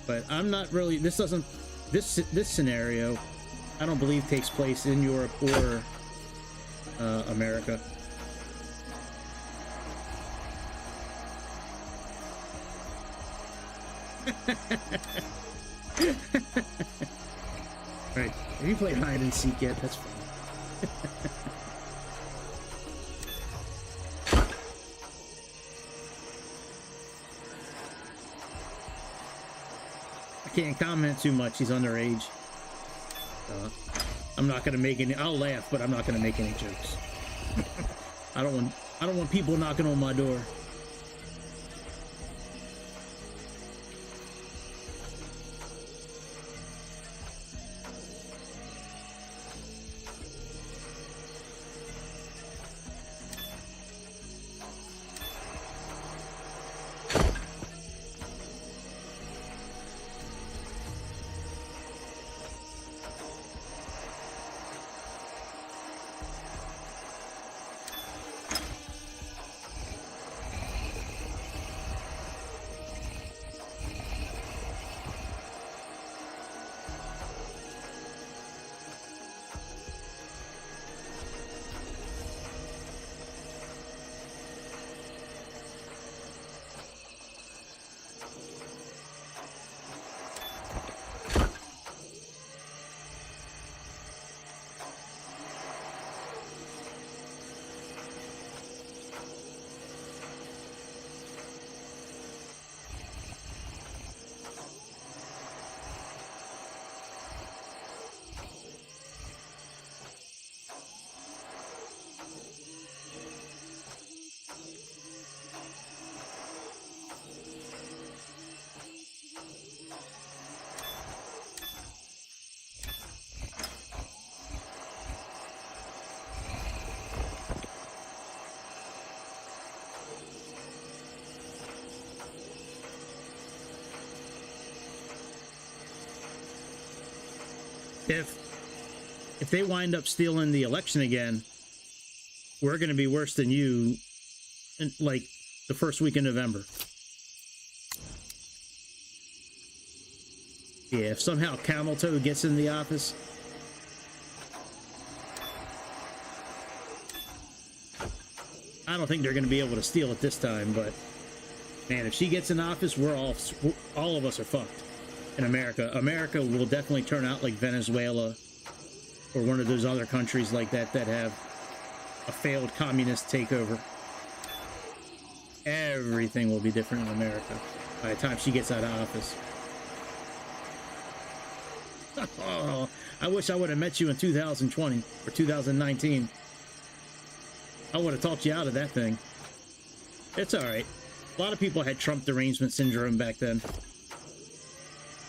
But I'm not really. This scenario, I don't believe takes place in Europe or America. Right. Have you played hide and seek yet? That's fun. I can't comment too much. He's underage. I'm not gonna make any. I'll laugh, but I'm not gonna make any jokes. I don't want people knocking on my door. If they wind up stealing the election again, we're going to be worse than you in like the first week in November. Yeah, if somehow Camel Toe gets in the office, I don't think they're going to be able to steal it this time, but man, if she gets in office, all of us are fucked. In America will definitely turn out like Venezuela or one of those other countries like that have a failed communist takeover. Everything will be different in America by the time she gets out of office. Oh, I wish I would have met you in 2020 or 2019. I would have talked you out of that thing. It's all right. A lot of people had Trump derangement syndrome back then.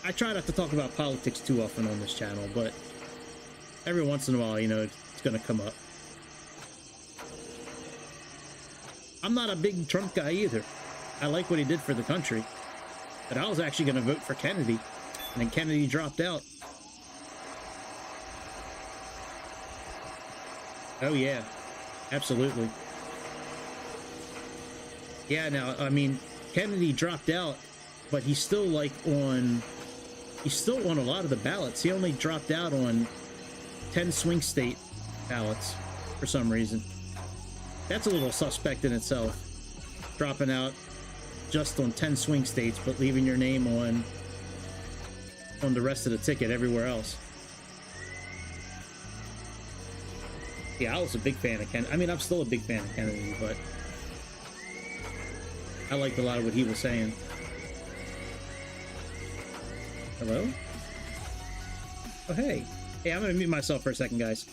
I try not to talk about politics too often on this channel, but every once in a while, you know, it's going to come up. I'm not a big Trump guy either. I like what he did for the country, but I was actually going to vote for Kennedy, and then Kennedy dropped out. Oh yeah, absolutely. Yeah, now I mean Kennedy dropped out, but he's still like he's still on a lot of the ballots. He only dropped out on 10 swing state ballots for some reason. That's a little suspect in itself. Dropping out just on 10 swing states, but leaving your name on the rest of the ticket everywhere else. Yeah, I was a big fan of Kennedy. I mean, I'm still a big fan of Kennedy, but I liked a lot of what he was saying. Hello? Oh, hey. Hey, I'm gonna mute myself for a second, guys.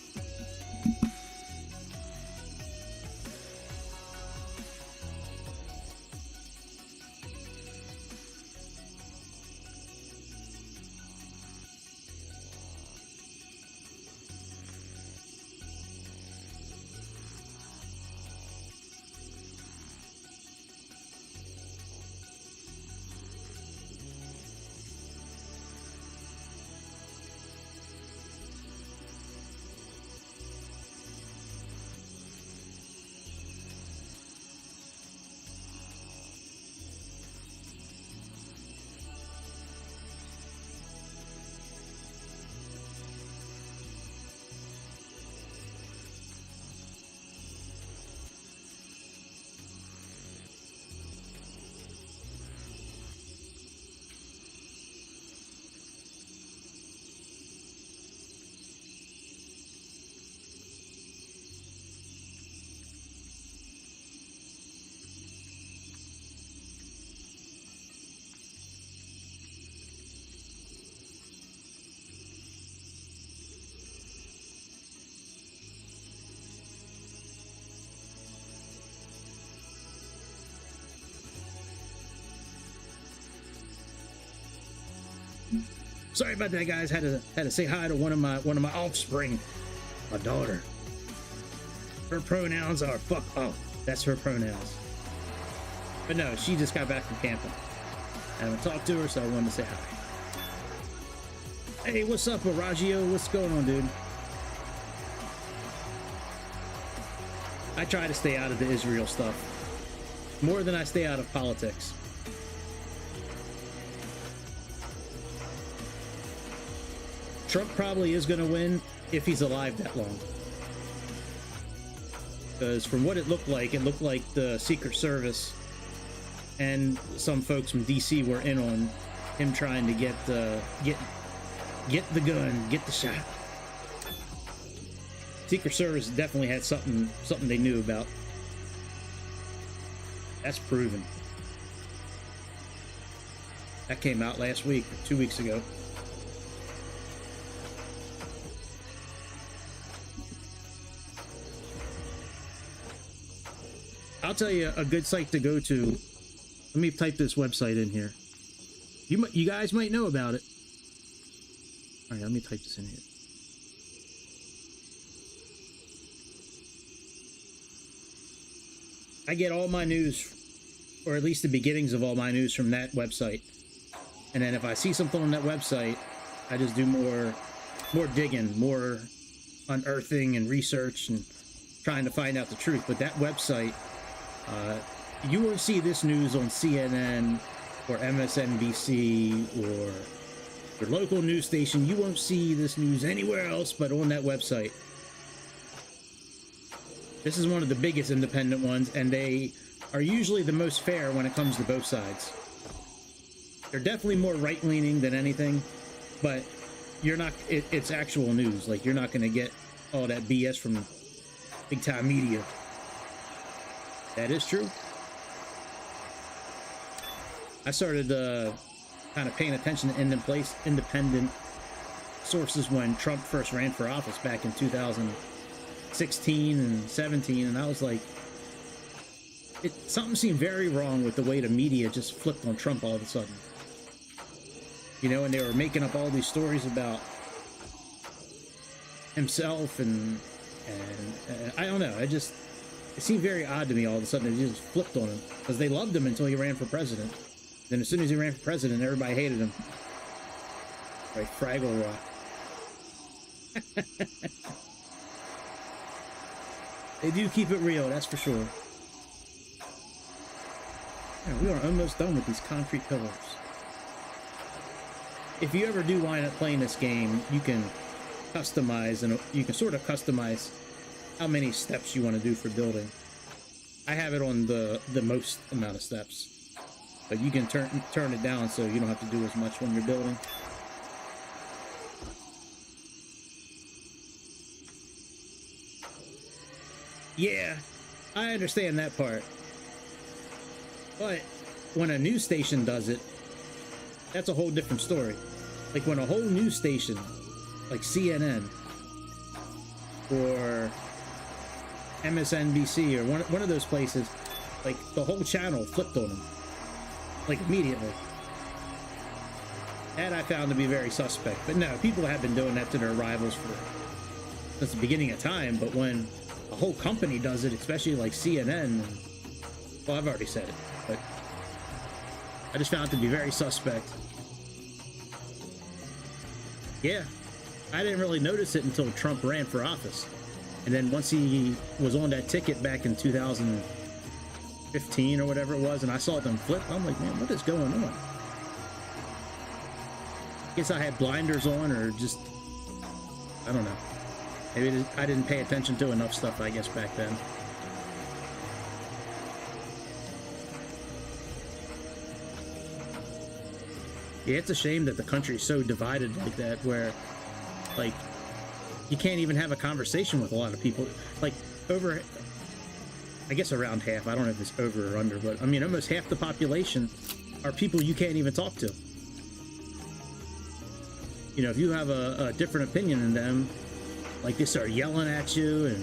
Sorry about that, guys. Had to say hi to one of my offspring, my daughter. Her pronouns are fuck. Oh, that's her pronouns. But no, she just got back from camping. I haven't talked to her, so I wanted to say hi. Hey, what's up, Aragio? What's going on, dude? I try to stay out of the Israel stuff more than I stay out of politics. Trump probably is going to win if he's alive that long. Because from what it looked like the Secret Service and some folks from DC were in on him trying to get the gun, get the shot. Secret Service definitely had something they knew about. That's proven. That came out last week, or 2 weeks ago. I'll tell you a good site to go to. Let me type this website in here. You guys might know about it. All right, let me type this in here. I get all my news, or at least the beginnings of all my news, from that website. And then if I see something on that website, I just do more digging, more unearthing and research and trying to find out the truth. But that website, you won't see this news on CNN or MSNBC or your local news station. You won't see this news anywhere else but on that website. This is one of the biggest independent ones, and they are usually the most fair when it comes to both sides. They're definitely more right-leaning than anything, but you're not, it's actual news. Like, you're not going to get all that BS from big-time media. That is true. I started kind of paying attention to independent sources when Trump first ran for office back in 2016 and 17, and I was like, something seemed very wrong with the way the media just flipped on Trump all of a sudden. You know, and they were making up all these stories about himself, and I don't know, it seemed very odd to me all of a sudden. They just flipped on him, because they loved him until he ran for president. Then as soon as he ran for president, everybody hated him. Like Fraggle Rock. They do keep it real, that's for sure. Yeah, we are almost done with these concrete pillars. If you ever do wind up playing this game, you can customize, and you can sort of customize how many steps you want to do for building. I have it on the most amount of steps, but you can turn it down so you don't have to do as much when you're building. Yeah, I understand that part. But when a news station does it, that's a whole different story. Like when a whole news station, like CNN or MSNBC or one of those places, like the whole channel flipped on them, like immediately. That I found to be very suspect. But no, people have been doing that to their rivals since the beginning of time. But when a whole company does it, especially like CNN, well, I've already said it, but I just found it to be very suspect. Yeah, I didn't really notice it until Trump ran for office. And then once he was on that ticket back in 2015 or whatever it was, and I saw them flip, I'm like, man, what is going on? I guess I had blinders on, or just, I don't know. Maybe I didn't pay attention to enough stuff, I guess, back then. Yeah, it's a shame that the country's so divided like that, where, like, you can't even have a conversation with a lot of people. Like, over, I guess around half, I don't know if it's over or under, but I mean, almost half the population are people you can't even talk to. You know, if you have a different opinion than them, like, they start yelling at you and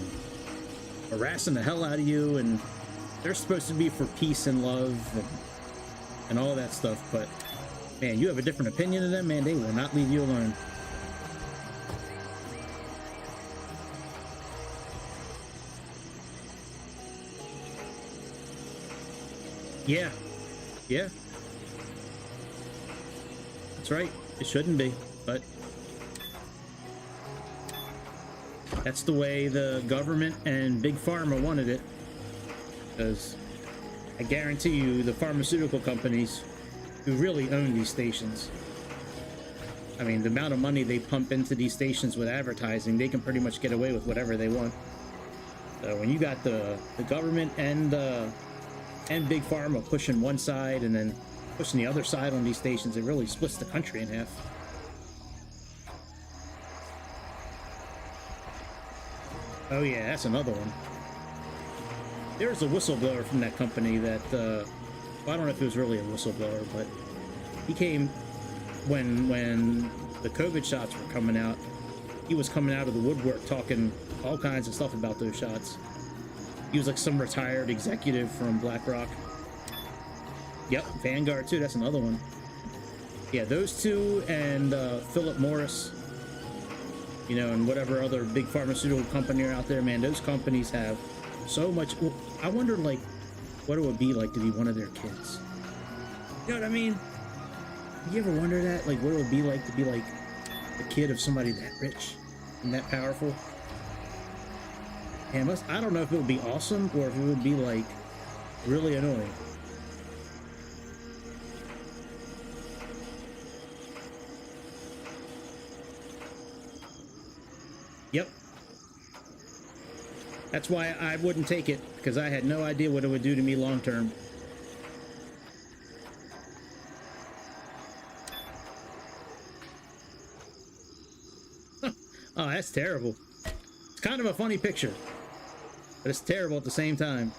harassing the hell out of you, and they're supposed to be for peace and love and all that stuff, but man, you have a different opinion than them, man, they will not leave you alone. Yeah. Yeah. That's right. It shouldn't be, but that's the way the government and Big Pharma wanted it. Because I guarantee you, the pharmaceutical companies who really own these stations, I mean, the amount of money they pump into these stations with advertising, they can pretty much get away with whatever they want. So when you got the government and Big Pharma pushing one side and then pushing the other side on these stations, it really splits the country in half. Oh yeah, that's another one. There's a whistleblower from that company that, well, I don't know if it was really a whistleblower, but he came when the COVID shots were coming out. He was coming out of the woodwork talking all kinds of stuff about those shots. He was like some retired executive from BlackRock. Yep, Vanguard too, that's another one. Yeah, those two and Philip Morris, you know, and whatever other big pharmaceutical company are out there, man, those companies have so much. Well, I wonder, like, what it would be like to be one of their kids. You know what I mean? You ever wonder that? Like, what it would be like to be, like, the kid of somebody that rich and that powerful? And I don't know if it would be awesome or if it would be, like, really annoying. Yep. That's why I wouldn't take it, because I had no idea what it would do to me long term. Oh, that's terrible. It's kind of a funny picture, but it's terrible at the same time.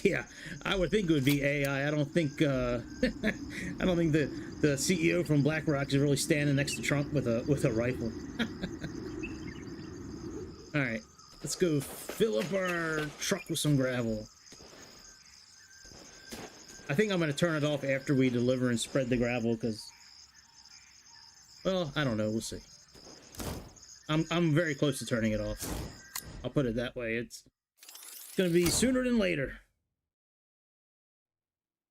Yeah, I would think it would be AI. I don't think I don't think the CEO from BlackRock is really standing next to Trump with a rifle. All right, let's go fill up our truck with some gravel. I think I'm going to turn it off after we deliver and spread the gravel, because, well, I don't know. We'll see. I'm very close to turning it off. I'll put it that way. It's going to be sooner than later.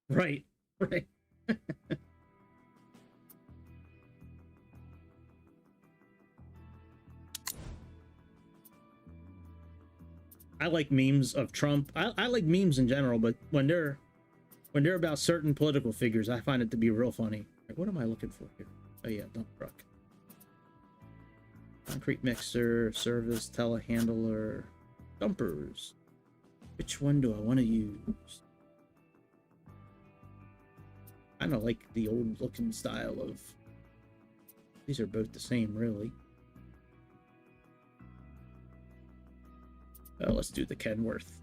Right, right. I like memes of Trump. I like memes in general, but when they're about certain political figures, I find it to be real funny. Like, what am I looking for here? Oh yeah, dump truck. Concrete mixer, service, telehandler, dumpers. Which one do I want to use? I kind of like the old looking style of... These are both the same, really. Let's do the Kenworth.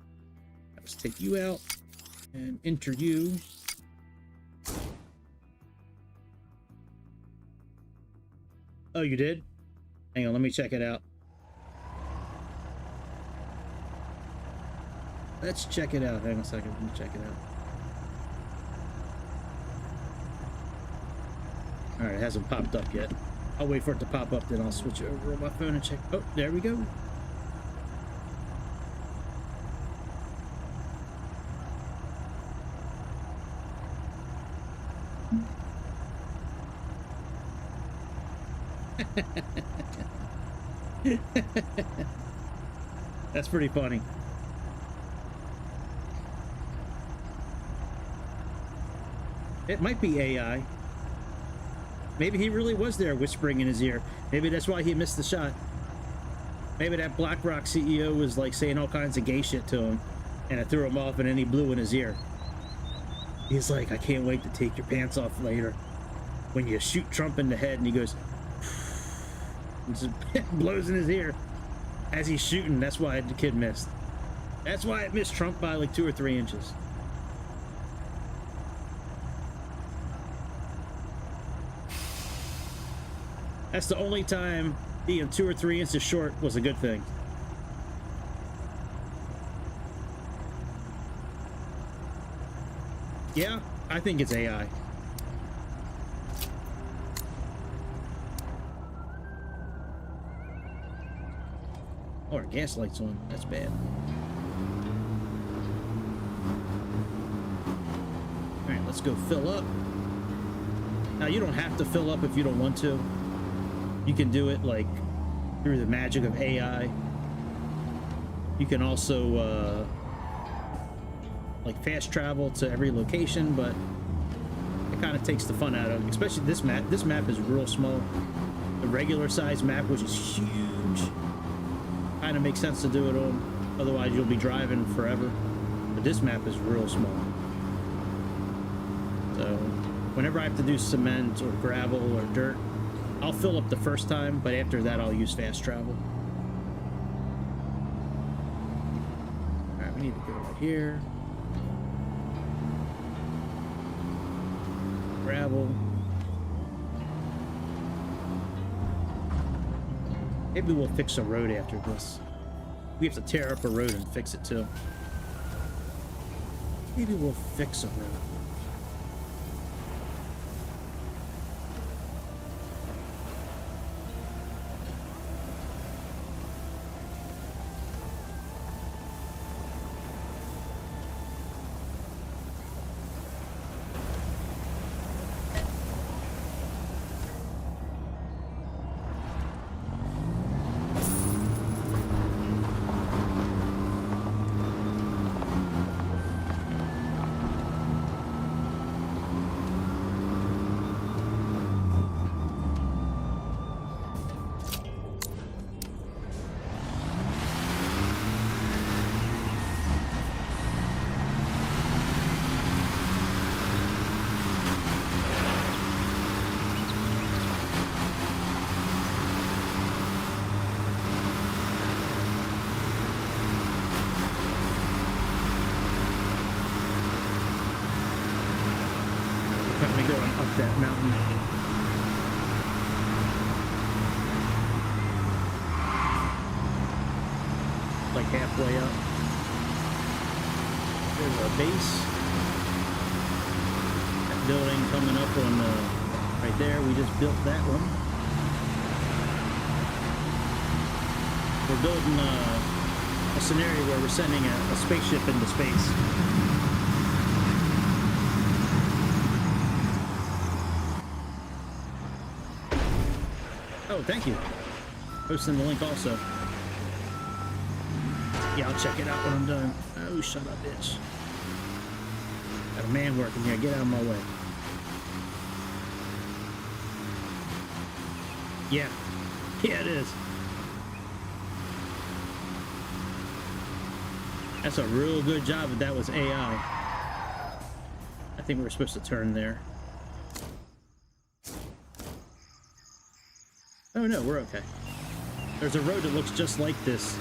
Let's take you out and enter you. Oh, you did? Hang on, let me check it out. Let's check it out. Hang on a second, let me check it out. Alright, it hasn't popped up yet. I'll wait for it to pop up, then I'll switch over on my phone and check. Oh, there we go. That's pretty funny. It might be AI. Maybe he really was there whispering in his ear. Maybe that's why he missed the shot. Maybe that BlackRock CEO was like saying all kinds of gay shit to him, and it threw him off, and then he blew in his ear. He's like, I can't wait to take your pants off later when you shoot Trump in the head, and he goes and just blows in his ear as he's shooting. That's why the kid missed. That's why it missed Trump by like 2 or 3 inches. That's the only time being 2 or 3 inches short was a good thing. Yeah, I think it's AI. Oh, our gas light's on. That's bad. Alright, let's go fill up. Now, you don't have to fill up if you don't want to. You can do it, like, through the magic of AI. You can also, like, fast travel to every location, but it kind of takes the fun out of it. Especially this map. This map is real small. The regular size map, which is huge, kind of makes sense to do it on. Otherwise, you'll be driving forever. But this map is real small. So, whenever I have to do cement or gravel or dirt, I'll fill up the first time, but after that, I'll use fast travel. Alright, we need to go right here. Gravel. Maybe we'll fix a road after this. We have to tear up a road and fix it too. Maybe we'll fix a road. Going up that mountain. Like halfway up. There's our base. That building coming up on the right there. We just built that one. We're building a scenario where we're sending a spaceship into space. Oh, thank you. Posting the link also. Yeah, I'll check it out when I'm done. Oh, shut up, bitch. Got a man working here. Get out of my way. Yeah. Yeah, it is. That's a real good job if that was AI. I think we're supposed to turn there. Oh no, we're okay. There's a road that looks just like this.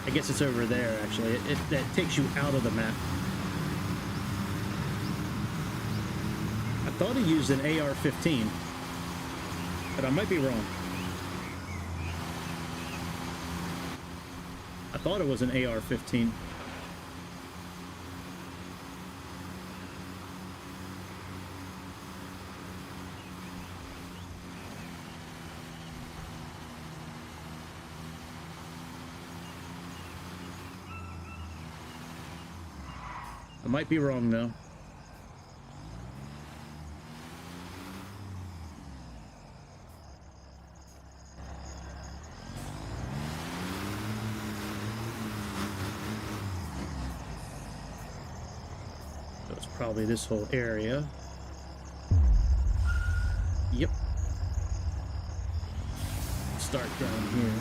I guess it's over there, actually. That takes you out of the map. I thought he used an AR-15, but I might be wrong. I thought it was an AR-15. I might be wrong, though. So it's probably this whole area. Yep. Start down here.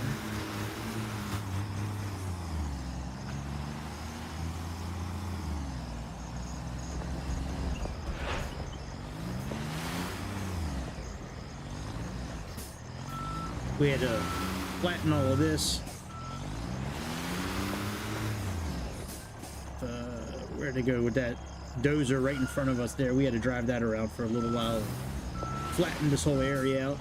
We had to flatten all of this. Where'd it go with that dozer right in front of us there? We had to drive that around for a little while. Flatten this whole area out.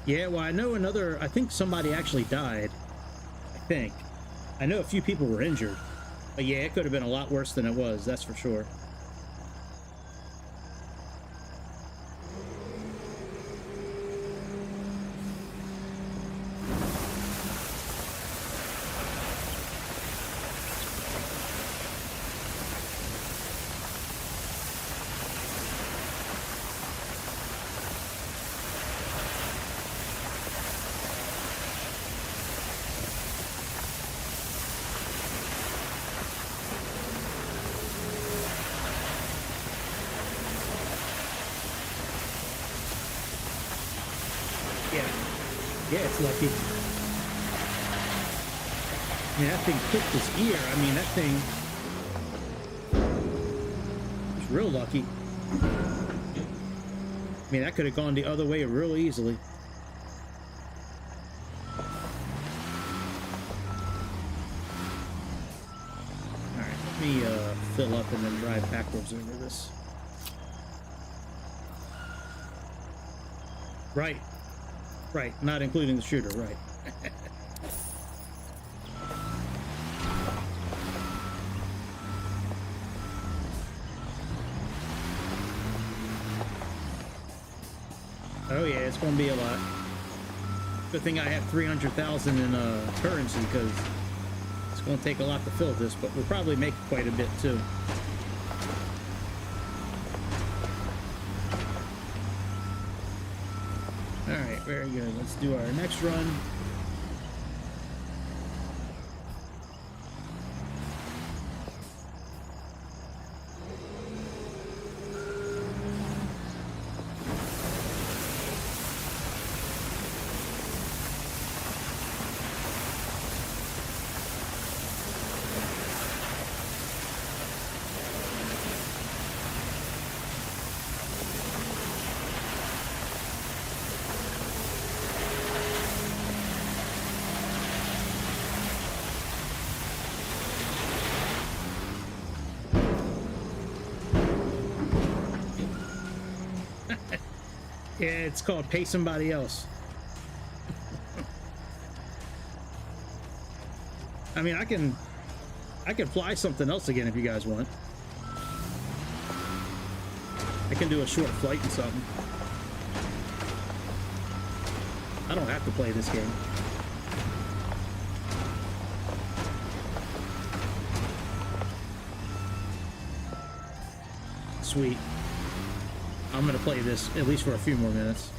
Yeah, well, I know I think somebody actually died. I think. I know a few people were injured. But yeah, it could have been a lot worse than it was, that's for sure. Yeah, it's lucky. I mean, that thing clipped his ear. I mean, that thing was real lucky. I mean, that could have gone the other way real easily. Alright, let me fill up and then drive backwards over this. Right. Right, not including the shooter, right. Oh yeah, it's gonna be a lot. Good thing I have 300,000 in currency, because it's gonna take a lot to fill this, but we'll probably make quite a bit too. Alright, very good. Let's do our next run. Yeah, it's called pay somebody else. I mean, I can fly something else again if you guys want. I can do a short flight and something. I don't have to play this game. sweet. I'm gonna play this at least for a few more minutes.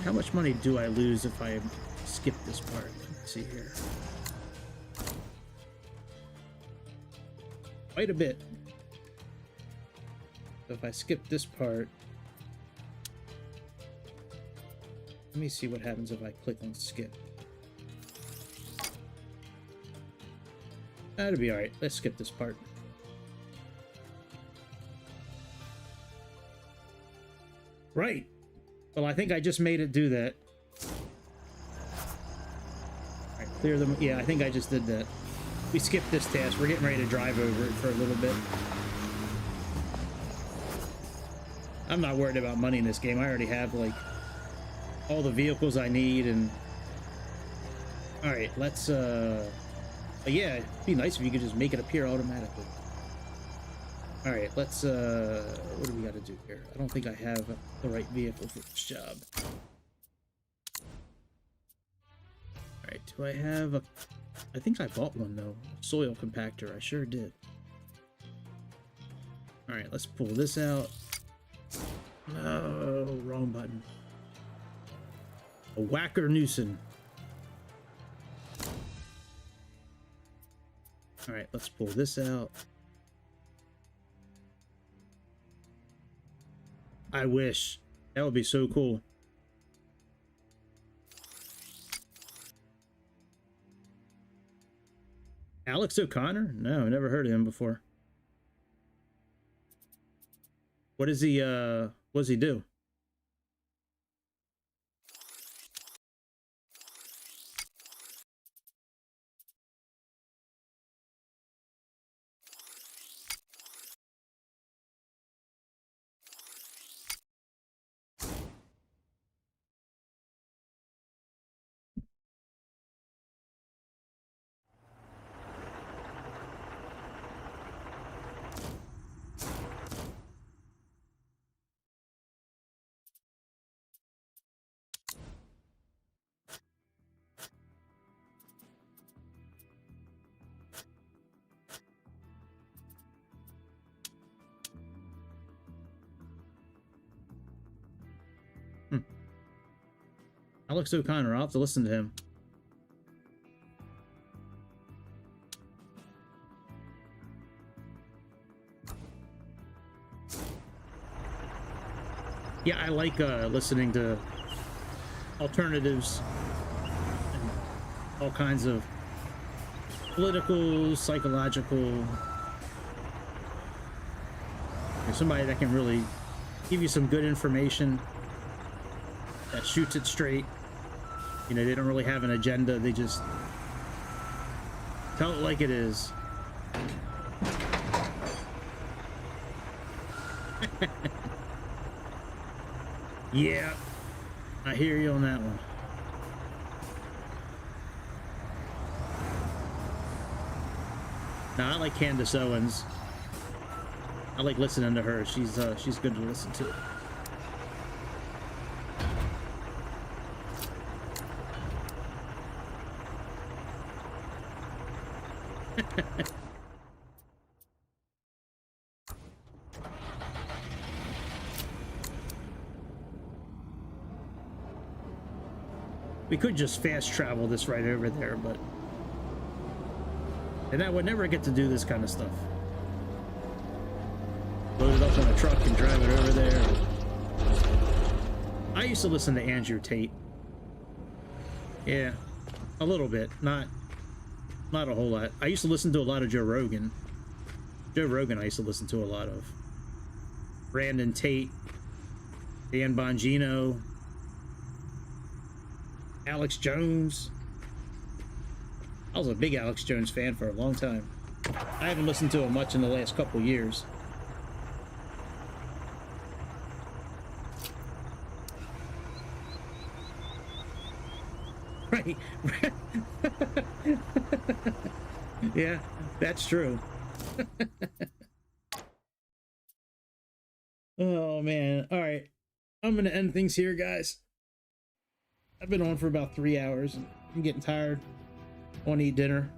How much money do I lose if I skip this part? Let's see here. Quite a bit. So if I skip this part, let me see what happens if I click on skip. That'll be alright. Let's skip this part. Right. Well, I think I just made it do that. Alright, clear them. Yeah, I think I just did that. We skipped this task. We're getting ready to drive over it for a little bit. I'm not worried about money in this game. I already have, like, all the vehicles I need, and... Alright, let's, But yeah, it'd be nice if you could just make it appear automatically. Alright, let's, what do we gotta do here? I don't think I have the right vehicle for this job. Alright, do I have a... I think I bought one, though. Soil compactor, I sure did. Alright, let's pull this out. No, wrong button. A Whacker Newson. Alright, let's pull this out. I wish. That would be so cool. Alex O'Connor? No, never heard of him before. What does he do? Alex O'Connor, I'll have to listen to him. Yeah, I like listening to alternatives and all kinds of political, psychological. There's somebody that can really give you some good information that shoots it straight. You know, they don't really have an agenda. They just tell it like it is. Yeah, I hear you on that one. Now, I like Candace Owens. I like listening to her. She's good to listen to. We could just fast travel this right over there, but... And I would never get to do this kind of stuff. Load it up on a truck and drive it over there. I used to listen to Andrew Tate. Yeah, a little bit. Not a whole lot. I used to listen to a lot of Joe Rogan. Joe Rogan I used to listen to a lot of. Brandon Tate. Dan Bongino. Alex Jones. I was a big Alex Jones fan for a long time. I haven't listened to him much in the last couple years. Right. Yeah, that's true. Oh man. All right. I'm gonna end things here, guys. I've been on for about 3 hours. I'm getting tired. I want to eat dinner.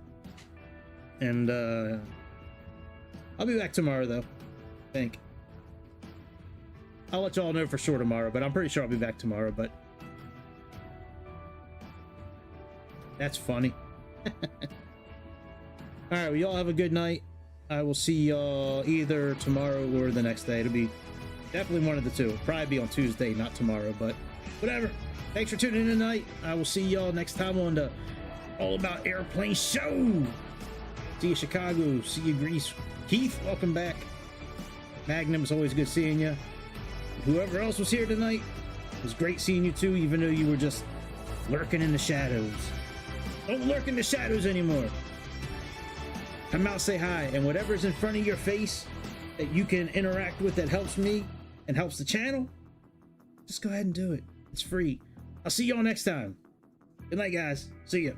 And I'll be back tomorrow though, I think. I'll let y'all know for sure tomorrow, but I'm pretty sure I'll be back tomorrow, but that's funny. All right, well, y'all have a good night. I will see y'all either tomorrow or the next day. It'll be definitely one of the two. It'll probably be on Tuesday, not tomorrow, but whatever. Thanks for tuning in tonight. I will see y'all next time on the All About Airplane show. See you, Chicago. See you, Greece. Keith, welcome back. Magnum, it's always good seeing you. Whoever else was here tonight, it was great seeing you too, even though you were just lurking in the shadows. Don't lurk in the shadows anymore. Come out, say hi, and whatever's in front of your face that you can interact with that helps me and helps the channel, just go ahead and do it. It's free. I'll see y'all next time. Good night, guys. See ya.